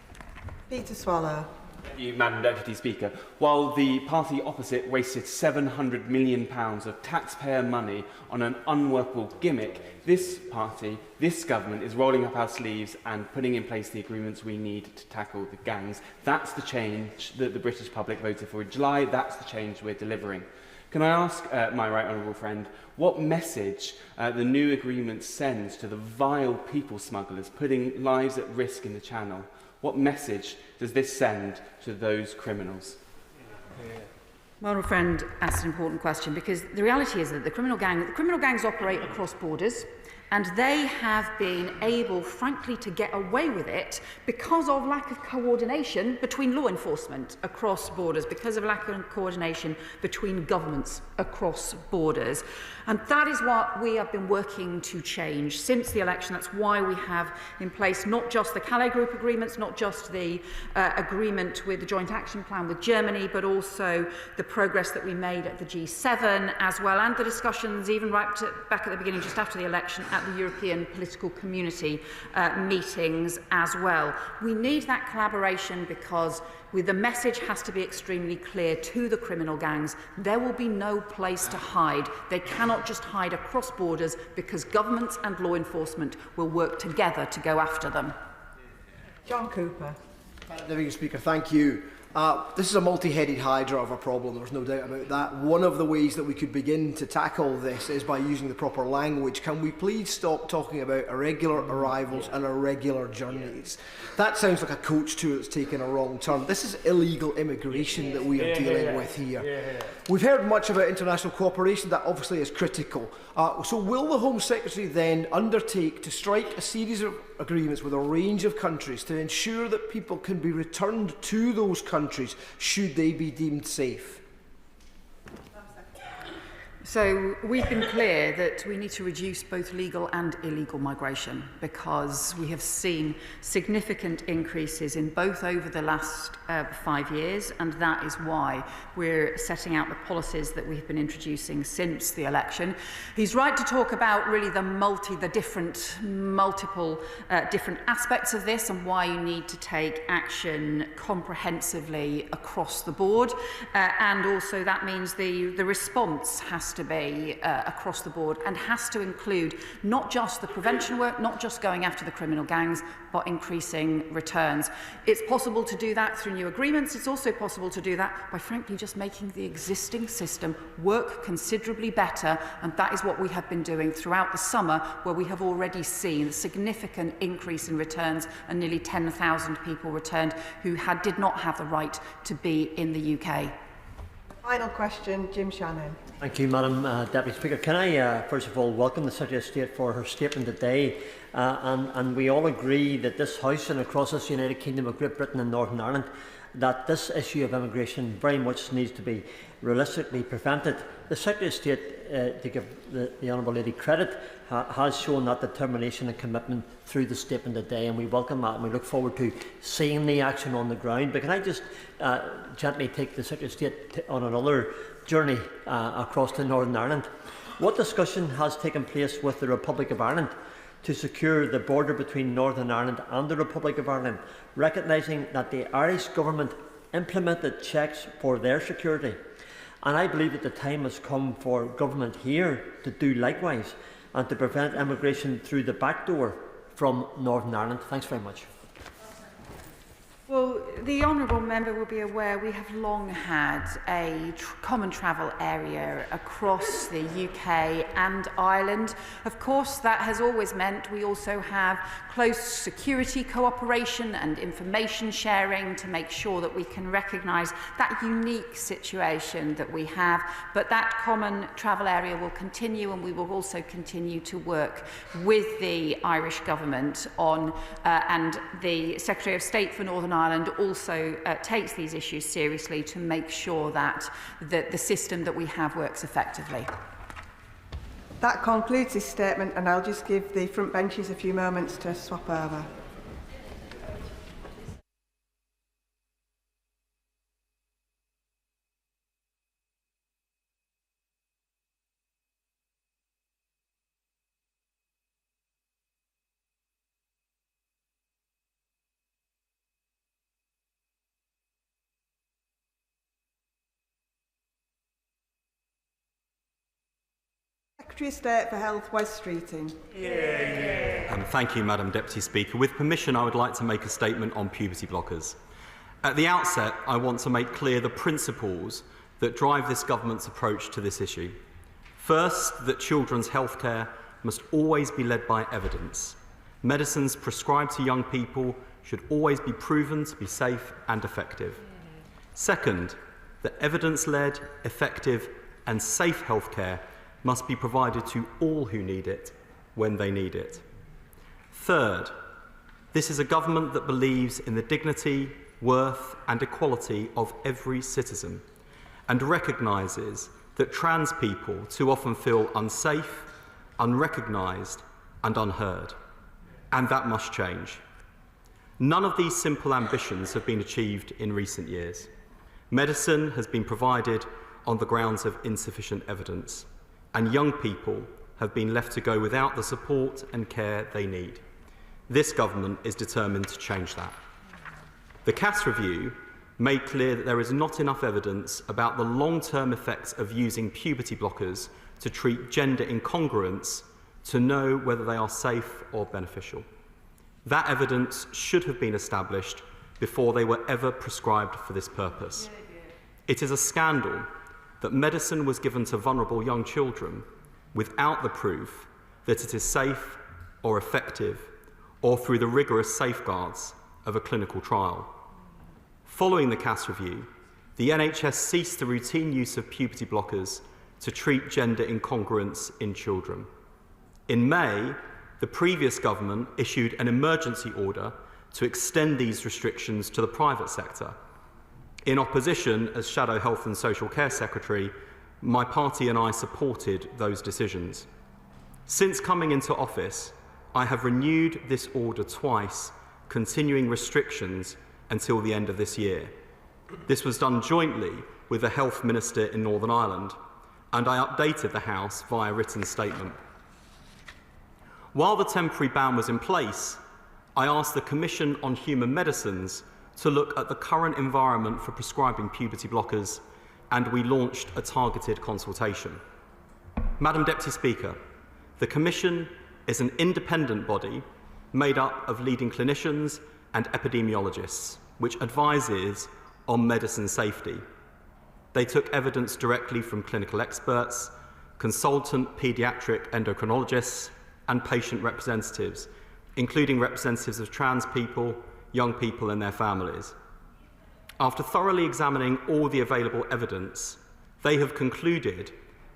Peter Swallow.
Thank you, Madam Deputy Speaker. While the party opposite wasted £700 million of taxpayer money on an unworkable gimmick, this party, this government is rolling up our sleeves and putting in place the agreements we need to tackle the gangs. That's the change that the British public voted for in July. That's the change we're delivering. Can I ask my right honourable friend what message the new agreement sends to the vile people smugglers putting lives at risk in the Channel? What message does this send to those criminals?
My honourable friend asked an important question, because the reality is that the criminal gangs operate across borders, and they have been able, frankly, to get away with it because of lack of coordination between law enforcement across borders, because of lack of coordination between governments across borders. And that is what we have been working to change since the election. That's why we have in place not just the Calais Group agreements, not just the agreement with the Joint Action Plan with Germany, but also the progress that we made at the G7 as well, and the discussions even back at the beginning, just after the election, at the European Political Community meetings as well. We need that collaboration because the message has to be extremely clear to the criminal gangs. There will be no place to hide. They cannot just hide across borders because governments and law enforcement will work together to go after them.
John Cooper.
Madam Deputy Speaker, thank you. This is a multi-headed hydra of a problem, there's no doubt about that. One of the ways that we could begin to tackle this is by using the proper language. Can we please stop talking about irregular arrivals and irregular journeys? That sounds like a coach tour that's taken a wrong turn. This is illegal immigration that we are dealing with here. We've heard much about international cooperation, that obviously is critical. So will the Home Secretary then undertake to strike a series of agreements with a range of countries to ensure that people can be returned to those countries should they be deemed safe?
So we've been clear that we need to reduce both legal and illegal migration because we have seen significant increases in both over the last 5 years, and that is why we're setting out the policies that we've been introducing since the election. He's right to talk about really the multiple different aspects of this and why you need to take action comprehensively across the board, and also that means the response has to to be across the board and has to include not just the prevention work, not just going after the criminal gangs, but increasing returns. It's possible to do that through new agreements. It's also possible to do that by, frankly, just making the existing system work considerably better, and that is what we have been doing throughout the summer, where we have already seen a significant increase in returns and nearly 10,000 people returned who did not have the right to be in the UK.
Final question, Jim Shannon.
Thank you, Madam Deputy Speaker. Can I first of all welcome the Secretary of State for her statement today, and we all agree that this House and across this United Kingdom of Great Britain and Northern Ireland, that this issue of immigration very much needs to be realistically prevented. The Secretary of State, to give the Honourable Lady credit, has shown that determination and commitment through the statement today, and we welcome that, and we look forward to seeing the action on the ground. But can I just gently take the Secretary of State on another journey across to Northern Ireland? What discussion has taken place with the Republic of Ireland to secure the border between Northern Ireland and the Republic of Ireland, recognising that the Irish government implemented checks for their security? And I believe that the time has come for government here to do likewise and to prevent immigration through the back door from Northern Ireland. Thanks very much.
Well, the honourable member will be aware we have long had a common travel area across the UK and Ireland. Of course, that has always meant we also have close security cooperation and information sharing to make sure that we can recognise that unique situation that we have. But that common travel area will continue, and we will also continue to work with the Irish government on, and the Secretary of State for Northern Ireland also takes these issues seriously to make sure that the system that we have works effectively.
That concludes this statement, and I'll just give the front benches a few moments to swap over. Secretary of State for Health, Wes Streeting.
Thank you, Madam Deputy Speaker. With permission, I would like to make a statement on puberty blockers. At the outset, I want to make clear the principles that drive this government's approach to this issue. First, that children's healthcare must always be led by evidence. Medicines prescribed to young people should always be proven to be safe and effective. Second, that evidence-led, effective and safe healthcare must be provided to all who need it, when they need it. Third, this is a government that believes in the dignity, worth and equality of every citizen, and recognises that trans people too often feel unsafe, unrecognised and unheard. And that must change. None of these simple ambitions have been achieved in recent years. Medicine has been provided on the grounds of insufficient evidence, and young people have been left to go without the support and care they need. This government is determined to change that. The Cass review made clear that there is not enough evidence about the long-term effects of using puberty blockers to treat gender incongruence to know whether they are safe or beneficial. That evidence should have been established before they were ever prescribed for this purpose. It is a scandal that medicine was given to vulnerable young children without the proof that it is safe or effective or through the rigorous safeguards of a clinical trial. Following the Cass review, the NHS ceased the routine use of puberty blockers to treat gender incongruence in children. In May, the previous government issued an emergency order to extend these restrictions to the private sector. In opposition, as Shadow Health and Social Care Secretary, my party and I supported those decisions. Since coming into office, I have renewed this order twice, continuing restrictions until the end of this year. This was done jointly with the Health Minister in Northern Ireland, and I updated the House via written statement. While the temporary ban was in place, I asked the Commission on Human Medicines to look at the current environment for prescribing puberty blockers, and we launched a targeted consultation. Madam Deputy Speaker, the Commission is an independent body made up of leading clinicians and epidemiologists, which advises on medicine safety. They took evidence directly from clinical experts, consultant paediatric endocrinologists, and patient representatives, including representatives of trans people, young people and their families. After thoroughly examining all the available evidence, they have concluded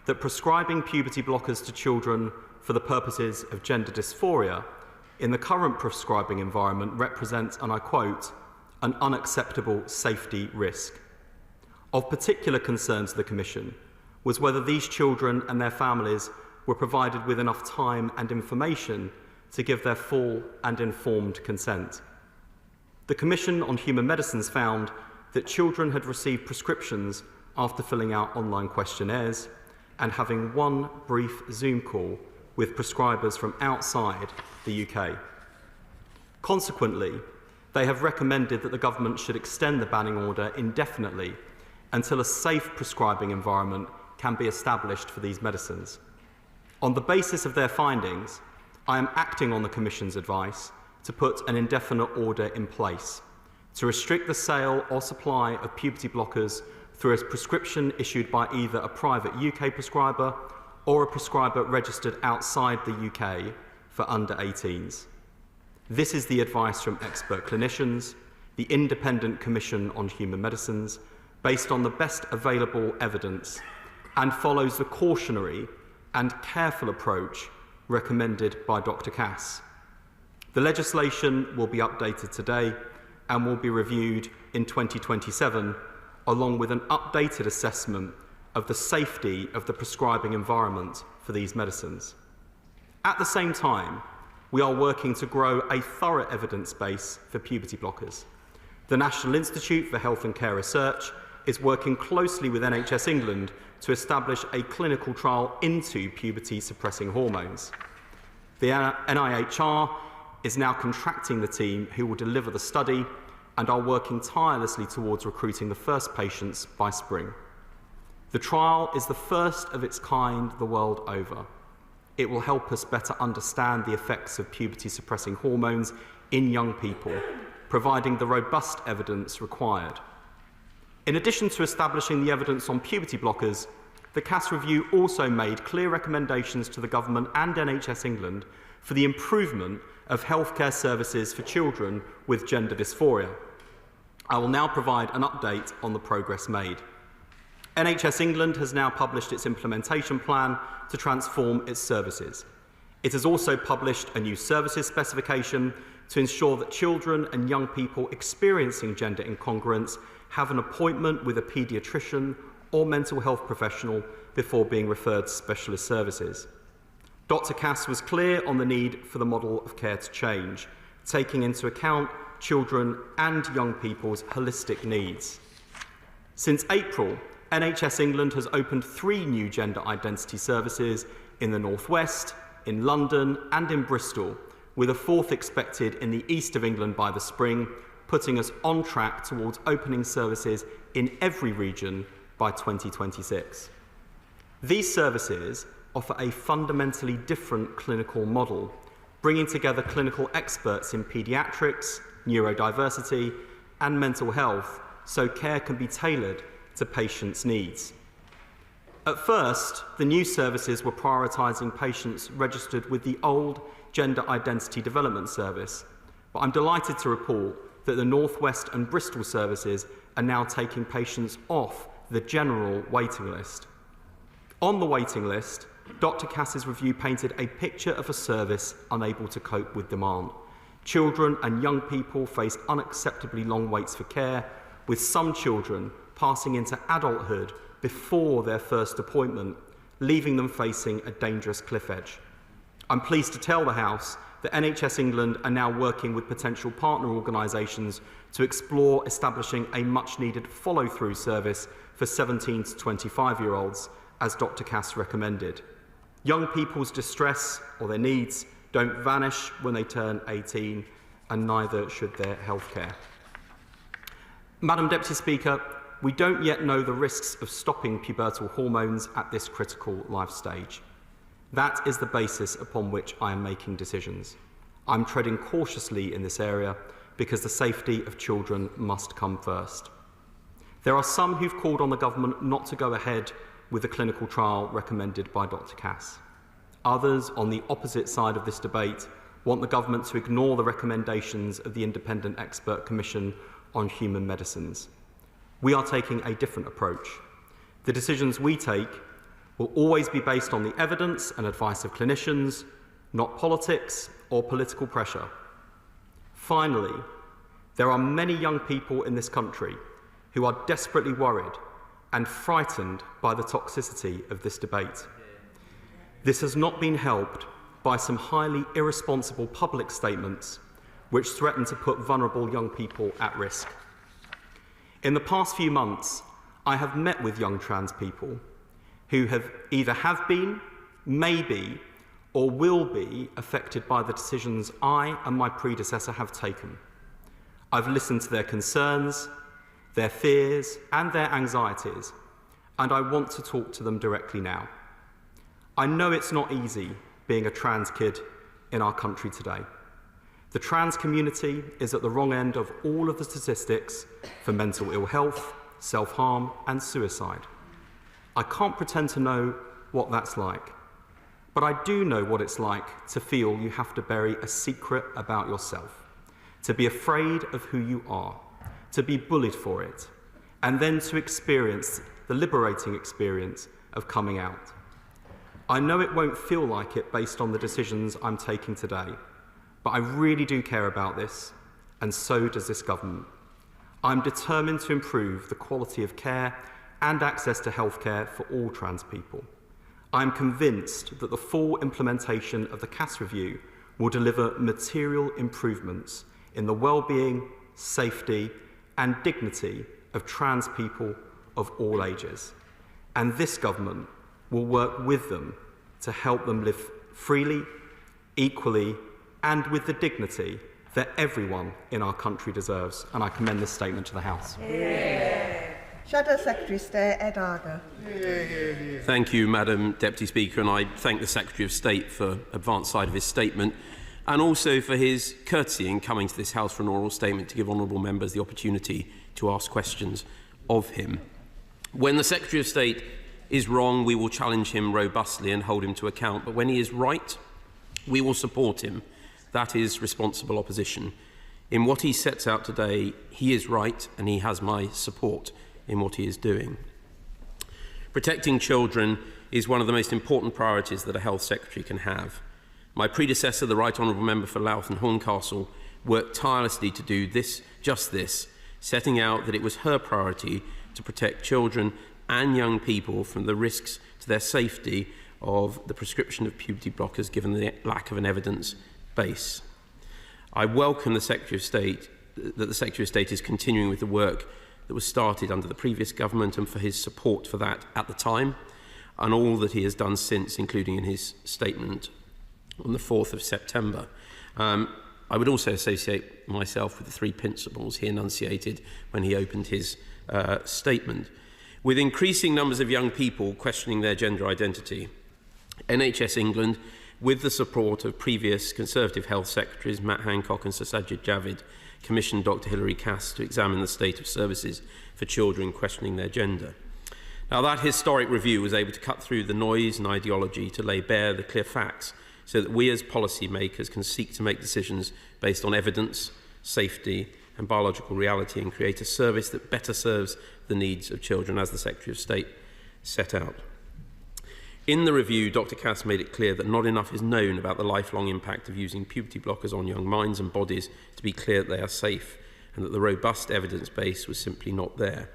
that prescribing puberty blockers to children for the purposes of gender dysphoria in the current prescribing environment represents, and I quote, an unacceptable safety risk. Of particular concern to the Commission was whether these children and their families were provided with enough time and information to give their full and informed consent. The Commission on Human Medicines found that children had received prescriptions after filling out online questionnaires and having one brief Zoom call with prescribers from outside the UK. Consequently, they have recommended that the government should extend the banning order indefinitely until a safe prescribing environment can be established for these medicines. On the basis of their findings, I am acting on the Commission's advice to put an indefinite order in place to restrict the sale or supply of puberty blockers through a prescription issued by either a private UK prescriber or a prescriber registered outside the UK for under 18s. This is the advice from expert clinicians, the Independent Commission on Human Medicines, based on the best available evidence, and follows the cautionary and careful approach recommended by Dr. Cass. The legislation will be updated today and will be reviewed in 2027, along with an updated assessment of the safety of the prescribing environment for these medicines. At the same time, we are working to grow a thorough evidence base for puberty blockers. The National Institute for Health and Care Research is working closely with NHS England to establish a clinical trial into puberty-suppressing hormones. The NIHR is now contracting the team who will deliver the study and are working tirelessly towards recruiting the first patients by spring. The trial is the first of its kind the world over. It will help us better understand the effects of puberty-suppressing hormones in young people, providing the robust evidence required. In addition to establishing the evidence on puberty blockers, the Cass Review also made clear recommendations to the Government and NHS England for the improvement of healthcare services for children with gender dysphoria. I will now provide an update on the progress made. NHS England has now published its implementation plan to transform its services. It has also published a new services specification to ensure that children and young people experiencing gender incongruence have an appointment with a paediatrician or mental health professional before being referred to specialist services. Dr. Cass was clear on the need for the model of care to change, taking into account children and young people's holistic needs. Since April, NHS England has opened 3 new gender identity services in the North West, in London and in Bristol, with a 4th expected in the east of England by the spring, putting us on track towards opening services in every region by 2026. These services offer a fundamentally different clinical model, bringing together clinical experts in paediatrics, neurodiversity and mental health so care can be tailored to patients' needs. At first, the new services were prioritising patients registered with the old Gender Identity Development Service, but I'm delighted to report that the North West and Bristol services are now taking patients off the general waiting list. On the waiting list, Dr. Cass's review painted a picture of a service unable to cope with demand. Children and young people face unacceptably long waits for care, with some children passing into adulthood before their first appointment, leaving them facing a dangerous cliff edge. I'm pleased to tell the House that NHS England are now working with potential partner organisations to explore establishing a much-needed follow-through service for 17 to 25-year-olds, as Dr. Cass recommended. Young people's distress or their needs don't vanish when they turn 18, and neither should their healthcare. Madam Deputy Speaker, we don't yet know the risks of stopping pubertal hormones at this critical life stage. That is the basis upon which I am making decisions. I'm treading cautiously in this area because the safety of children must come first. There are some who've called on the government not to go ahead with the clinical trial recommended by Dr. Cass. Others, on the opposite side of this debate, want the government to ignore the recommendations of the Independent Expert Commission on Human Medicines. We are taking a different approach. The decisions we take will always be based on the evidence and advice of clinicians, not politics or political pressure. Finally, there are many young people in this country who are desperately worried and frightened by the toxicity of this debate. This has not been helped by some highly irresponsible public statements which threaten to put vulnerable young people at risk. In the past few months, I have met with young trans people who have either been, may be, or will be affected by the decisions I and my predecessor have taken. I've listened to their concerns, their fears, and their anxieties, and I want to talk to them directly now. I know it's not easy being a trans kid in our country today. The trans community is at the wrong end of all of the statistics for mental ill health, self-harm, and suicide. I can't pretend to know what that's like, but I do know what it's like to feel you have to bury a secret about yourself, to be afraid of who you are, to be bullied for it, and then to experience the liberating experience of coming out. I know it won't feel like it based on the decisions I'm taking today, but I really do care about this, and so does this government. I'm determined to improve the quality of care and access to healthcare for all trans people. I'm convinced that the full implementation of the Cass Review will deliver material improvements in the well-being, safety, and dignity of trans people of all ages. And this government will work with them to help them live freely, equally, and with the dignity that everyone in our country deserves. And I commend this statement to the House.
Shadow Secretary State Ed Arger.
Thank you, Madam Deputy Speaker, and I thank the Secretary of State for advance side of his statement and also for his courtesy in coming to this House for an oral statement to give honourable members the opportunity to ask questions of him. When the Secretary of State is wrong, we will challenge him robustly and hold him to account, but when he is right, we will support him. That is responsible opposition. In what he sets out today, he is right and he has my support in what he is doing. Protecting children is one of the most important priorities that a Health Secretary can have. My predecessor, the Right Honourable Member for Louth and Horncastle, worked tirelessly to do just this, setting out that it was her priority to protect children and young people from the risks to their safety of the prescription of puberty blockers given the lack of an evidence base. I welcome the Secretary of State, that the Secretary of State is continuing with the work that was started under the previous government and for his support for that at the time and all that he has done since, including in his statement on the 4th of September. I would also associate myself with the three principles he enunciated when he opened his statement. With increasing numbers of young people questioning their gender identity, NHS England, with the support of previous Conservative Health Secretaries Matt Hancock and Sir Sajid Javid, commissioned Dr Hilary Cass to examine the state of services for children questioning their gender. Now, that historic review was able to cut through the noise and ideology to lay bare the clear facts so that we as policymakers can seek to make decisions based on evidence, safety and biological reality and create a service that better serves the needs of children, as the Secretary of State set out. In the review, Dr Cass made it clear that not enough is known about the lifelong impact of using puberty blockers on young minds and bodies to be clear that they are safe and that the robust evidence base was simply not there.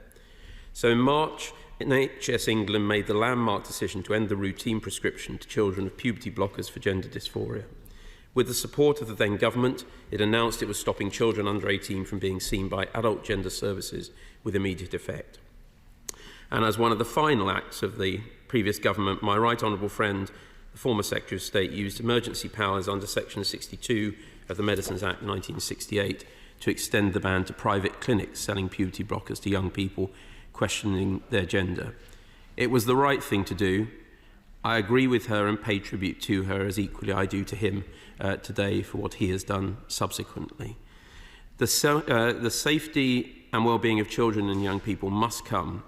So in March, NHS England made the landmark decision to end the routine prescription to children of puberty blockers for gender dysphoria. With the support of the then government, it announced it was stopping children under 18 from being seen by adult gender services with immediate effect. And as one of the final acts of the previous government, my right honourable friend, the former Secretary of State, used emergency powers under Section 62 of the Medicines Act 1968 to extend the ban to private clinics selling puberty blockers to young people questioning their gender. It was the right thing to do, I agree with her and pay tribute to her, as equally I do to him today for what he has done subsequently. The safety and well-being of children and young people must come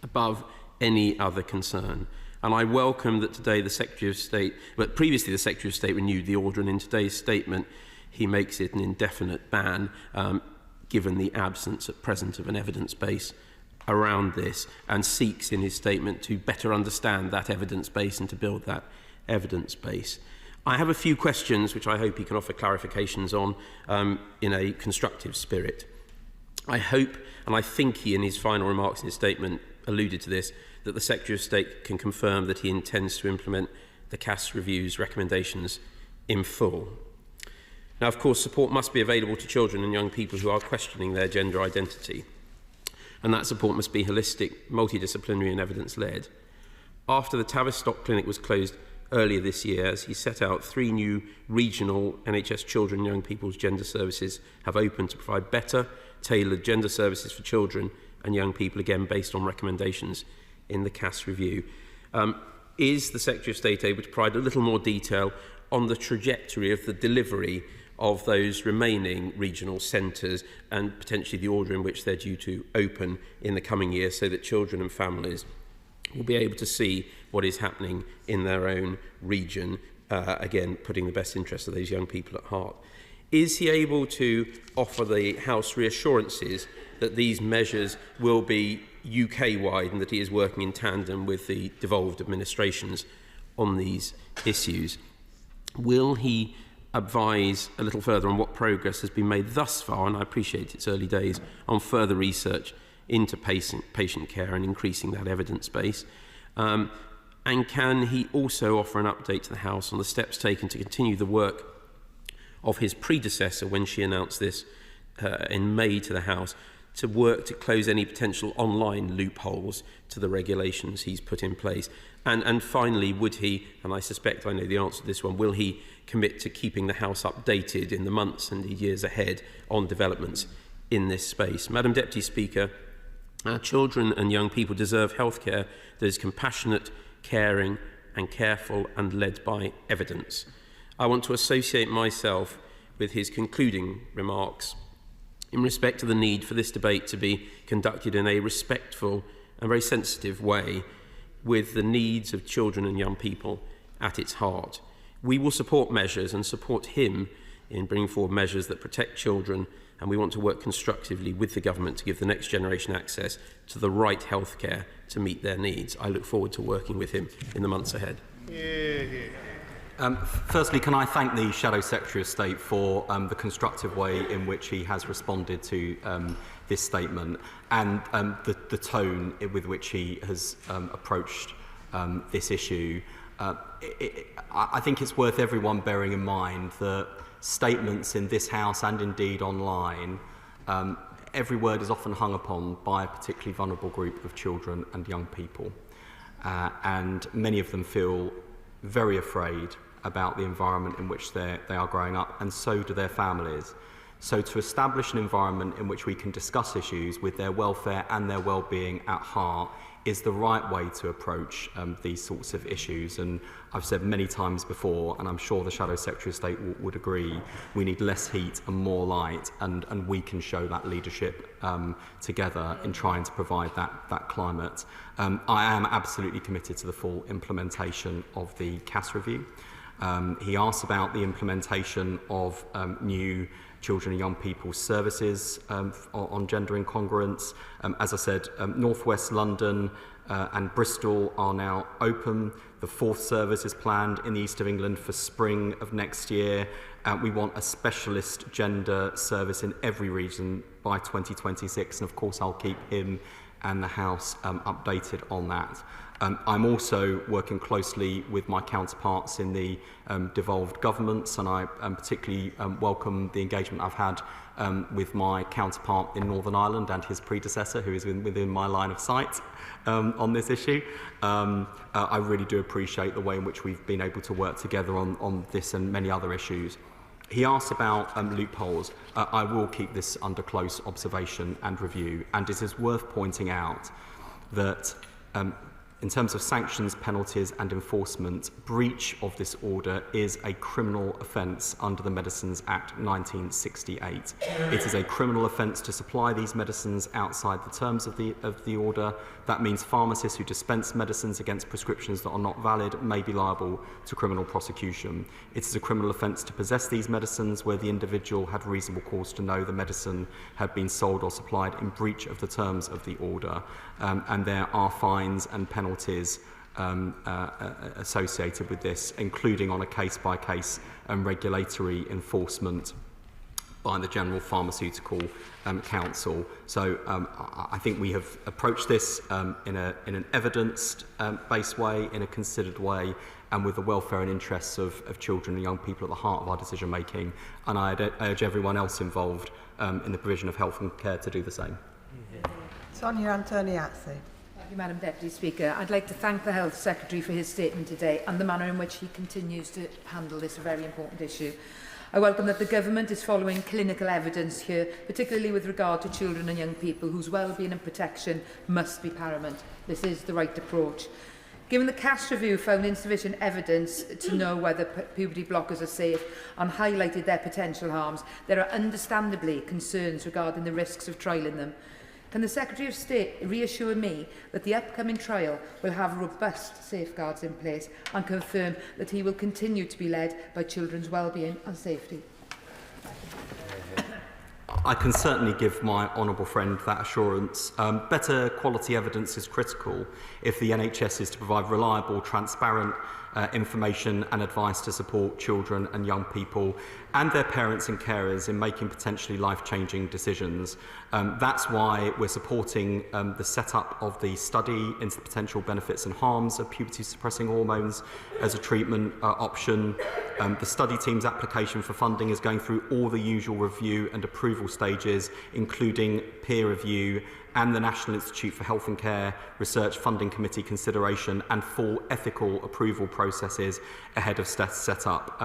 above any other concern. And I welcome that today the Secretary of State, but previously the Secretary of State renewed the order, and in today's statement he makes it an indefinite ban, given the absence at present of an evidence base around this, and seeks in his statement to better understand that evidence base and to build that evidence base. I have a few questions which I hope he can offer clarifications on in a constructive spirit. I hope, and I think he in his final remarks in his statement alluded to this, that the Secretary of State can confirm that he intends to implement the CAS Review's recommendations in full. Now, of course, support must be available to children and young people who are questioning their gender identity, and that support must be holistic, multidisciplinary and evidence-led. After the Tavistock Clinic was closed earlier this year, as he set out, 3 new regional NHS children and young people's gender services have opened to provide better, tailored gender services for children and young people, again based on recommendations in the CAS Review. Is the Secretary of State able to provide a little more detail on the trajectory of the delivery of those remaining regional centres and potentially the order in which they're due to open in the coming year, so that children and families will be able to see what is happening in their own region, again putting the best interests of those young people at heart? Is he able to offer the House reassurances that these measures will be UK-wide and that he is working in tandem with the devolved administrations on these issues? Will he advise a little further on what progress has been made thus far, and I appreciate it's early days, on further research into patient care and increasing that evidence base? And can he also offer an update to the House on the steps taken to continue the work of his predecessor when she announced this in May to the House, to work to close any potential online loopholes to the regulations he's put in place? And finally, would he, and I suspect I know the answer to this one, will he commit to keeping the House updated in the months and years ahead on developments in this space? Madam Deputy Speaker, our children and young people deserve healthcare that is compassionate, caring and careful and led by evidence. I want to associate myself with his concluding remarks in respect to the need for this debate to be conducted in a respectful and very sensitive way, with the needs of children and young people at its heart. We will support measures and support him in bringing forward measures that protect children, and we want to work constructively with the government to give the next generation access to the right healthcare to meet their needs. I look forward to working with him in the months ahead.
Firstly, can I thank the Shadow Secretary of State for the constructive way in which he has responded to this statement, and the tone with which he has approached this issue. I think it's worth everyone bearing in mind that statements in this House and indeed online, every word is often hung upon by a particularly vulnerable group of children and young people, and many of them feel very afraid about the environment in which they are growing up, and so do their families. So to establish an environment in which we can discuss issues with their welfare and their well-being at heart is the right way to approach these sorts of issues. And I've said many times before, and I'm sure the Shadow Secretary of State would agree, we need less heat and more light, and we can show that leadership together in trying to provide that climate. I am absolutely committed to the full implementation of the CAS Review. He asked about the implementation of new children and young people's services on gender incongruence. As I said, North West London and Bristol are now open. The 4th service is planned in the east of England for spring of next year. We want a specialist gender service in every region by 2026, and of course I'll keep him and the House updated on that. I'm also working closely with my counterparts in the devolved governments, and I particularly welcome the engagement I've had with my counterpart in Northern Ireland and his predecessor, who is within my line of sight on this issue. I really do appreciate the way in which we've been able to work together on this and many other issues. He asked about loopholes. I will keep this under close observation and review, and it is worth pointing out that In terms of sanctions, penalties and enforcement, breach of this order is a criminal offence under the Medicines Act 1968. It is a criminal offence to supply these medicines outside the terms of the order. That means pharmacists who dispense medicines against prescriptions that are not valid may be liable to criminal prosecution. It is a criminal offence to possess these medicines where the individual had reasonable cause to know the medicine had been sold or supplied in breach of the terms of the order. And there are fines and penalties associated with this, including on a case-by-case regulatory enforcement by the General Pharmaceutical Council. So I think we have approached this in an evidence-based way, in a considered way, and with the welfare and interests of children and young people at the heart of our decision-making. And I urge everyone else involved in the provision of health and care to do the same.
Sonia Antoniazzi.
Thank you, Madam Deputy Speaker. I'd like to thank the Health Secretary for his statement today and the manner in which he continues to handle this very important issue. I welcome that the Government is following clinical evidence here, particularly with regard to children and young people whose well-being and protection must be paramount. This is the right approach. Given the CAST review found insufficient evidence to know whether puberty blockers are safe and highlighted their potential harms, there are understandably concerns regarding the risks of trialling them. Can the Secretary of State reassure me that the upcoming trial will have robust safeguards in place and confirm that he will continue to be led by children's well-being and safety?
I can certainly give my honourable friend that assurance. Better quality evidence is critical if the NHS is to provide reliable, transparent information and advice to support children and young people and their parents and carers in making potentially life-changing decisions. That's why we're supporting the setup of the study into the potential benefits and harms of puberty-suppressing hormones as a treatment option. The study team's application for funding is going through all the usual review and approval stages, including peer review and the National Institute for Health and Care Research Funding Committee consideration and full ethical approval processes ahead of set-up.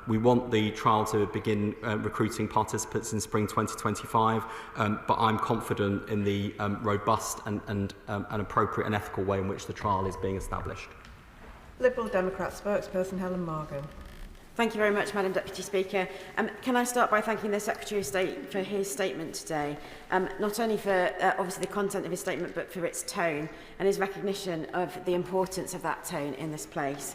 We want the trial to begin recruiting participants in spring 2025, but I'm confident in the robust and appropriate and ethical way in which the trial is being established.
Liberal Democrat spokesperson Helen Morgan.
Thank you very much, Madam Deputy Speaker. Can I start by thanking the Secretary of State for his statement today, not only for obviously the content of his statement, but for its tone and his recognition of the importance of that tone in this place.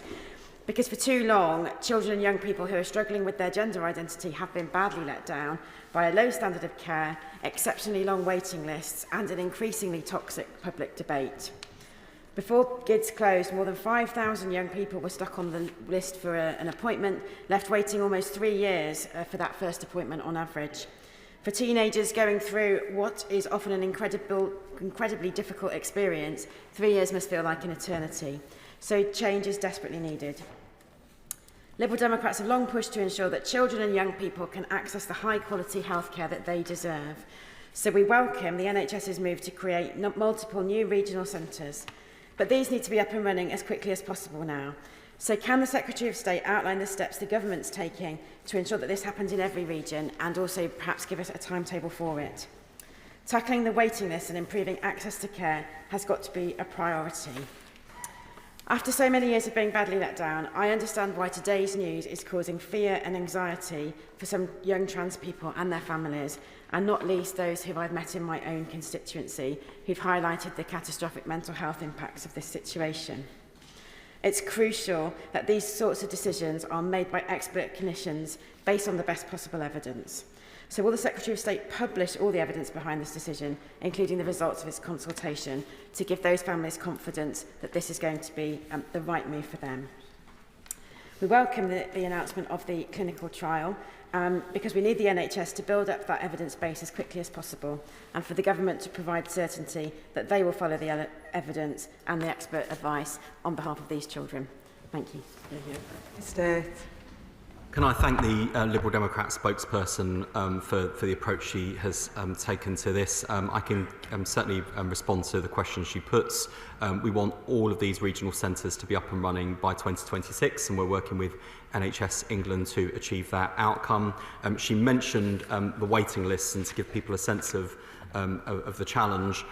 Because for too long, children and young people who are struggling with their gender identity have been badly let down by a low standard of care, exceptionally long waiting lists and an increasingly toxic public debate. Before GIDS closed, more than 5,000 young people were stuck on the list for an appointment, left waiting almost 3 years for that first appointment on average. For teenagers going through what is often an incredibly difficult experience, 3 years must feel like an eternity. So change is desperately needed. Liberal Democrats have long pushed to ensure that children and young people can access the high-quality healthcare that they deserve. So we welcome the NHS's move to create multiple new regional centres. But these need to be up and running as quickly as possible now. So can the Secretary of State outline the steps the government's taking to ensure that this happens in every region and also perhaps give us a timetable for it? Tackling the waiting list and improving access to care has got to be a priority. After so many years of being badly let down, I understand why today's news is causing fear and anxiety for some young trans people and their families, and not least those who I've met in my own constituency, who've highlighted the catastrophic mental health impacts of this situation. It's crucial that these sorts of decisions are made by expert clinicians based on the best possible evidence. So will the Secretary of State publish all the evidence behind this decision, including the results of its consultation, to give those families confidence that this is going to be the right move for them? We welcome the announcement of the clinical trial because we need the NHS to build up that evidence base as quickly as possible and for the government to provide certainty that they will follow the evidence and the expert advice on behalf of these children. Thank you.
Mr.
Can I thank the Liberal Democrat spokesperson for the approach she has taken to this? I can certainly respond to the questions she puts. We want all of these regional centres to be up and running by 2026, and we're working with NHS England to achieve that outcome. She mentioned the waiting lists, and to give people a sense of the challenge.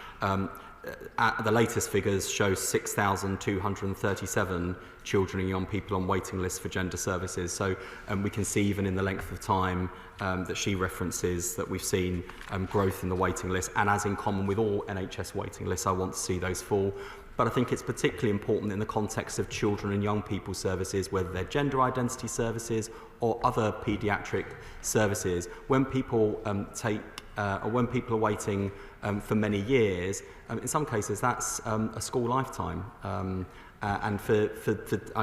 the latest figures show 6,237 children and young people on waiting lists for gender services. So we can see even in the length of time that she references that we've seen growth in the waiting list. And as in common with all NHS waiting lists, I want to see those fall. But I think it's particularly important in the context of children and young people services, whether they're gender identity services or other paediatric services. When people or when people are waiting for many years, in some cases that's a school lifetime. And I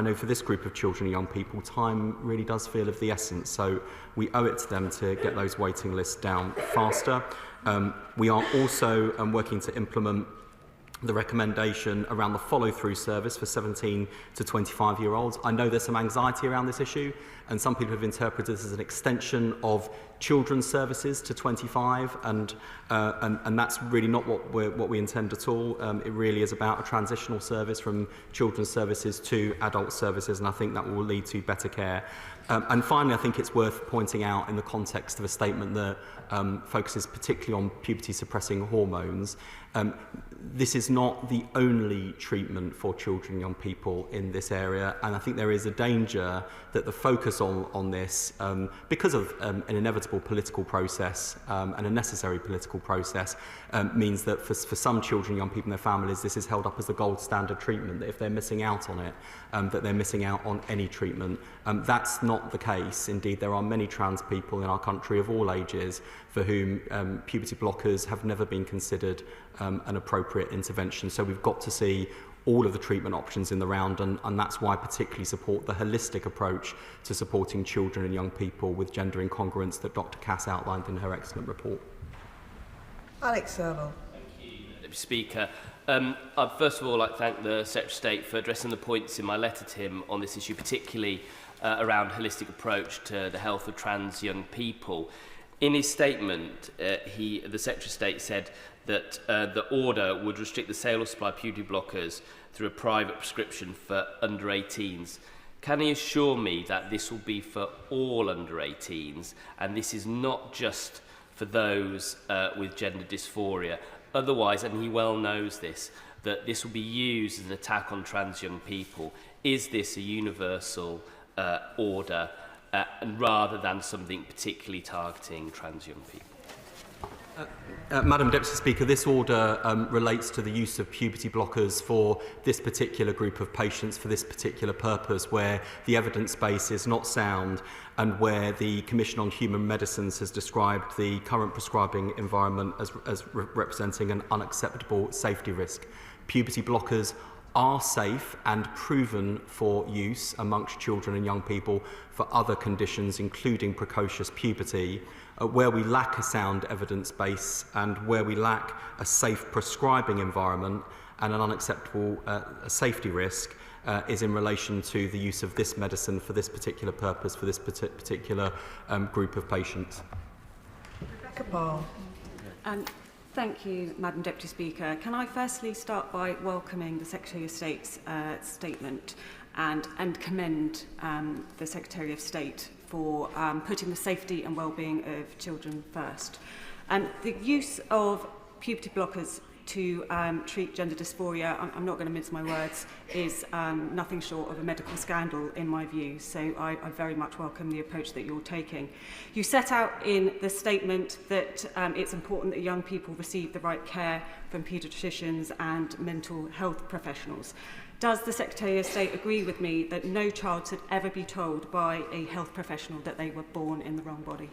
know for this group of children and young people, time really does feel of the essence. So we owe it to them to get those waiting lists down faster. We are also working to implement the recommendation around the follow-through service for 17 to 25-year-olds. I know there's some anxiety around this issue, and some people have interpreted this as an extension of children's services to 25, and that's really not what we intend at all. It really is about a transitional service from children's services to adult services, and I think that will lead to better care. And finally, I think it's worth pointing out in the context of a statement that focuses particularly on puberty-suppressing hormones. This is not the only treatment for children and young people in this area, and I think there is a danger that the focus on this, because of an inevitable political process and a necessary political process, means that for some children and young people and their families, this is held up as the gold standard treatment, that if they're missing out on it, that they're missing out on any treatment. That's not the case. Indeed, there are many trans people in our country of all ages for whom puberty blockers have never been considered an appropriate intervention. So we've got to see all of the treatment options in the round, and that's why I particularly support the holistic approach to supporting children and young people with gender incongruence that Dr. Cass outlined in her excellent report.
Alex Serval.
Thank you, Madam Speaker. I'd first of all like to thank the Secretary of State for addressing the points in my letter to him on this issue, particularly around holistic approach to the health of trans young people. In his statement, the Secretary of State said that the order would restrict the sale or supply of puberty blockers through a private prescription for under 18s. Can he assure me that this will be for all under 18s and this is not just for those with gender dysphoria? Otherwise, and he well knows this, that this will be used as an attack on trans young people. Is this a universal order and rather than something particularly targeting trans young people?
Madam Deputy Speaker, this order relates to the use of puberty blockers for this particular group of patients for this particular purpose, where the evidence base is not sound and where the Commission on Human Medicines has described the current prescribing environment as representing an unacceptable safety risk. Puberty blockers are safe and proven for use amongst children and young people for other conditions, including precocious puberty. Where we lack a sound evidence base and where we lack a safe prescribing environment and an unacceptable safety risk is in relation to the use of this medicine for this particular purpose, for this particular group of patients.
Rebecca Paul.
Thank you, Madam Deputy Speaker. Can I firstly start by welcoming the Secretary of State's statement and commend the Secretary of State for putting the safety and well-being of children first. The use of puberty blockers to treat gender dysphoria, I'm not going to mince my words, is nothing short of a medical scandal in my view, so I very much welcome the approach that you're taking. You set out in the statement that it's important that young people receive the right care from paediatricians and mental health professionals. Does the Secretary of State agree with me that no child should ever be told by a health professional that they were born in the wrong body?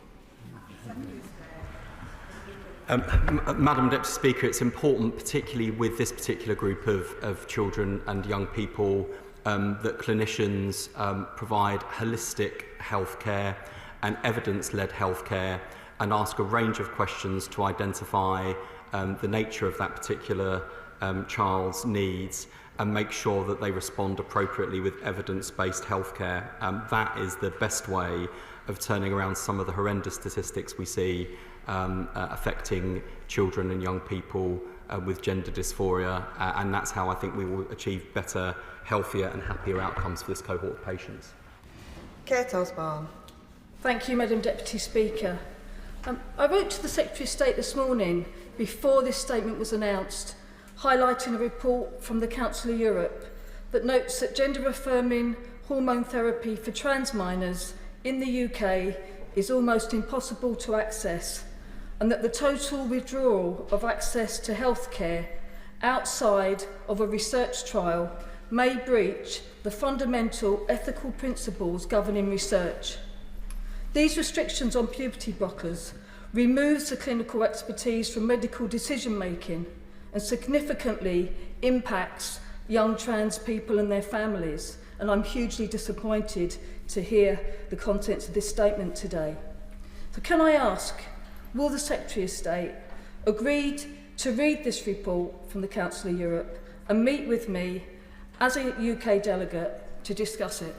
Madam Deputy Speaker, it's important, particularly with this particular group of children and young people, that clinicians provide holistic healthcare and evidence-led healthcare and ask a range of questions to identify the nature of that particular child's needs and make sure that they respond appropriately with evidence-based healthcare. That is the best way of turning around some of the horrendous statistics we see affecting children and young people with gender dysphoria, and that's how I think we will achieve better, healthier and happier outcomes for this cohort of patients.
Kate Osborne.
Thank you, Madam Deputy Speaker. I wrote to the Secretary of State this morning before this statement was announced, highlighting a report from the Council of Europe that notes that gender-affirming hormone therapy for trans minors in the UK is almost impossible to access, and that the total withdrawal of access to healthcare outside of a research trial may breach the fundamental ethical principles governing research. These restrictions on puberty blockers removes the clinical expertise from medical decision-making and significantly impacts young trans people and their families, and I'm hugely disappointed to hear the contents of this statement today. So can I ask, will the Secretary of State agree to read this report from the Council of Europe and meet with me as a UK delegate to discuss it?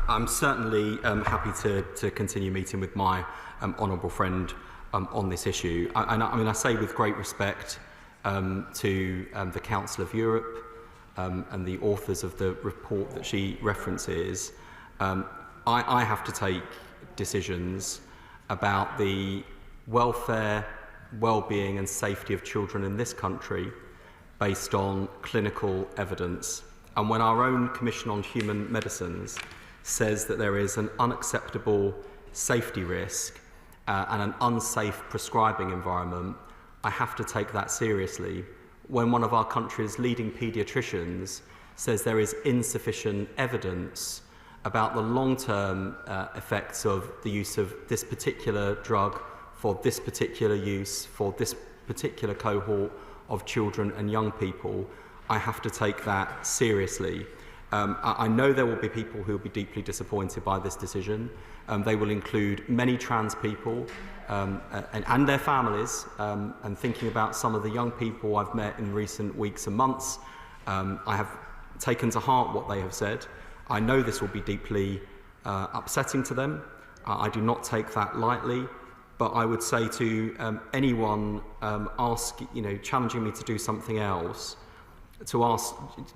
I'm certainly happy to continue meeting with my honourable friend on this issue. I say with great respect to the Council of Europe and the authors of the report that she references, I have to take decisions about the welfare, well-being and safety of children in this country based on clinical evidence. And when our own Commission on Human Medicines says that there is an unacceptable safety risk and an unsafe prescribing environment, I have to take that seriously. When one of our country's leading paediatricians says there is insufficient evidence about the long-term effects of the use of this particular drug for this particular use, for this particular cohort of children and young people, I have to take that seriously. I know there will be people who will be deeply disappointed by this decision. They will include many trans people and their families, and thinking about some of the young people I've met in recent weeks and months, I have taken to heart what they have said. I know this will be deeply upsetting to them. I do not take that lightly, but I would say to anyone challenging me to do something else, to ask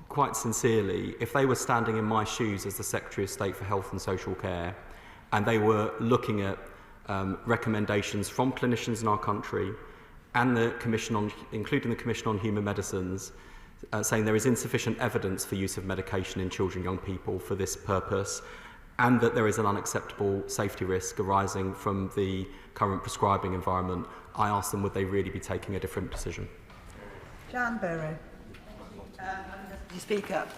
quite sincerely, if they were standing in my shoes as the Secretary of State for Health and Social Care, and they were looking at recommendations from clinicians in our country and the Commission on, including the Commission on Human Medicines, saying there is insufficient evidence for use of medication in children and young people for this purpose, and that there is an unacceptable safety risk arising from the current prescribing environment, I ask them, would they really be taking a different decision?
Jan Burrow.
Mr. Speaker,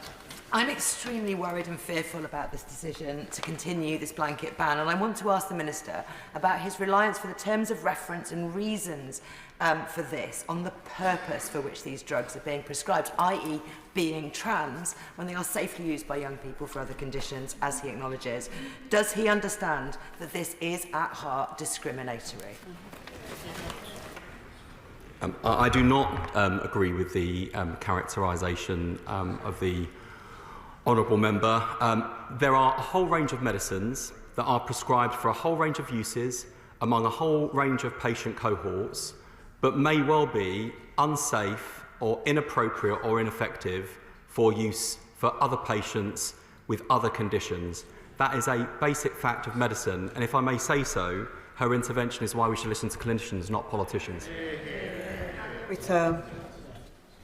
I'm extremely worried and fearful about this decision to continue this blanket ban, and I want to ask the Minister about his reliance for the terms of reference and reasons for this on the purpose for which these drugs are being prescribed, i.e. being trans, when they are safely used by young people for other conditions, as he acknowledges. Does he understand that this is at heart discriminatory?
I do not agree with the characterisation of the honourable member. There are a whole range of medicines that are prescribed for a whole range of uses among a whole range of patient cohorts, but may well be unsafe or inappropriate or ineffective for use for other patients with other conditions. That is a basic fact of medicine, and if I may say so, her intervention is why we should listen to clinicians, not politicians.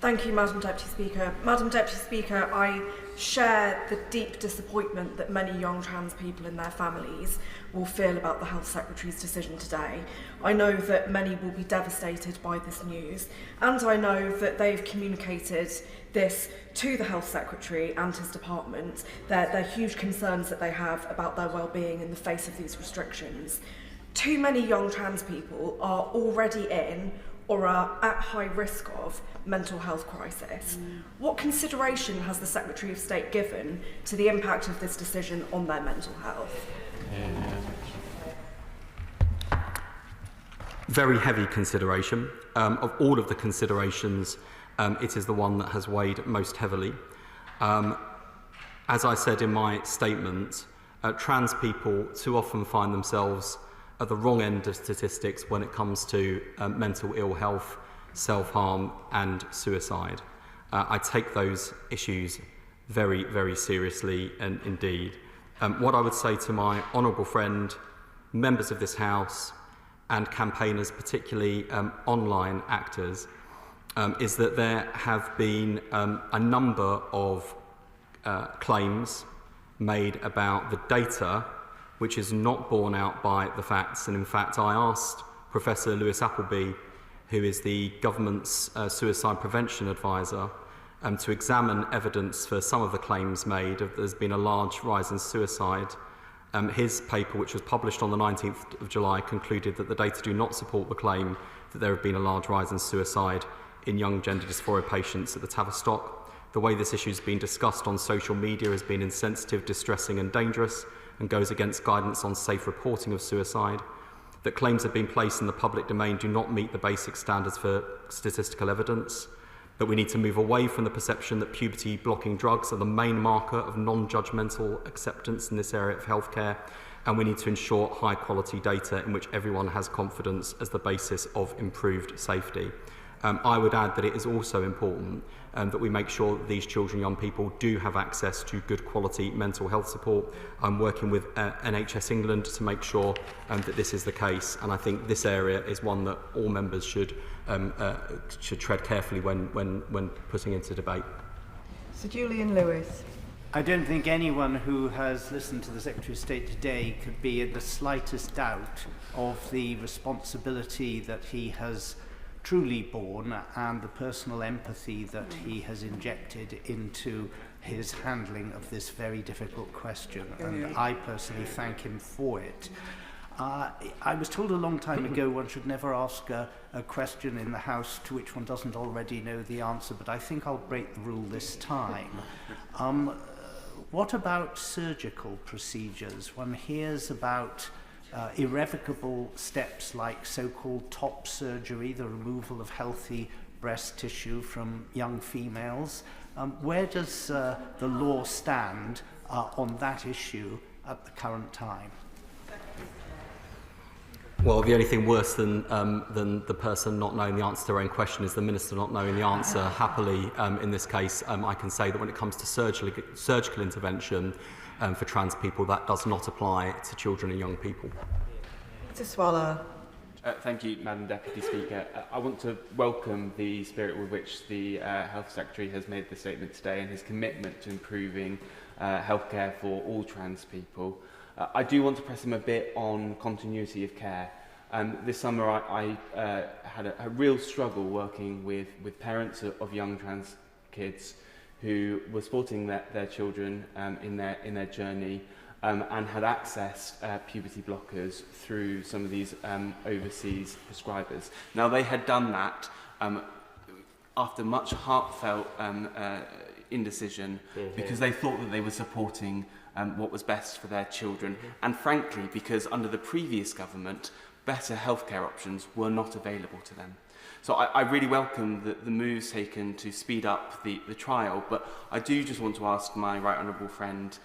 Thank you, Madam Deputy Speaker. Madam Deputy Speaker, I share the deep disappointment that many young trans people and their families will feel about the Health Secretary's decision today. I know that many will be devastated by this news, and I know that they've communicated this to the Health Secretary and his department, their huge concerns that they have about their well-being in the face of these restrictions. Too many young trans people are already in or are at high risk of mental health crisis. What consideration has the Secretary of State given to the impact of this decision on their mental health?
Very heavy consideration. Of all of the considerations, it is the one that has weighed most heavily. As I said in my statement, trans people too often find themselves at the wrong end of statistics when it comes to mental ill health, self-harm and suicide. I take those issues very, very seriously and indeed. What I would say to my honourable friend, members of this House and campaigners, particularly online actors, is that there have been a number of claims made about the data which is not borne out by the facts. And in fact, I asked Professor Lewis Appleby, who is the government's suicide prevention advisor, to examine evidence for some of the claims made. There's been a large rise in suicide. His paper, which was published on the 19th of July, concluded that the data do not support the claim that there have been a large rise in suicide in young gender dysphoria patients at the Tavistock. The way this issue has been discussed on social media has been insensitive, distressing and dangerous, and goes against guidance on safe reporting of suicide. That claims have been placed in the public domain do not meet the basic standards for statistical evidence. That we need to move away from the perception that puberty blocking drugs are the main marker of non-judgmental acceptance in this area of healthcare, and we need to ensure high quality data in which everyone has confidence as the basis of improved safety. I would add that it is also important that we make sure that these children, young people, do have access to good quality mental health support. I'm working with NHS England to make sure that this is the case, and I think this area is one that all members should tread carefully when putting into debate.
Sir Julian Lewis.
I don't think anyone who has listened to the Secretary of State today could be in the slightest doubt of the responsibility that he has truly borne and the personal empathy that he has injected into his handling of this very difficult question, and I personally thank him for it. I was told a long time ago one should never ask a question in the House to which one doesn't already know the answer, but I think I'll break the rule this time. What about surgical procedures? One hears about irrevocable steps like so-called top surgery, the removal of healthy breast tissue from young females. Where does the law stand on that issue at the current time?
Well, the only thing worse than the person not knowing the answer to their own question is the Minister not knowing the answer. Happily, in this case, I can say that when it comes to surgical intervention for trans people, that does not apply to children and young people.
Mr. Swallow.
Thank you, Madam Deputy Speaker. I want to welcome the spirit with which the Health Secretary has made the statement today and his commitment to improving healthcare for all trans people. I do want to press him a bit on continuity of care. This summer I had a real struggle working with parents of young trans kids who were supporting their children in their journey and had accessed puberty blockers through some of these overseas prescribers. Now, they had done that after much heartfelt indecision because they thought that they were supporting what was best for their children, and frankly because under the previous government better healthcare options were not available to them. So I really welcome the moves taken to speed up the trial, but I do just want to ask my right honourable friend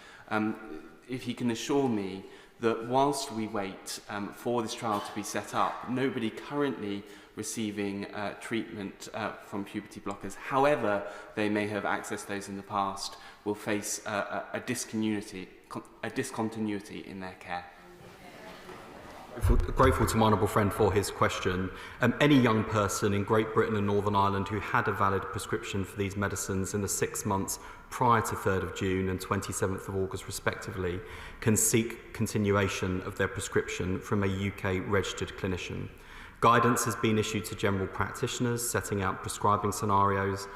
if he can assure me that whilst we wait for this trial to be set up, nobody currently receiving treatment from puberty blockers, however they may have accessed those in the past, will face a discontinuity in their care.
Grateful to my honourable friend for his question. Any young person in Great Britain and Northern Ireland who had a valid prescription for these medicines in the 6 months prior to 3rd of June and 27th of August respectively can seek continuation of their prescription from a UK registered clinician. Guidance has been issued to general practitioners setting out prescribing scenarios.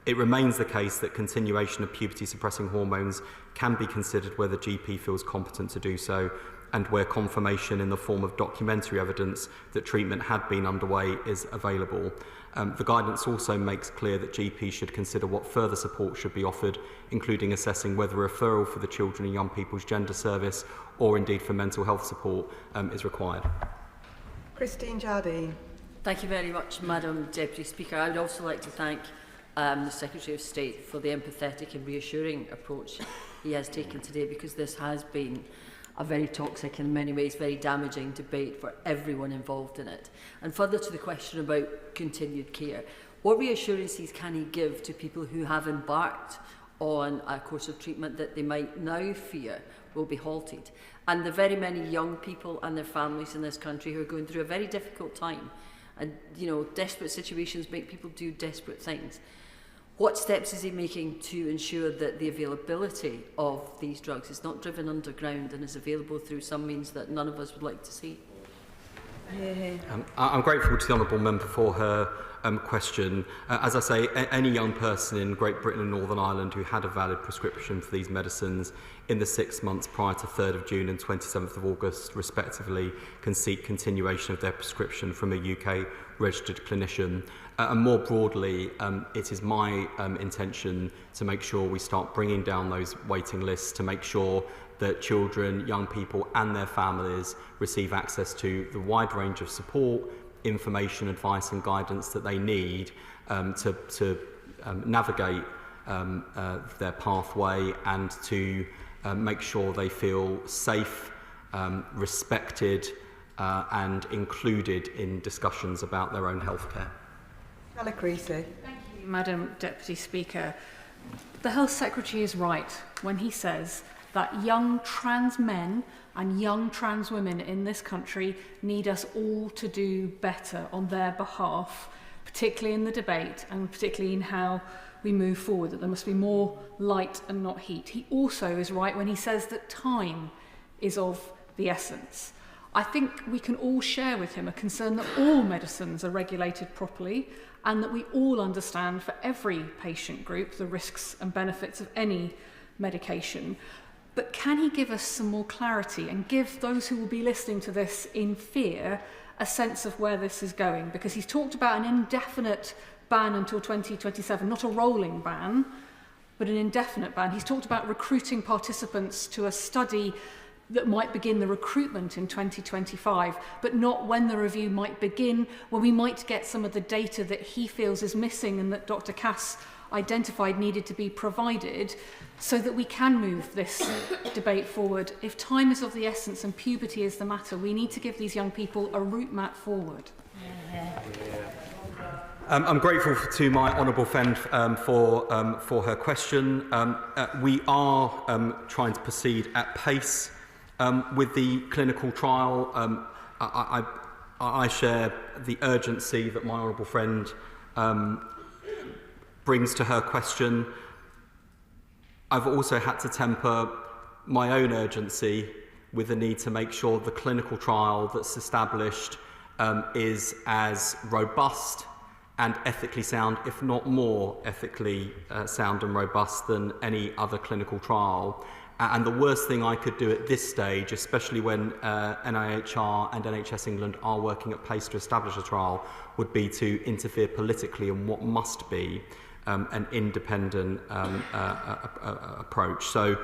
It remains the case that continuation of puberty suppressing hormones can be considered where the GP feels competent to do so, and where confirmation in the form of documentary evidence that treatment had been underway is available. The guidance also makes clear that GPs should consider what further support should be offered, including assessing whether referral for the Children and Young People's Gender Service or indeed for mental health support is required.
Christine Jardine.
Thank you very much, Madam Deputy Speaker. I would also like to thank the Secretary of State for the empathetic and reassuring approach he has taken today, because this has been a very toxic and in many ways very damaging debate for everyone involved in it. And further to the question about continued care, what reassurances can he give to people who have embarked on a course of treatment that they might now fear will be halted, and the very many young people and their families in this country who are going through a very difficult time And, you know, desperate situations make people do desperate things. What steps is he making to ensure that the availability of these drugs is not driven underground and is available through some means that none of us would like to see?
I'm grateful to the Honourable Member for her question. As I say, any young person in Great Britain and Northern Ireland who had a valid prescription for these medicines in the 6 months prior to 3rd of June and 27th of August, respectively, can seek continuation of their prescription from a UK registered clinician. And more broadly, it is my intention to make sure we start bringing down those waiting lists, to make sure that children, young people and their families receive access to the wide range of support, information, advice and guidance that they need to navigate their pathway and to make sure they feel safe, respected and included in discussions about their own healthcare.
Thank
you, Madam Deputy Speaker. The Health Secretary is right when he says that young trans men and young trans women in this country need us all to do better on their behalf, particularly in the debate and particularly in how we move forward, that there must be more light and not heat. He also is right when he says that time is of the essence. I think we can all share with him a concern that all medicines are regulated properly and that we all understand for every patient group the risks and benefits of any medication. But can he give us some more clarity and give those who will be listening to this in fear a sense of where this is going? Because he's talked about an indefinite ban until 2027, not a rolling ban, but an indefinite ban. He's talked about recruiting participants to a study that might begin the recruitment in 2025, but not when the review might begin, when we might get some of the data that he feels is missing and that Dr. Cass identified needed to be provided, so that we can move this debate forward. If time is of the essence and puberty is the matter, we need to give these young people a route map forward.
I'm grateful to my honourable friend for her question. We are trying to proceed at pace with the clinical trial. I share the urgency that my honourable friend brings to her question. I've also had to temper my own urgency with the need to make sure the clinical trial that's established is as robust and ethically sound, if not more ethically sound and robust than any other clinical trial. And the worst thing I could do at this stage, especially when NIHR and NHS England are working at pace to establish a trial, would be to interfere politically in what must be an independent approach. So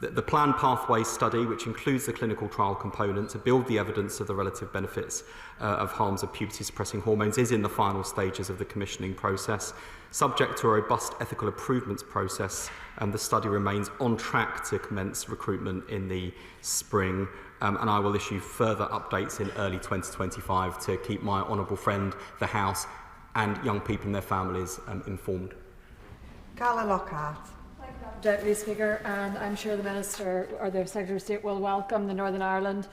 the planned pathway study, which includes the clinical trial component to build the evidence of the relative benefits of harms of puberty-suppressing hormones, is in the final stages of the commissioning process. Subject to a robust ethical improvements process, the study remains on track to commence recruitment in the spring, and I will issue further updates in early 2025 to keep my honourable friend, the House, and young people and their families informed.
Carla Lockhart.
Deputy Speaker, and I'm sure the Minister or the Secretary of State will welcome the Northern Ireland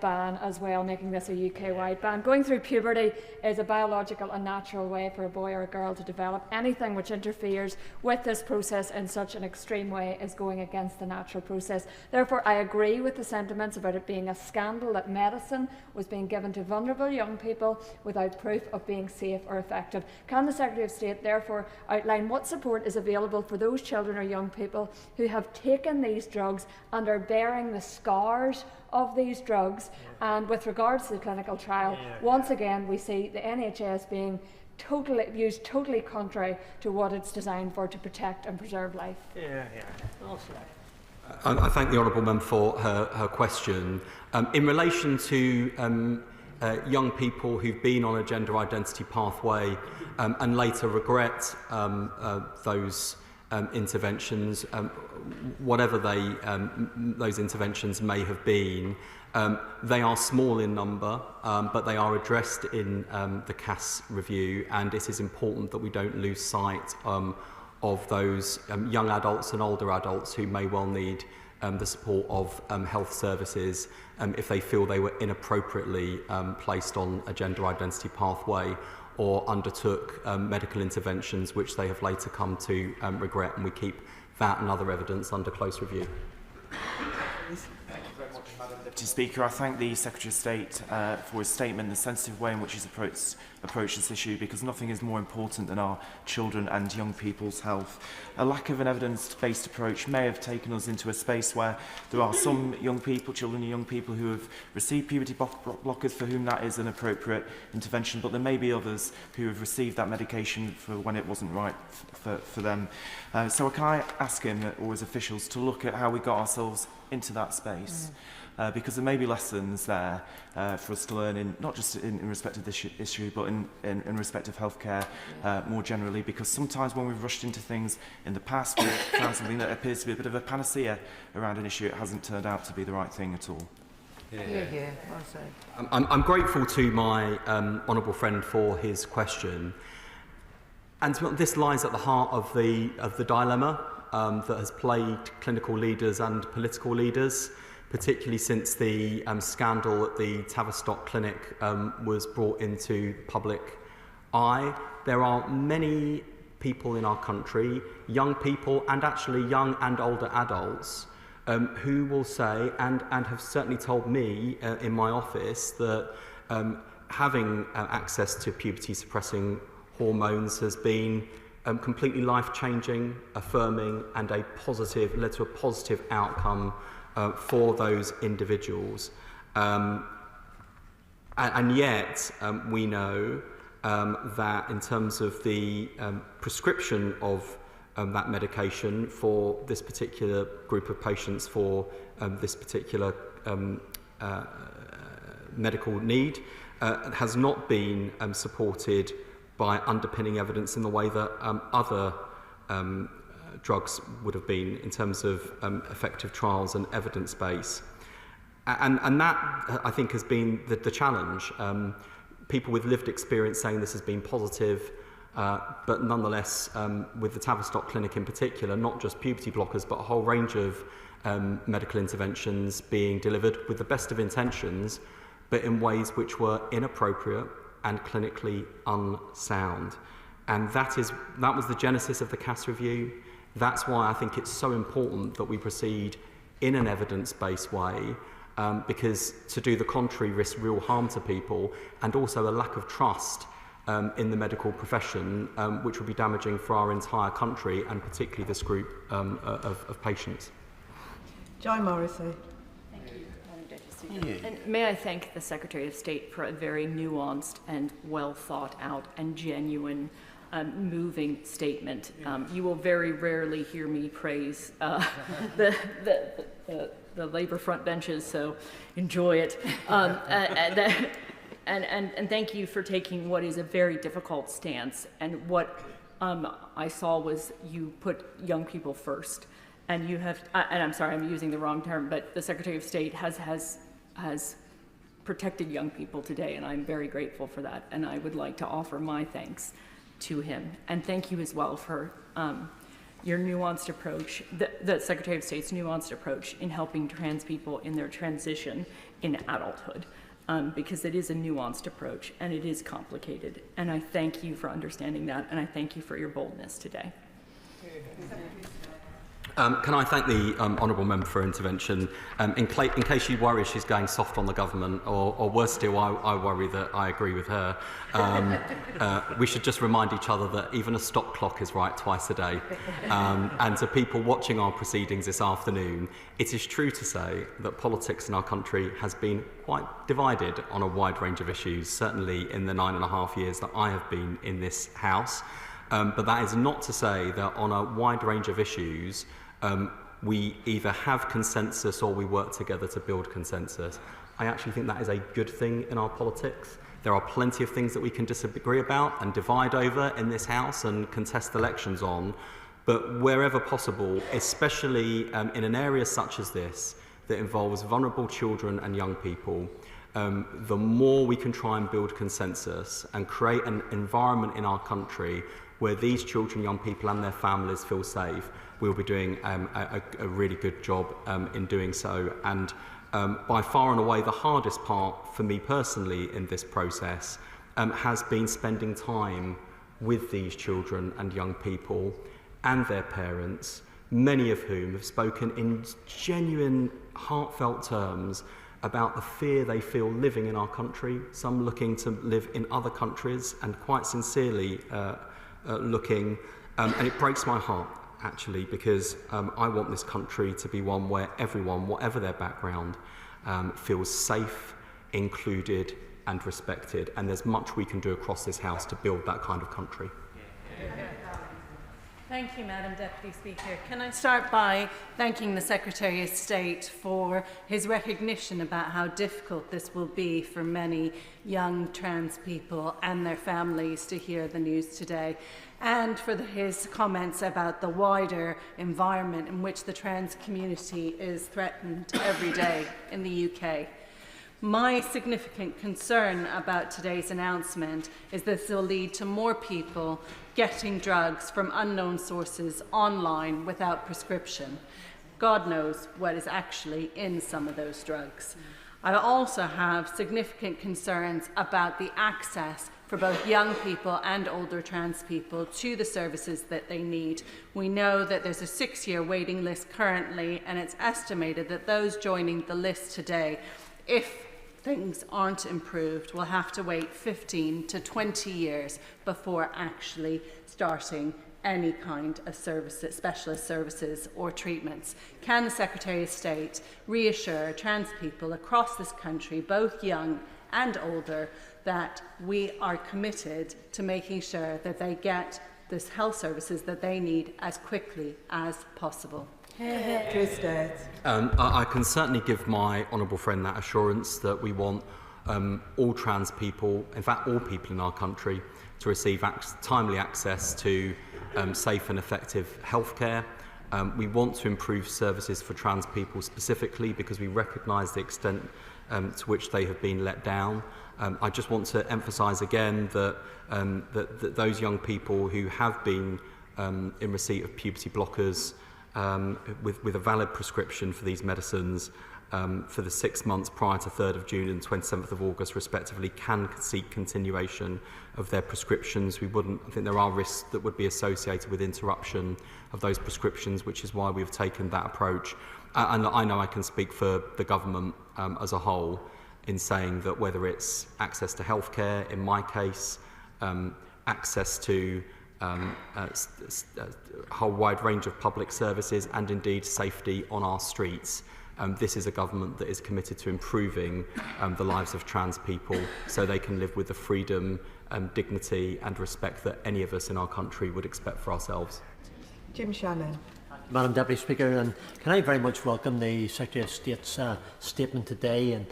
ban as well, making this a UK-wide ban. Going through puberty is a biological and natural way for a boy or a girl to develop. Anything which interferes with this process in such an extreme way is going against the natural process. Therefore, I agree with the sentiments about it being a scandal that medicine was being given to vulnerable young people without proof of being safe or effective. Can the Secretary of State therefore outline what support is available for those children or young people who have taken these drugs and are bearing the scars of these drugs? And with regards to the clinical trial, once again we see the NHS being used totally contrary to what it's designed for, to protect and preserve life.
I thank the honourable member for her question. In relation to young people who've been on a gender identity pathway and later regret those interventions, whatever those interventions may have been, they are small in number, but they are addressed in the Cass review, and it is important that we don't lose sight of those young adults and older adults who may well need the support of health services if they feel they were inappropriately placed on a gender identity pathway or undertook medical interventions which they have later come to regret, and we keep that and other evidence under close review.
Thank you very much, Madam Deputy Speaker. I thank the Secretary of State for his statement, the sensitive way in which he's approached this issue, because nothing is more important than our children and young people's health. A lack of an evidence-based approach may have taken us into a space where there are some young people, children and young people, who have received puberty blockers for whom that is an appropriate intervention, but there may be others who have received that medication for when it wasn't right for them. So can I ask him, or his officials, to look at how we got ourselves into that space? Because there may be lessons there for us to learn, in not just in respect of this issue, but in respect of healthcare more generally, because sometimes when we've rushed into things in the past, we've found something that appears to be a bit of a panacea around an issue. It hasn't turned out to be the right thing at all.
Yeah. Well said.
I'm grateful to my honourable friend for his question, and this lies at the heart of the dilemma that has plagued clinical leaders and political leaders, particularly since the scandal at the Tavistock Clinic was brought into public eye. There are many people in our country, young people and actually young and older adults, who will say, and have certainly told me in my office, that having access to puberty-suppressing hormones has been completely life-changing, affirming, and led to a positive outcome for those individuals. And yet, we know that in terms of the prescription of that medication for this particular group of patients for this particular medical need has not been supported by underpinning evidence in the way that other drugs would have been in terms of effective trials and evidence base. And that, I think, has been the challenge. People with lived experience saying this has been positive, but nonetheless, with the Tavistock Clinic in particular, not just puberty blockers, but a whole range of medical interventions being delivered with the best of intentions, but in ways which were inappropriate and clinically unsound. And that was the genesis of the Cass review. That's why I think it's so important that we proceed in an evidence-based way, because to do the contrary risks real harm to people and also a lack of trust in the medical profession, which would be damaging for our entire country and particularly this group of patients.
Joy Morrissey.
And may I thank the Secretary of State for a very nuanced and well thought out and genuine, moving statement. You will very rarely hear me praise the Labour front benches, so enjoy it. And thank you for taking what is a very difficult stance. And what I saw was you put young people first. And you have, and I'm sorry, I'm using the wrong term, but the Secretary of State has protected young people today, and I'm very grateful for that. And I would like to offer my thanks to him. And thank you as well for your nuanced approach, the Secretary of State's nuanced approach in helping trans people in their transition in adulthood, because it is a nuanced approach and it is complicated. And I thank you for understanding that, and I thank you for your boldness today.
Can I thank the honourable member for her intervention? In case she worries she's going soft on the government, or worse still, I worry that I agree with her. We should just remind each other that even a stop clock is right twice a day. And to people watching our proceedings this afternoon, it is true to say that politics in our country has been quite divided on a wide range of issues, certainly in the 9.5 years that I have been in this House. But that is not to say that on a wide range of issues, we either have consensus or we work together to build consensus. I actually think that is a good thing in our politics. There are plenty of things that we can disagree about and divide over in this House and contest elections on, but wherever possible, especially in an area such as this, that involves vulnerable children and young people, the more we can try and build consensus and create an environment in our country where these children, young people and their families feel safe, we'll be doing a really good job in doing so. And by far and away the hardest part for me personally in this process has been spending time with these children and young people and their parents, many of whom have spoken in genuine, heartfelt terms about the fear they feel living in our country, some looking to live in other countries and quite sincerely looking, and it breaks my heart actually, because I want this country to be one where everyone, whatever their background, feels safe, included and respected, and there's much we can do across this House to build that kind of country.
Thank you, Madam Deputy Speaker. Can I start by thanking the Secretary of State for his recognition about how difficult this will be for many young trans people and their families to hear the news today, and for his comments about the wider environment in which the trans community is threatened every day in the UK. My significant concern about today's announcement is this will lead to more people getting drugs from unknown sources online without prescription. God knows what is actually in some of those drugs. I also have significant concerns about the access for both young people and older trans people to the services that they need. We know that there's a 6-year waiting list currently, and it's estimated that those joining the list today, if things aren't improved, will have to wait 15 to 20 years before actually starting any kind of services, specialist services or treatments. Can the Secretary of State reassure trans people across this country, both young and older, that we are committed to making sure that they get the health services that they need as quickly as possible?
I can certainly give my honourable friend that assurance that we want all trans people, in fact all people in our country, to receive timely access to safe and effective healthcare. We want to improve services for trans people specifically because we recognise the extent to which they have been let down. I just want to emphasise again that, that those young people who have been in receipt of puberty blockers with a valid prescription for these medicines for the 6 months prior to 3rd of June and 27th of August respectively can seek continuation of their prescriptions. I think there are risks that would be associated with interruption of those prescriptions, which is why we've taken that approach. And I know I can speak for the government as a whole in saying that whether it's access to healthcare, in my case, access to a whole wide range of public services and indeed safety on our streets. This is a government that is committed to improving the lives of trans people so they can live with the freedom, dignity and respect that any of us in our country would expect for ourselves.
Jim Shannon.
Madam Deputy Speaker, and can I very much welcome the Secretary of State's statement today. And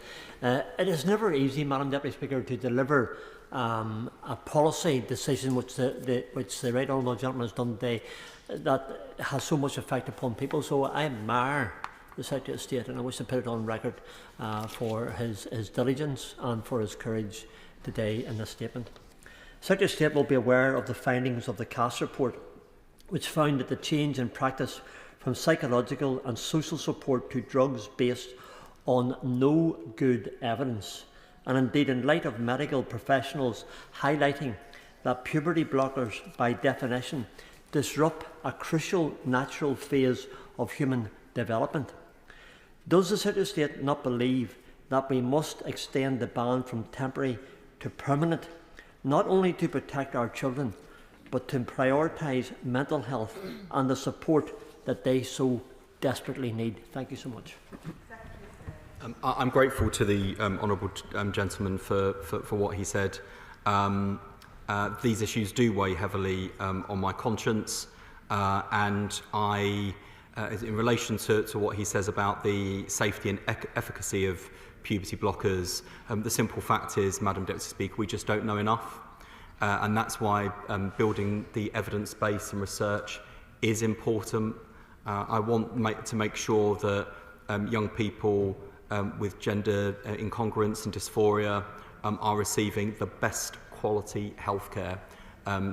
it is never easy, Madam Deputy Speaker, to deliver a policy decision which the right honourable gentleman has done today that has so much effect upon people. So I admire the Secretary of State, and I wish to put it on record for his diligence and for his courage today in this statement. Secretary of State will be aware of the findings of the CAS report, which found that the change in practice from psychological and social support to drugs based on no good evidence, and indeed in light of medical professionals highlighting that puberty blockers by definition disrupt a crucial natural phase of human development. Does the Secretary of State not believe that we must extend the ban from temporary to permanent, not only to protect our children, but to prioritise mental health and the support that they so desperately need? Thank you so much.
I'm grateful to the honourable gentleman for what he said. These issues do weigh heavily on my conscience, and in relation to what he says about the safety and efficacy of puberty blockers, the simple fact is, Madam Deputy Speaker, we just don't know enough. And that's why building the evidence base and research is important. I want to make sure that young people with gender incongruence and dysphoria are receiving the best quality healthcare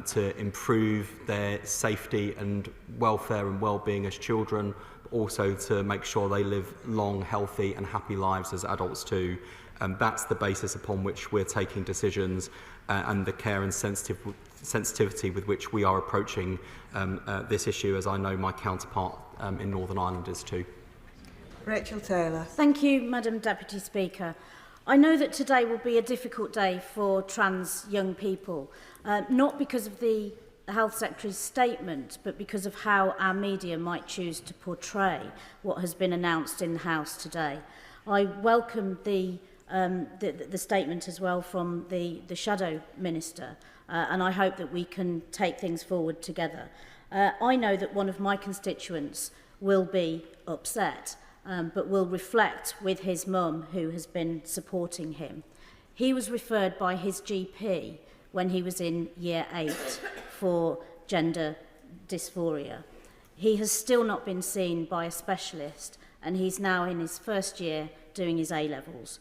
to improve their safety and welfare and well-being as children, but also to make sure they live long, healthy and happy lives as adults too. That's the basis upon which we're taking decisions and the care and sensitivity with which we are approaching this issue, as I know my counterpart in Northern Ireland is too.
Rachel Taylor.
Thank you, Madam Deputy Speaker. I know that today will be a difficult day for trans young people, not because of the Health Secretary's statement, but because of how our media might choose to portray what has been announced in the House today. I welcome the statement as well from the Shadow Minister, and I hope that we can take things forward together. I know that one of my constituents will be upset, but will reflect with his mum, who has been supporting him. He was referred by his GP when he was in year 8 for gender dysphoria. He has still not been seen by a specialist, and he's now in his first year doing his A-levels.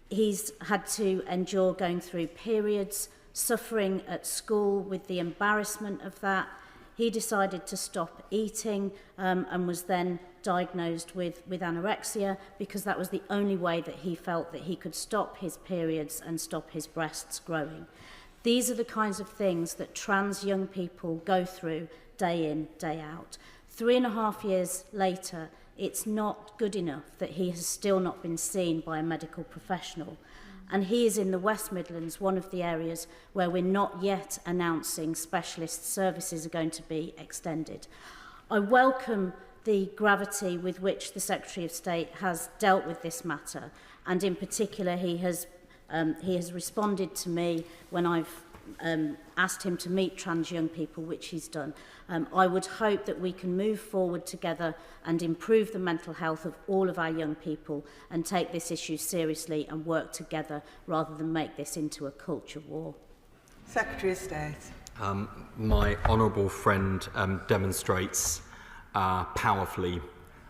He's had to endure going through periods, suffering at school with the embarrassment of that. He decided to stop eating and was then diagnosed with anorexia, because that was the only way that he felt that he could stop his periods and stop his breasts growing. These are the kinds of things that trans young people go through day in, day out. 3.5 years later, it's not good enough that he has still not been seen by a medical professional. And he is in the West Midlands, one of the areas where we're not yet announcing specialist services are going to be extended. I welcome the gravity with which the Secretary of State has dealt with this matter, and in particular he has responded to me when I've asked him to meet trans young people, which he's done. I would hope that we can move forward together and improve the mental health of all of our young people and take this issue seriously and work together rather than make this into a culture war.
Secretary of State.
My honourable friend demonstrates powerfully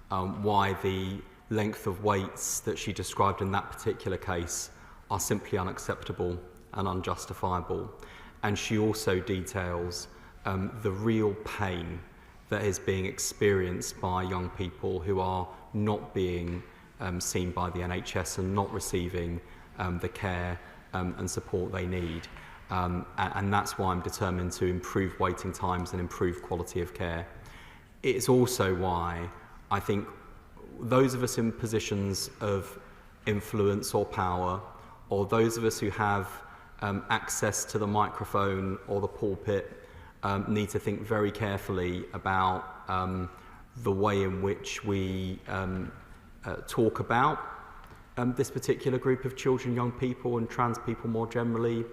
why the length of waits that she described in that particular case are simply unacceptable and unjustifiable. And she also details the real pain that is being experienced by young people who are not being seen by the NHS and not receiving the care and support they need. And that's why I'm determined to improve waiting times and improve quality of care. It's also why I think those of us in positions of influence or power, or those of us who have access to the microphone or the pulpit, need to think very carefully about the way in which we talk about this particular group of children, young people and trans people more generally,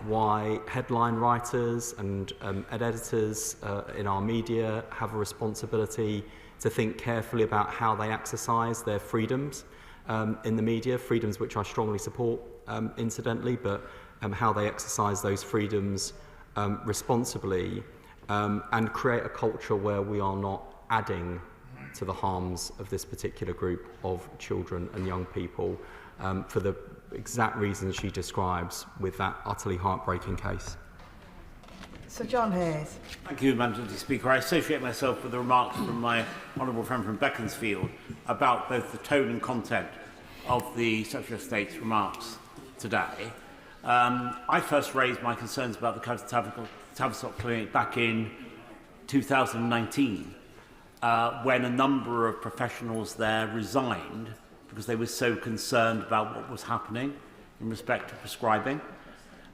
why headline writers and editors in our media have a responsibility to think carefully about how they exercise their freedoms in the media, freedoms which I strongly support incidentally, but how they exercise those freedoms responsibly and create a culture where we are not adding to the harms of this particular group of children and young people for the exact reasons she describes with that utterly heartbreaking case.
Sir John Hayes.
Thank you, Madam Deputy Speaker. I associate myself with the remarks from my honourable friend from Beaconsfield about both the tone and content of the Secretary of State's remarks today. I first raised my concerns about the Tavistock Clinic back in 2019 when a number of professionals there resigned because they were so concerned about what was happening in respect to prescribing.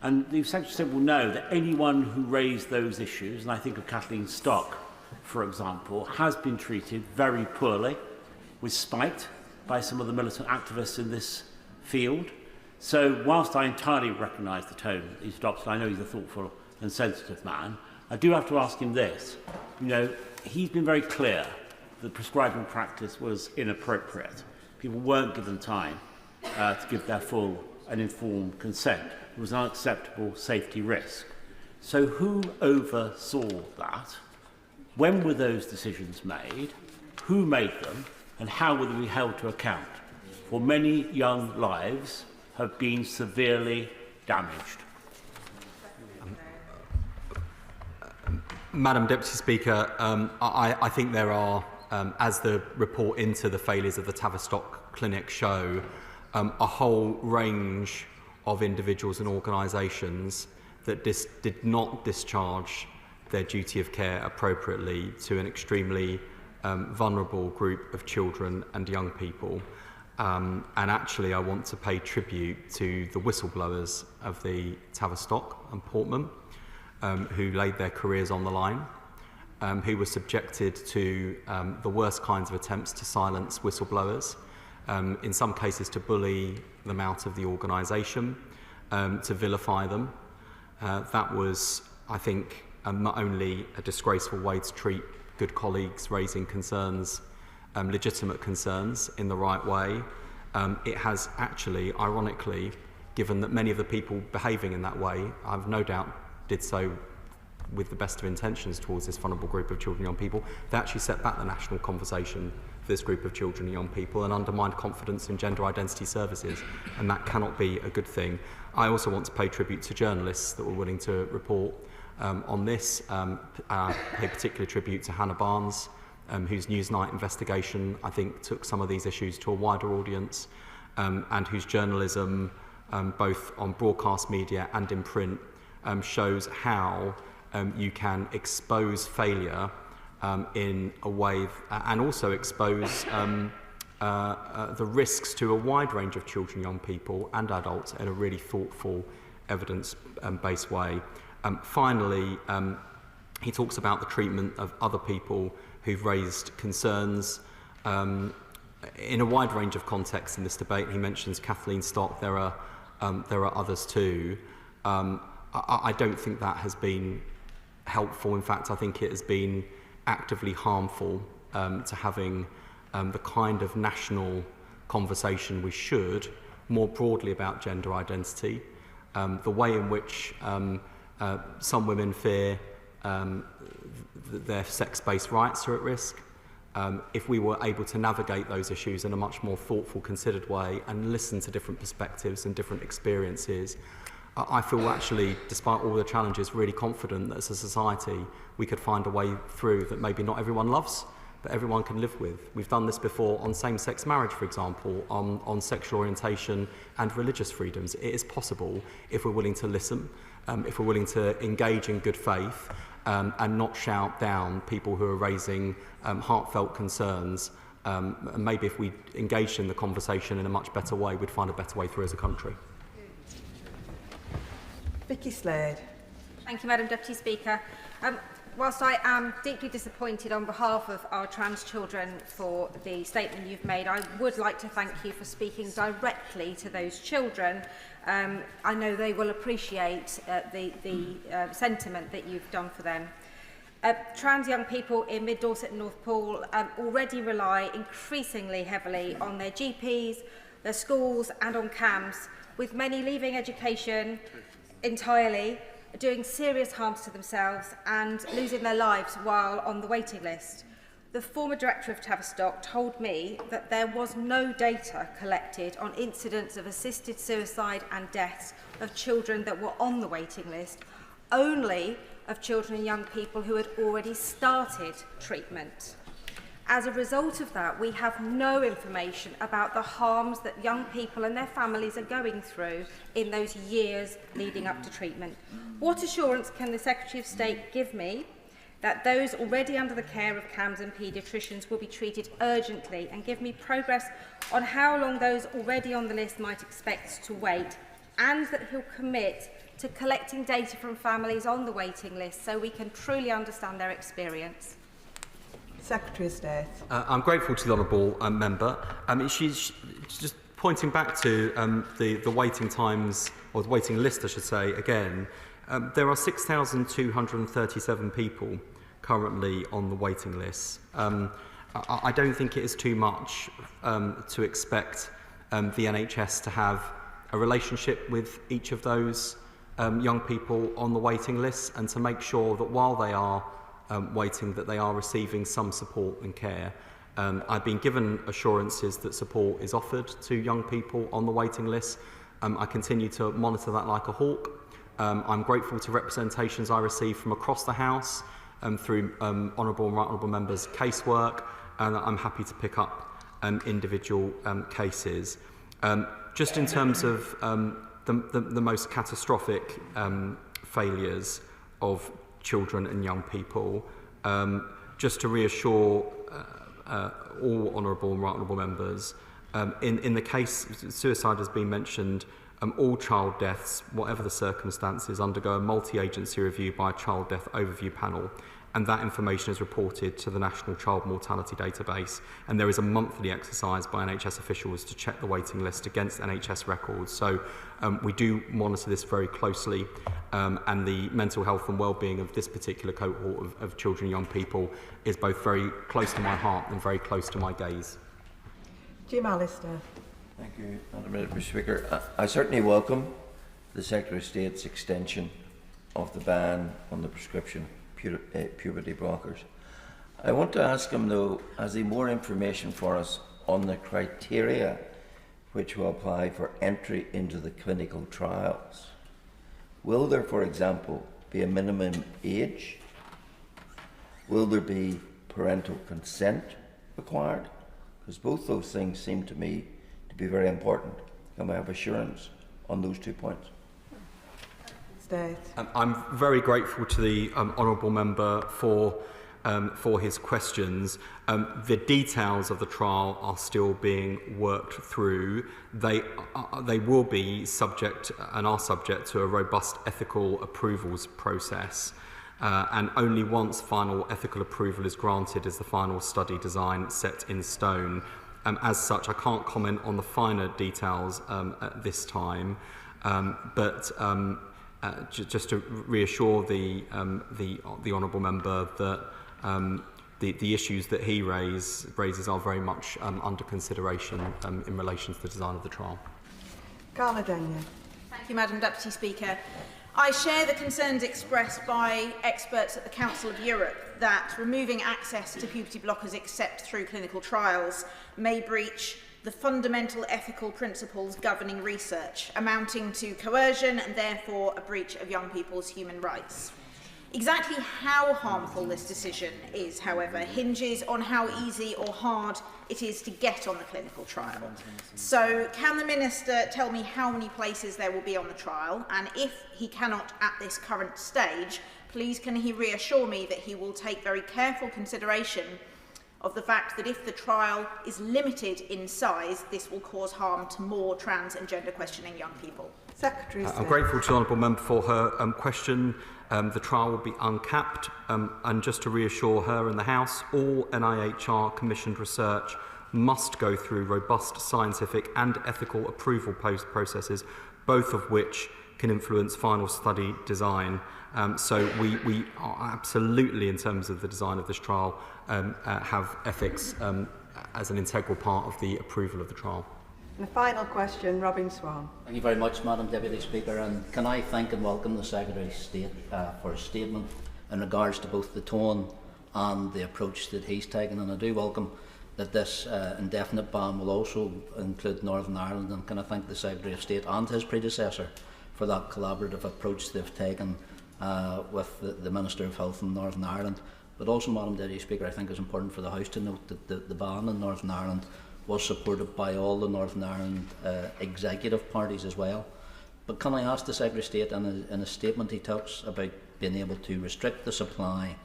And the Secretary of State will know that anyone who raised those issues, and I think of Kathleen Stock, for example, has been treated very poorly, with spite, by some of the militant activists in this field. So whilst I entirely recognise the tone that he's adopted, I know he's a thoughtful and sensitive man, I do have to ask him this. You know, he's been very clear that prescribing practice was inappropriate. People weren't given time to give their full and informed consent. It was an unacceptable safety risk. So who oversaw that? When were those decisions made? Who made them? And how will they be held to account? For many young lives have been severely damaged.
Madam Deputy Speaker, I think there are, as the report into the failures of the Tavistock Clinic show, a whole range of individuals and organisations that did not discharge their duty of care appropriately to an extremely vulnerable group of children and young people. And actually, I want to pay tribute to the whistleblowers of the Tavistock and Portman, who laid their careers on the line, who were subjected to the worst kinds of attempts to silence whistleblowers, in some cases to bully them out of the organisation, to vilify them. That was, I think, not only a disgraceful way to treat good colleagues raising concerns, legitimate concerns, in the right way. It has actually, ironically, given that many of the people behaving in that way, I've no doubt did so with the best of intentions towards this vulnerable group of children and young people, they actually set back the national conversation for this group of children and young people and undermined confidence in gender identity services, and that cannot be a good thing. I also want to pay tribute to journalists that were willing to report on this. Pay particular tribute to Hannah Barnes, whose Newsnight investigation, I think, took some of these issues to a wider audience, and whose journalism, both on broadcast media and in print, shows how you can expose failure in a way and also expose the risks to a wide range of children, young people and adults in a really thoughtful, evidence-based way. Finally, he talks about the treatment of other people who've raised concerns in a wide range of contexts in this debate. He mentions Kathleen Stock. There are others too. I don't think that has been helpful. In fact, I think it has been actively harmful to having the kind of national conversation we should more broadly about gender identity. The way in which some women fear their sex-based rights are at risk. If we were able to navigate those issues in a much more thoughtful, considered way and listen to different perspectives and different experiences, I feel actually, despite all the challenges, really confident that as a society we could find a way through that maybe not everyone loves, but everyone can live with. We've done this before on same-sex marriage, for example, on sexual orientation and religious freedoms. It is possible if we're willing to listen, if we're willing to engage in good faith, and not shout down people who are raising heartfelt concerns. Maybe if we engaged in the conversation in a much better way, we'd find a better way through as a country.
Vicky Slade.
Thank you, Madam Deputy Speaker. Whilst I am deeply disappointed on behalf of our trans children for the statement you've made, I would like to thank you for speaking directly to those children. I know they will appreciate the sentiment that you've done for them. Trans young people in Mid Dorset and North Poole already rely increasingly heavily on their GPs, their schools and on CAMS, with many leaving education entirely, doing serious harms to themselves and losing their lives while on the waiting list. The former director of Tavistock told me that there was no data collected on incidents of assisted suicide and deaths of children that were on the waiting list, only of children and young people who had already started treatment. As a result of that, we have no information about the harms that young people and their families are going through in those years leading up to treatment. What assurance can the Secretary of State give me that those already under the care of CAMS and paediatricians will be treated urgently, and give me progress on how long those already on the list might expect to wait, and that he'll commit to collecting data from families on the waiting list so we can truly understand their experience?
Secretary of State.
I'm grateful to the honourable member. She's just pointing back to the waiting times, or the waiting list, I should say, again. There are 6,237 people currently on the waiting list. I don't think it is too much to expect the NHS to have a relationship with each of those young people on the waiting list, and to make sure that while they are waiting, that they are receiving some support and care. I've been given assurances that support is offered to young people on the waiting list. I continue to monitor that like a hawk. I'm grateful to representations I receive from across the House through honourable and right honourable members' casework, and I'm happy to pick up individual cases. Just in terms of the most catastrophic failures of children and young people, just to reassure all honourable and right honourable members, in the case suicide has been mentioned, all child deaths, whatever the circumstances, undergo a multi-agency review by a child death overview panel, and that information is reported to the National Child Mortality Database, and there is a monthly exercise by NHS officials to check the waiting list against NHS records. So we do monitor this very closely, and the mental health and well-being of this particular cohort of children and young people is both very close to my heart and very close to my gaze.
Jim Allister.
Thank you, Madam Deputy Speaker. I certainly welcome the Secretary of State's extension of the ban on the prescription puberty blockers. I want to ask him, though, has he more information for us on the criteria which will apply for entry into the clinical trials? Will there, for example, be a minimum age? Will there be parental consent required? Because both those things seem to me to be very important. Can we have assurance on those 2 points?
I'm very grateful to the honourable member for his questions. The details of the trial are still being worked through. They will be subject and are subject to a robust ethical approvals process. And only once final ethical approval is granted is the final study design set in stone. As such, I can't comment on the finer details at this time, but just to reassure the honourable member that the issues that he raises are very much under consideration in relation to the design of the trial.
Carla Denyer.
Thank you, Madam Deputy Speaker. I share the concerns expressed by experts at the Council of Europe that removing access to puberty blockers except through clinical trials may breach the fundamental ethical principles governing research, amounting to coercion and therefore a breach of young people's human rights. Exactly how harmful this decision is, however, hinges on how easy or hard it is to get on the clinical trial. So, can the Minister tell me how many places there will be on the trial? And if he cannot at this current stage, please can he reassure me that he will take very careful consideration of the fact that if the trial is limited in size, this will cause harm to more trans and gender questioning young people?
Secretary
I'm grateful to the honourable member for her question. The trial will be uncapped, and just to reassure her and the House, all NIHR commissioned research must go through robust scientific and ethical approval processes, both of which can influence final study design. So we are absolutely, in terms of the design of this trial, have ethics as an integral part of the approval of the trial.
And the final question, Robin Swan.
Thank you very much, Madam Deputy Speaker, and can I thank and welcome the Secretary of State for his statement in regards to both the tone and the approach that he's taken, and I do welcome that this indefinite ban will also include Northern Ireland, and can I thank the Secretary of State and his predecessor for that collaborative approach they've taken with the Minister of Health in Northern Ireland. But also, Madam Deputy Speaker, I think it's important for the House to note that the ban in Northern Ireland was supported by all the Northern Ireland executive parties as well. But can I ask the Secretary of State, in a statement he talks about being able to restrict the supply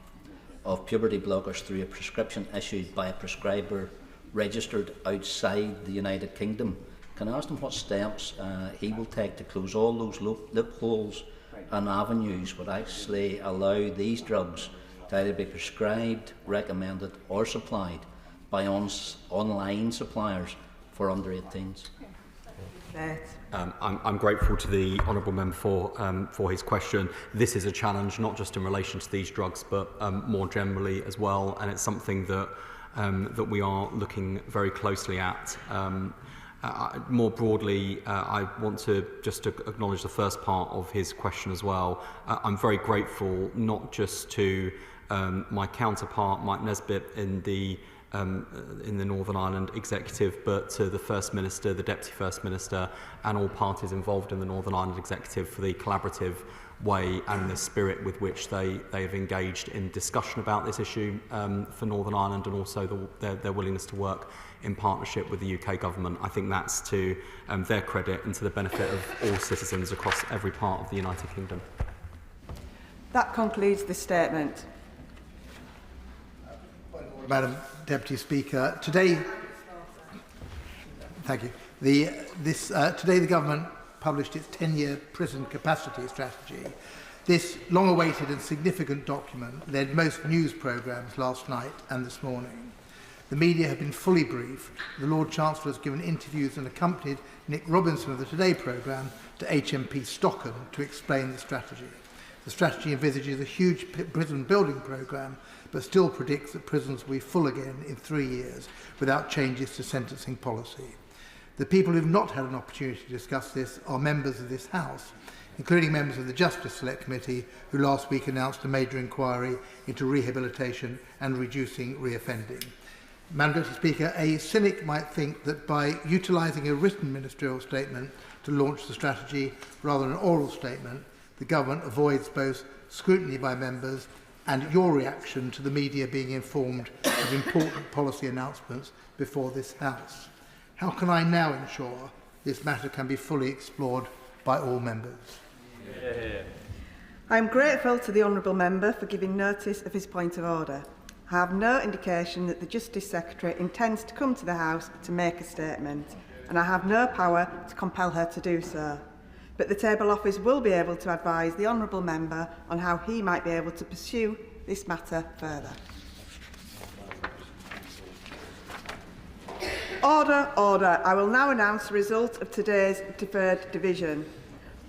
of puberty blockers through a prescription issued by a prescriber registered outside the United Kingdom. Can I ask him what steps he will take to close all those loopholes and avenues would actually allow these drugs to either be prescribed, recommended or supplied by online suppliers for under 18s?
I'm grateful to the honourable member for his question. This is a challenge not just in relation to these drugs, but more generally as well, and it's something that that we are looking very closely at. More broadly, I want to just acknowledge the first part of his question as well. I'm very grateful not just to my counterpart, Mike Nesbitt, in the in the Northern Ireland Executive, but to the First Minister, the Deputy First Minister, and all parties involved in the Northern Ireland Executive for the collaborative way and the spirit with which they have engaged in discussion about this issue for Northern Ireland, and also their willingness to work in partnership with the UK government. I think that's to their credit and to the benefit of all citizens across every part of the United Kingdom.
That concludes the statement.
Madam Deputy Speaker, today, thank you. Today the government published its 10-year prison capacity strategy. This long-awaited and significant document led most news programmes last night and this morning. The media have been fully briefed. The Lord Chancellor has given interviews and accompanied Nick Robinson of the Today programme to HMP Stockham to explain the strategy. The strategy envisages a huge prison building programme, but still predicts that prisons will be full again in 3 years without changes to sentencing policy. The people who have not had an opportunity to discuss this are members of this House, including members of the Justice Select Committee, who last week announced a major inquiry into rehabilitation and reducing reoffending. Madam Deputy Speaker, a cynic might think that by utilising a written ministerial statement to launch the strategy rather than an oral statement, the government avoids both scrutiny by members and your reaction to the media being informed of important policy announcements before this House. How can I now ensure this matter can be fully explored by all members?
I am grateful to the Honourable Member for giving notice of his point of order. I have no indication that the Justice Secretary intends to come to the House to make a statement, and I have no power to compel her to do so. But the Table Office will be able to advise the Honourable Member on how he might be able to pursue this matter further. Order, order. I will now announce the result of today's deferred division.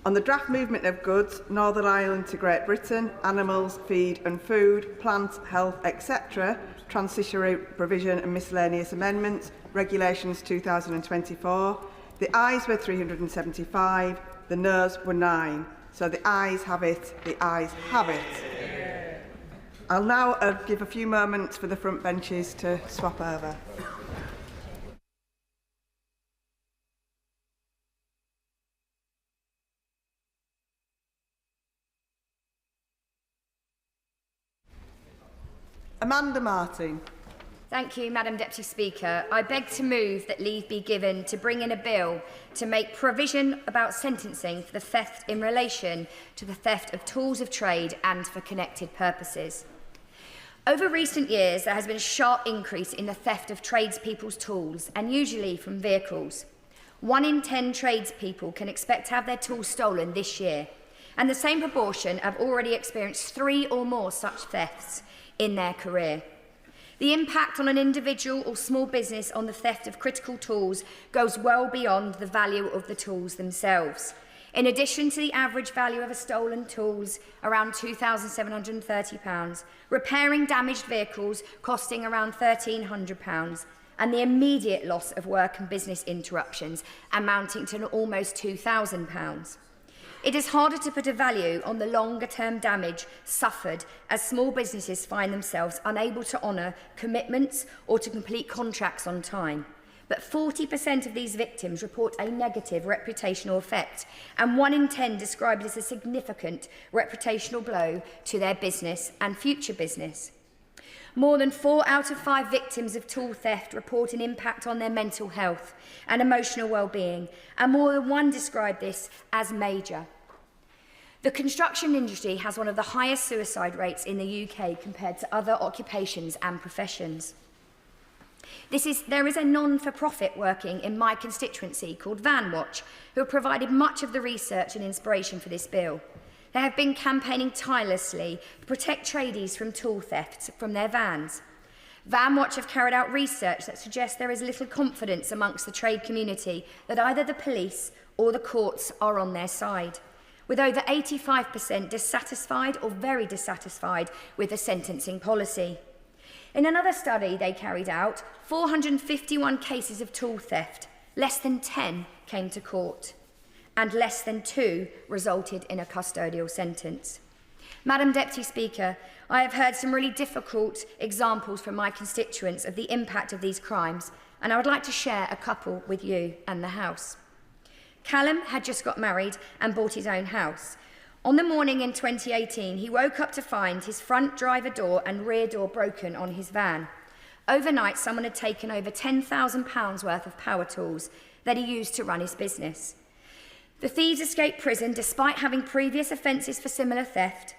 On the draft movement of goods, Northern Ireland to Great Britain, animals, feed and food, plant, health, etc., transitionary provision and miscellaneous amendments, regulations 2024, the ayes were 375, the noes were 9. So the ayes have it, the ayes have it. I'll now give a few moments for the front benches to swap over. Amanda Martin.
Thank you, Madam Deputy Speaker. I beg to move that leave be given to bring in a bill to make provision about sentencing for the theft in relation to the theft of tools of trade and for connected purposes. Over recent years, there has been a sharp increase in the theft of tradespeople's tools, and usually from vehicles. 1 in 10 tradespeople can expect to have their tools stolen this year, and the same proportion have already experienced 3 or more such thefts in their career. The impact on an individual or small business on the theft of critical tools goes well beyond the value of the tools themselves. In addition to the average value of a stolen tools, around £2,730, repairing damaged vehicles costing around £1,300, and the immediate loss of work and business interruptions amounting to almost £2,000. It is harder to put a value on the longer-term damage suffered as small businesses find themselves unable to honour commitments or to complete contracts on time. But 40% of these victims report a negative reputational effect, and 1 in 10 describe it as a significant reputational blow to their business and future business. More than 4 out of 5 victims of tool theft report an impact on their mental health and emotional well-being, and more than 1 describe this as major. The construction industry has one of the highest suicide rates in the UK compared to other occupations and professions. There is a non-for-profit working in my constituency called Van Watch, who have provided much of the research and inspiration for this bill. They have been campaigning tirelessly to protect tradies from tool thefts from their vans. Van Watch have carried out research that suggests there is little confidence amongst the trade community that either the police or the courts are on their side, with over 85% dissatisfied or very dissatisfied with the sentencing policy. In another study they carried out, 451 cases of tool theft, less than 10 came to court, and less than 2 resulted in a custodial sentence. Madam Deputy Speaker, I have heard some really difficult examples from my constituents of the impact of these crimes, and I would like to share a couple with you and the House. Callum had just got married and bought his own house. On the morning in 2018, he woke up to find his front driver door and rear door broken on his van. Overnight, someone had taken over £10,000 worth of power tools that he used to run his business. The thieves escaped prison despite having previous offences for similar theft,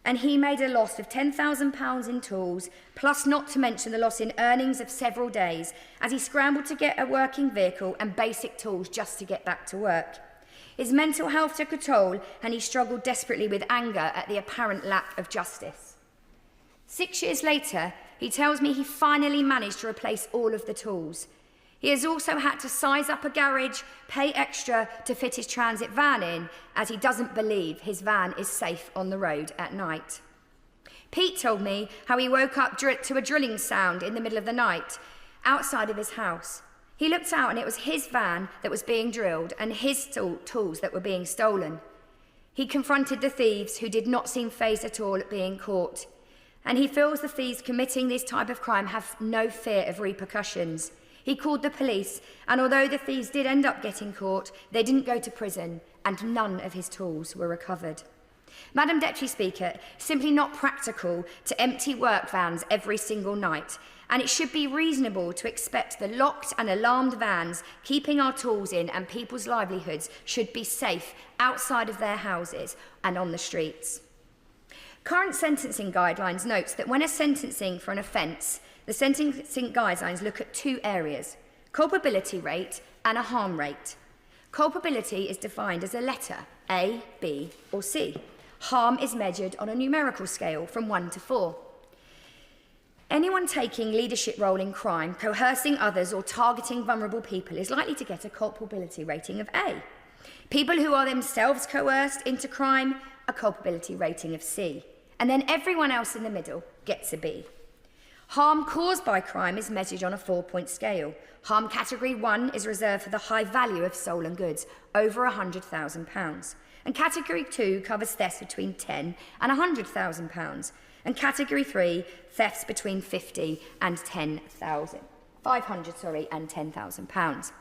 and he made a loss of £10,000 in tools, plus not to mention the loss in earnings of several days, as he scrambled to get a working vehicle and basic tools just to get back to work. His mental health took a toll, and he struggled desperately with anger at the apparent lack of justice. 6 years later, he tells me he finally managed to replace all of the tools. He has also had to size up a garage, pay extra to fit his transit van in, as he doesn't believe his van is safe on the road at night. Pete told me how he woke up to a drilling sound in the middle of the night outside of his house. He looked out and it was his van that was being drilled and his tools that were being stolen. He confronted the thieves, who did not seem fazed at all at being caught. And he feels the thieves committing this type of crime have no fear of repercussions. He called the police, and although the thieves did end up getting caught, they didn't go to prison, and none of his tools were recovered. Madam Deputy Speaker, it's simply not practical to empty work vans every single night, and it should be reasonable to expect the locked and alarmed vans keeping our tools in and people's livelihoods should be safe outside of their houses and on the streets. Current sentencing guidelines notes that when sentencing for an offence, the sentencing guidelines look at two areas: culpability rate and a harm rate. Culpability is defined as a letter, A, B, or C. Harm is measured on a numerical scale from 1 to 4. Anyone taking leadership role in crime, coercing others, or targeting vulnerable people is likely to get a culpability rating of A. People who are themselves coerced into crime, a culpability rating of C. And then everyone else in the middle gets a B. Harm caused by crime is measured on a 4-point scale. Harm category 1 is reserved for the high value of stolen goods, over £100,000. And category 2 covers thefts between £10,000 and £100,000. And category 3, thefts between £50,000 and £10,000.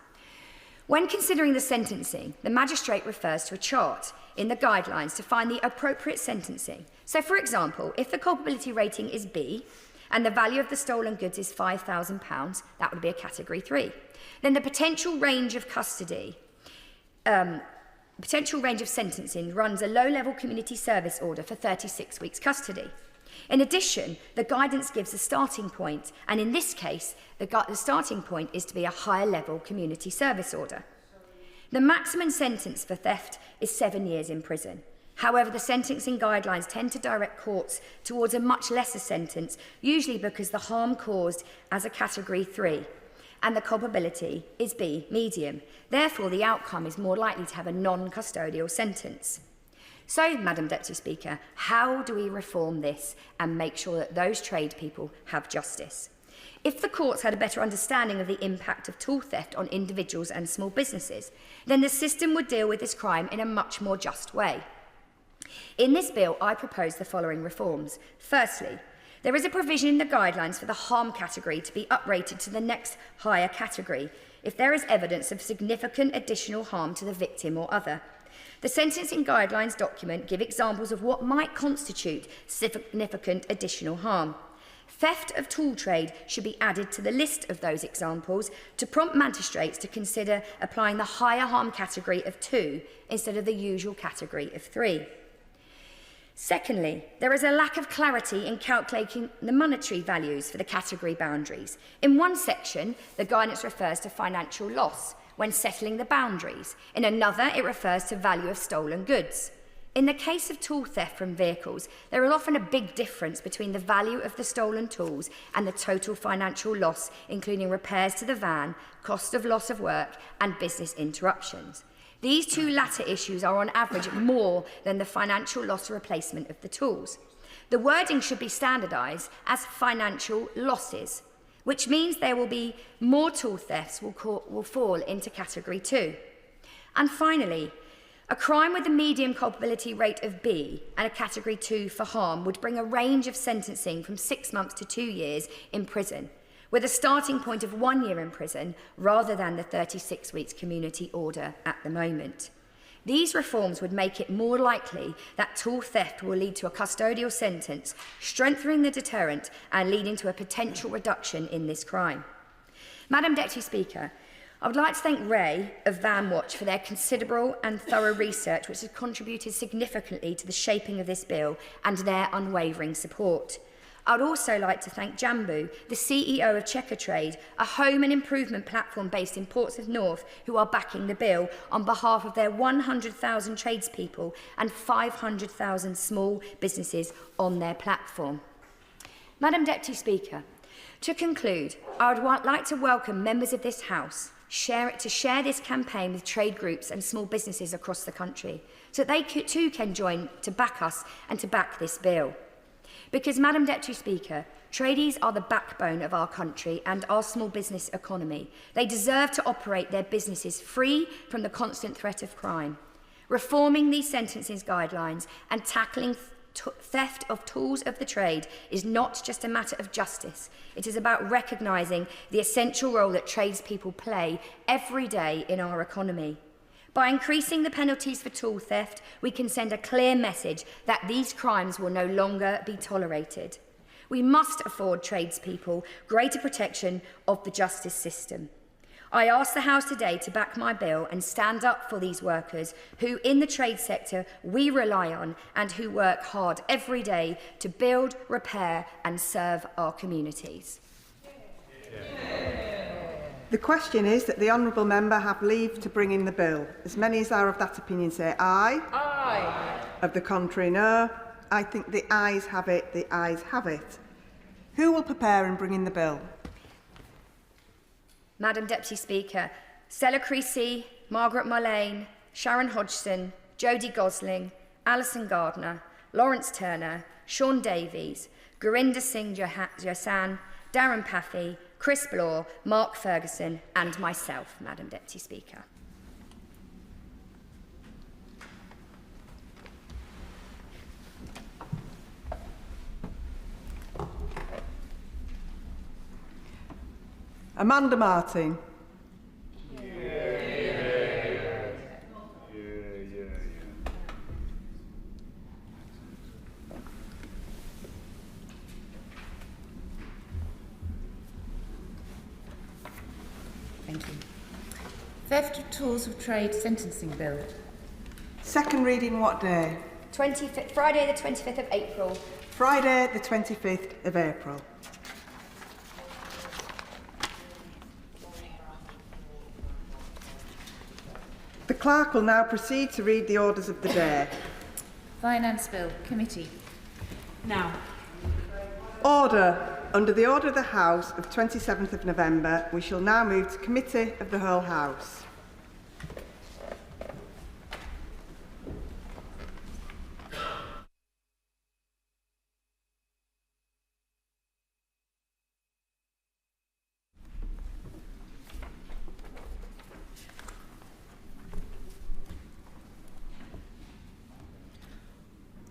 When considering the sentencing, the magistrate refers to a chart in the guidelines to find the appropriate sentencing. So, for example, if the culpability rating is B, and the value of the stolen goods is £5,000, that would be a category 3. Then the potential range of sentencing runs a low-level community service order for 36 weeks custody. In addition, the guidance gives a starting point, and in this case, the starting point is to be a higher-level community service order. The maximum sentence for theft is 7 years in prison. However, the sentencing guidelines tend to direct courts towards a much lesser sentence, usually because the harm caused as a category 3 and the culpability is B, medium. Therefore, the outcome is more likely to have a non-custodial sentence. So, Madam Deputy Speaker, how do we reform this and make sure that those trade people have justice? If the courts had a better understanding of the impact of tool theft on individuals and small businesses, then the system would deal with this crime in a much more just way. In this bill, I propose the following reforms. Firstly, there is a provision in the guidelines for the harm category to be uprated to the next higher category if there is evidence of significant additional harm to the victim or other. The sentencing guidelines document give examples of what might constitute significant additional harm. Theft of tool trade should be added to the list of those examples to prompt magistrates to consider applying the higher harm category of 2 instead of the usual category of 3. Secondly, there is a lack of clarity in calculating the monetary values for the category boundaries. In one section, the guidance refers to financial loss when settling the boundaries. In another, it refers to value of stolen goods. In the case of tool theft from vehicles, there is often a big difference between the value of the stolen tools and the total financial loss, including repairs to the van, cost of loss of work, and business interruptions. These two latter issues are on average more than the financial loss or replacement of the tools. The wording should be standardised as financial losses, which means there will be more tool thefts will fall into category 2. And finally, A crime with a medium culpability rate of B and a category 2 for harm would bring a range of sentencing from 6 months to 2 years in prison, with a starting point of 1 year in prison rather than the 36 weeks community order at the moment. These reforms would make it more likely that tool theft will lead to a custodial sentence, strengthening the deterrent and leading to a potential reduction in this crime. Madam Deputy Speaker, I would like to thank Ray of Van Watch for their considerable and thorough research, which has contributed significantly to the shaping of this bill, and their unwavering support. I would also like to thank Jambu, the CEO of Checker Trade, a home and improvement platform based in Portsmouth North, who are backing the bill on behalf of their 100,000 tradespeople and 500,000 small businesses on their platform. Madam Deputy Speaker, to conclude, I would like to welcome members of this House to share this campaign with trade groups and small businesses across the country, so that they too can join to back us and to back this bill. Because, Madam Deputy Speaker, tradies are the backbone of our country and our small business economy. They deserve to operate their businesses free from the constant threat of crime. Reforming these sentencing guidelines and tackling theft of tools of the trade is not just a matter of justice. It is about recognising the essential role that tradespeople play every day in our economy. By increasing the penalties for tool theft, we can send a clear message that these crimes will no longer be tolerated. We must afford tradespeople greater protection of the justice system. I ask the House today to back my bill and stand up for these workers who, in the trade sector, we rely on and who work hard every day to build, repair and serve our communities.
The question is that the honourable member have leave to bring in the bill. As many as are of that opinion say aye. Aye. Of the contrary, no. I think the ayes have it. The ayes have it. Who will prepare and bring in the bill?
Madam Deputy Speaker, Stella Creasy, Margaret Mullane, Sharon Hodgson, Jodie Gosling, Alison Gardner, Lawrence Turner, Sean Davies, Gurinder Singh Josan, Darren Paffey, Chris Bloor, Mark Ferguson and myself, Madam Deputy Speaker.
Amanda Martin.
Thank you. Theft of Tools of Trade Sentencing Bill.
Second reading what day?
Friday the 25th of April.
Friday the 25th of April. The Clerk will now proceed to read the orders of the day.
Finance Bill, Committee. Now.
Order. Under the order of the House of 27th of November, we shall now move to Committee of the whole House.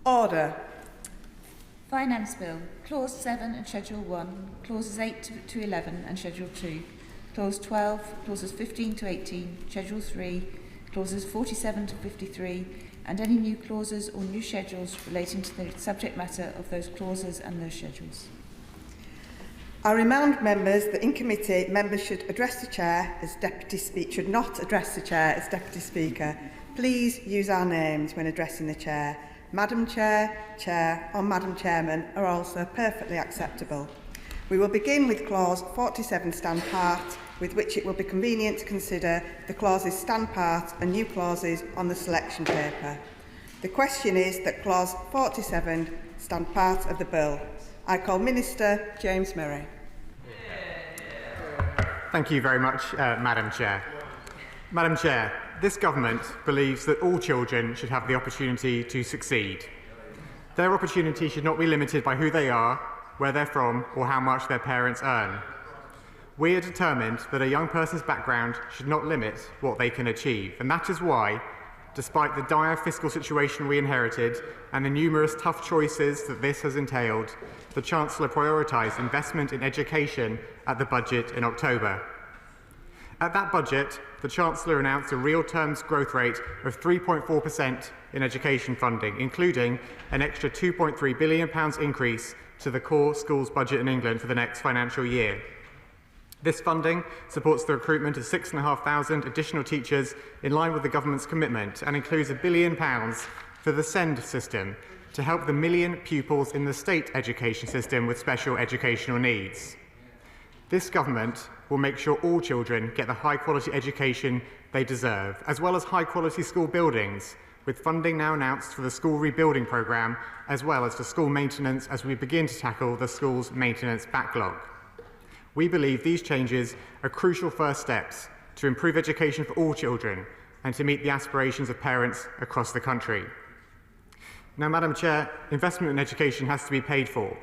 Order.
Finance Bill, Clause 7 and Schedule 1, Clauses 8 to 11 and Schedule 2, Clause 12, Clauses 15 to 18, Schedule 3, Clauses 47 to 53, and any new clauses or new schedules relating to the subject matter of those clauses and those schedules.
I remind members that in committee, members should address the Chair as Deputy Speaker, should not address the Chair as Deputy Speaker. Please use our names when addressing the Chair. Madam Chair, Chair or Madam Chairman are also perfectly acceptable. We will begin with Clause 47 stand part, with which it will be convenient to consider the clauses stand part and new clauses on the selection paper. The question is that Clause 47 stand part of the bill. I call Minister James Murray.
Thank you very much, Madam Chair. Madam Chair, this government believes that all children should have the opportunity to succeed. Their opportunity should not be limited by who they are, where they're from, or how much their parents earn. We are determined that a young person's background should not limit what they can achieve, and that is why, despite the dire fiscal situation we inherited and the numerous tough choices that this has entailed, the Chancellor prioritised investment in education at the budget in October. At that budget, the Chancellor announced a real terms growth rate of 3.4% in education funding, including an extra £2.3 billion increase to the core schools budget in England for the next financial year. This funding supports the recruitment of 6,500 additional teachers in line with the government's commitment and includes £1 billion for the SEND system to help the million pupils in the state education system with special educational needs. This government will make sure all children get the high-quality education they deserve, as well as high-quality school buildings, with funding now announced for the school rebuilding programme, as well as for school maintenance as we begin to tackle the school's maintenance backlog. We believe these changes are crucial first steps to improve education for all children and to meet the aspirations of parents across the country. Now, Madam Chair, investment in education has to be paid for,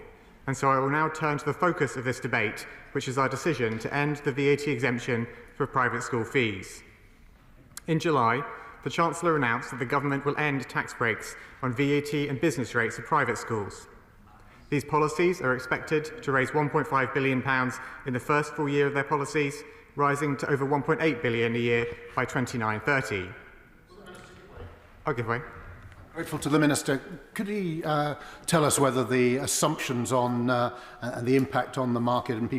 and so I will now turn to the focus of this debate, which is our decision to end the VAT exemption for private school fees. In July, the Chancellor announced that the government will end tax breaks on VAT and business rates of private schools. These policies are expected to raise £1.5 billion in the first full year of their policies, rising to over £1.8 billion a year by 29-30. I'll give way.
Grateful to the Minister. Could he tell us whether the assumptions on and the impact on the market and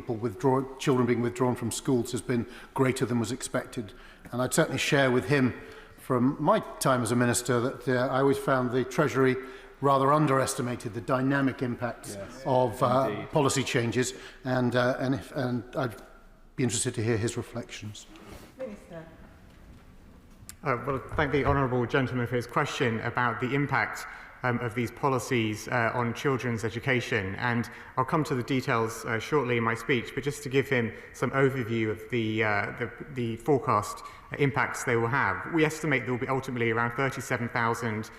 children being withdrawn from schools has been greater than was expected? And I'd certainly share with him from my time as a Minister that I always found the Treasury rather underestimated the dynamic impacts of policy changes, and I'd be interested to hear his reflections.
Minister.
Well, thank the honourable gentleman for his question about the impact of these policies on children's education, and I'll come to the details shortly in my speech, but just to give him some overview of the forecast impacts they will have. We estimate there will be ultimately around 37,000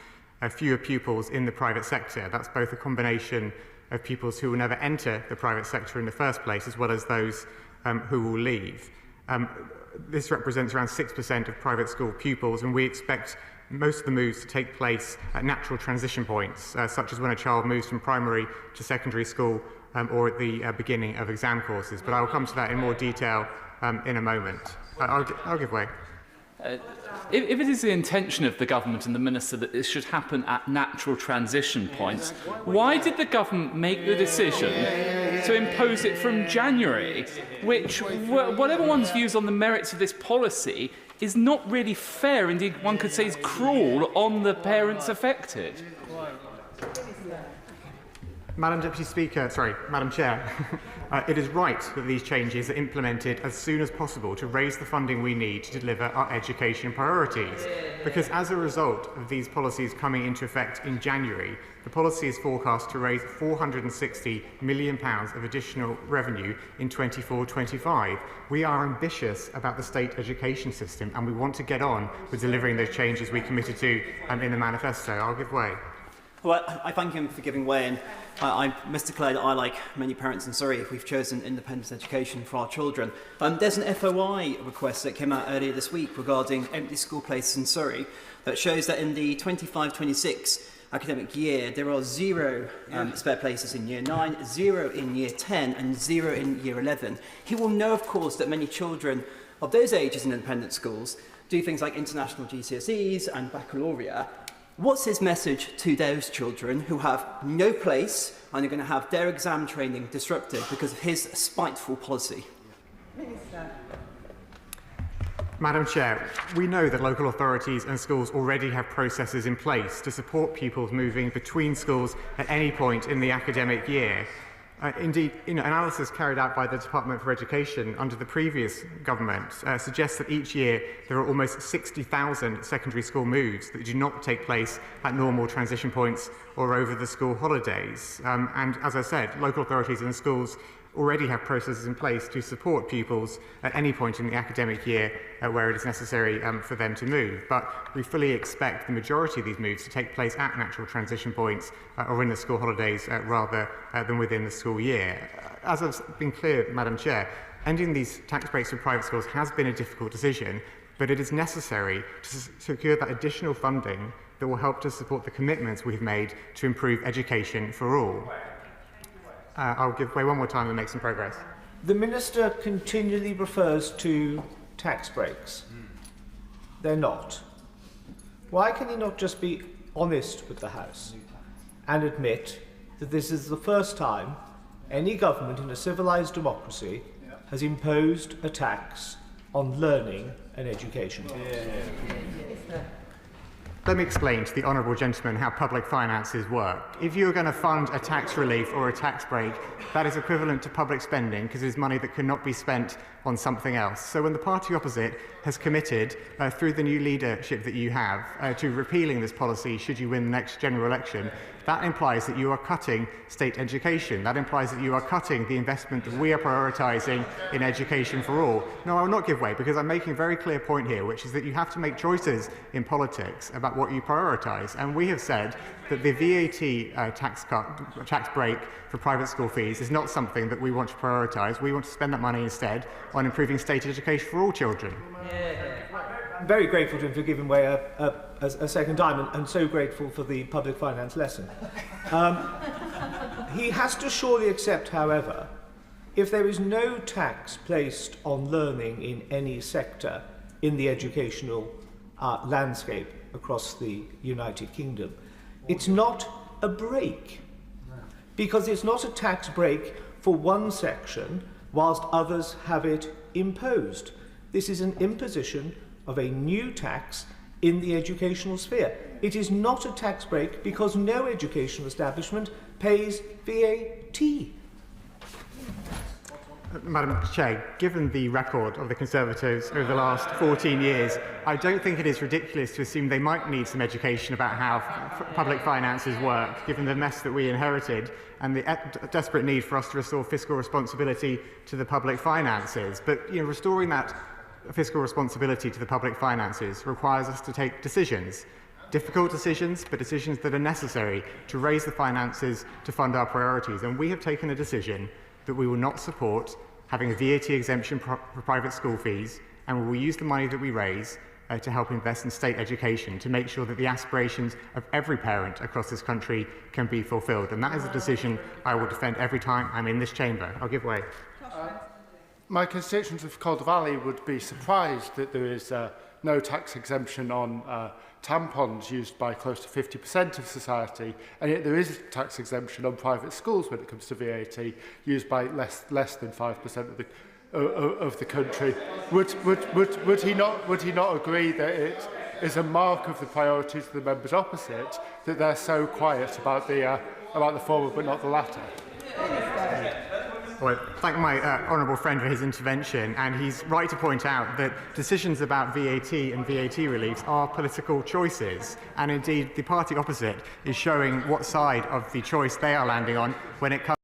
fewer pupils in the private sector. That's both a combination of pupils who will never enter the private sector in the first place, as well as those who will leave. This represents around 6% of private school pupils, and we expect most of the moves to take place at natural transition points, such as when a child moves from primary to secondary school or at the beginning of exam courses. But I will come to that in more detail in a moment. I'll give way.
If it is the intention of the government and the minister that this should happen at natural transition points, why did the government make the decision to impose it from January, which, whatever one's views on the merits of this policy, is not really fair, indeed one could say is cruel on the parents affected?
Madam Chair, it is right that these changes are implemented as soon as possible to raise the funding we need to deliver our education priorities. Because as a result of these policies coming into effect in January, the policy is forecast to raise £460 million of additional revenue in 24-25. We are ambitious about the state education system, and we want to get on with delivering those changes we committed to in the manifesto. I'll give way.
Well, I thank him for giving way, and I must declare that I, like many parents in Surrey, we've chosen independent education for our children. There's an FOI request that came out earlier this week regarding empty school places in Surrey that shows that in the 25-26 academic year, there are 0 spare places in Year 9, 0 in Year 10, and 0 in Year 11. He will know, of course, that many children of those ages in independent schools do things like international GCSEs and baccalaureate. What's his message to those children who have no place and are going to have their exam training disrupted because of his spiteful policy?
Minister.
Madam Chair, we know that local authorities and schools already have processes in place to support pupils moving between schools at any point in the academic year. Indeed, analysis carried out by the Department for Education under the previous government suggests that each year there are almost 60,000 secondary school moves that do not take place at normal transition points or over the school holidays. And as I said, local authorities and schools already have processes in place to support pupils at any point in the academic year where it is necessary for them to move. But we fully expect the majority of these moves to take place at natural transition points or in the school holidays rather than within the school year. As I've been clear, Madam Chair, ending these tax breaks for private schools has been a difficult decision, but it is necessary to secure that additional funding that will help to support the commitments we've made to improve education for all. I'll give way one more time and make some progress.
The Minister continually refers to tax breaks. They're not. Why can he not just be honest with the House and admit that this is the first time any government in a civilised democracy has imposed a tax on learning and education?
Let me explain to the honourable gentleman how public finances work. If you're going to fund a tax relief or a tax break, that is equivalent to public spending because it's money that cannot be spent on something else. So when the party opposite has committed, through the new leadership that you have, to repealing this policy should you win the next general election, that implies that you are cutting state education. That implies that you are cutting the investment that we are prioritising in education for all. No, I will not give way because I'm making a very clear point here, which is that you have to make choices in politics about what you prioritise. And we have said that the VAT tax break for private school fees is not something that we want to prioritise. We want to spend that money instead on improving state education for all children.
I'm very grateful to him for giving way a second time, and so grateful for the public finance lesson. He has to surely accept, however, if there is no tax placed on learning in any sector in the educational landscape across the United Kingdom, it's not a break, because it's not a tax break for one section whilst others have it imposed. This is an imposition of a new tax in the educational sphere. It is not a tax break because no educational establishment pays VAT.
Madam Chair, given the record of the Conservatives over the last 14 years, I don't think it is ridiculous to assume they might need some education about how public finances work, given the mess that we inherited and the desperate need for us to restore fiscal responsibility to the public finances. But restoring that fiscal responsibility to the public finances requires us to take decisions. Difficult decisions, but decisions that are necessary to raise the finances to fund our priorities. And we have taken a decision that we will not support having a VAT exemption for private school fees, and we will use the money that we raise to help invest in state education to make sure that the aspirations of every parent across this country can be fulfilled. And that is a decision I will defend every time I'm in this chamber. I'll give way.
My constituents of Calder Valley would be surprised that there is no tax exemption on tampons used by close to 50% of society, and yet there is a tax exemption on private schools when it comes to VAT, used by less than 5% of the country. Would he not agree that it is a mark of the priorities of the members opposite that they're so quiet about the former but not the latter?
Well, thank my honourable friend for his intervention, and he's right to point out that decisions about VAT and VAT reliefs are political choices, and indeed the party opposite is showing what side of the choice they are landing on when it comes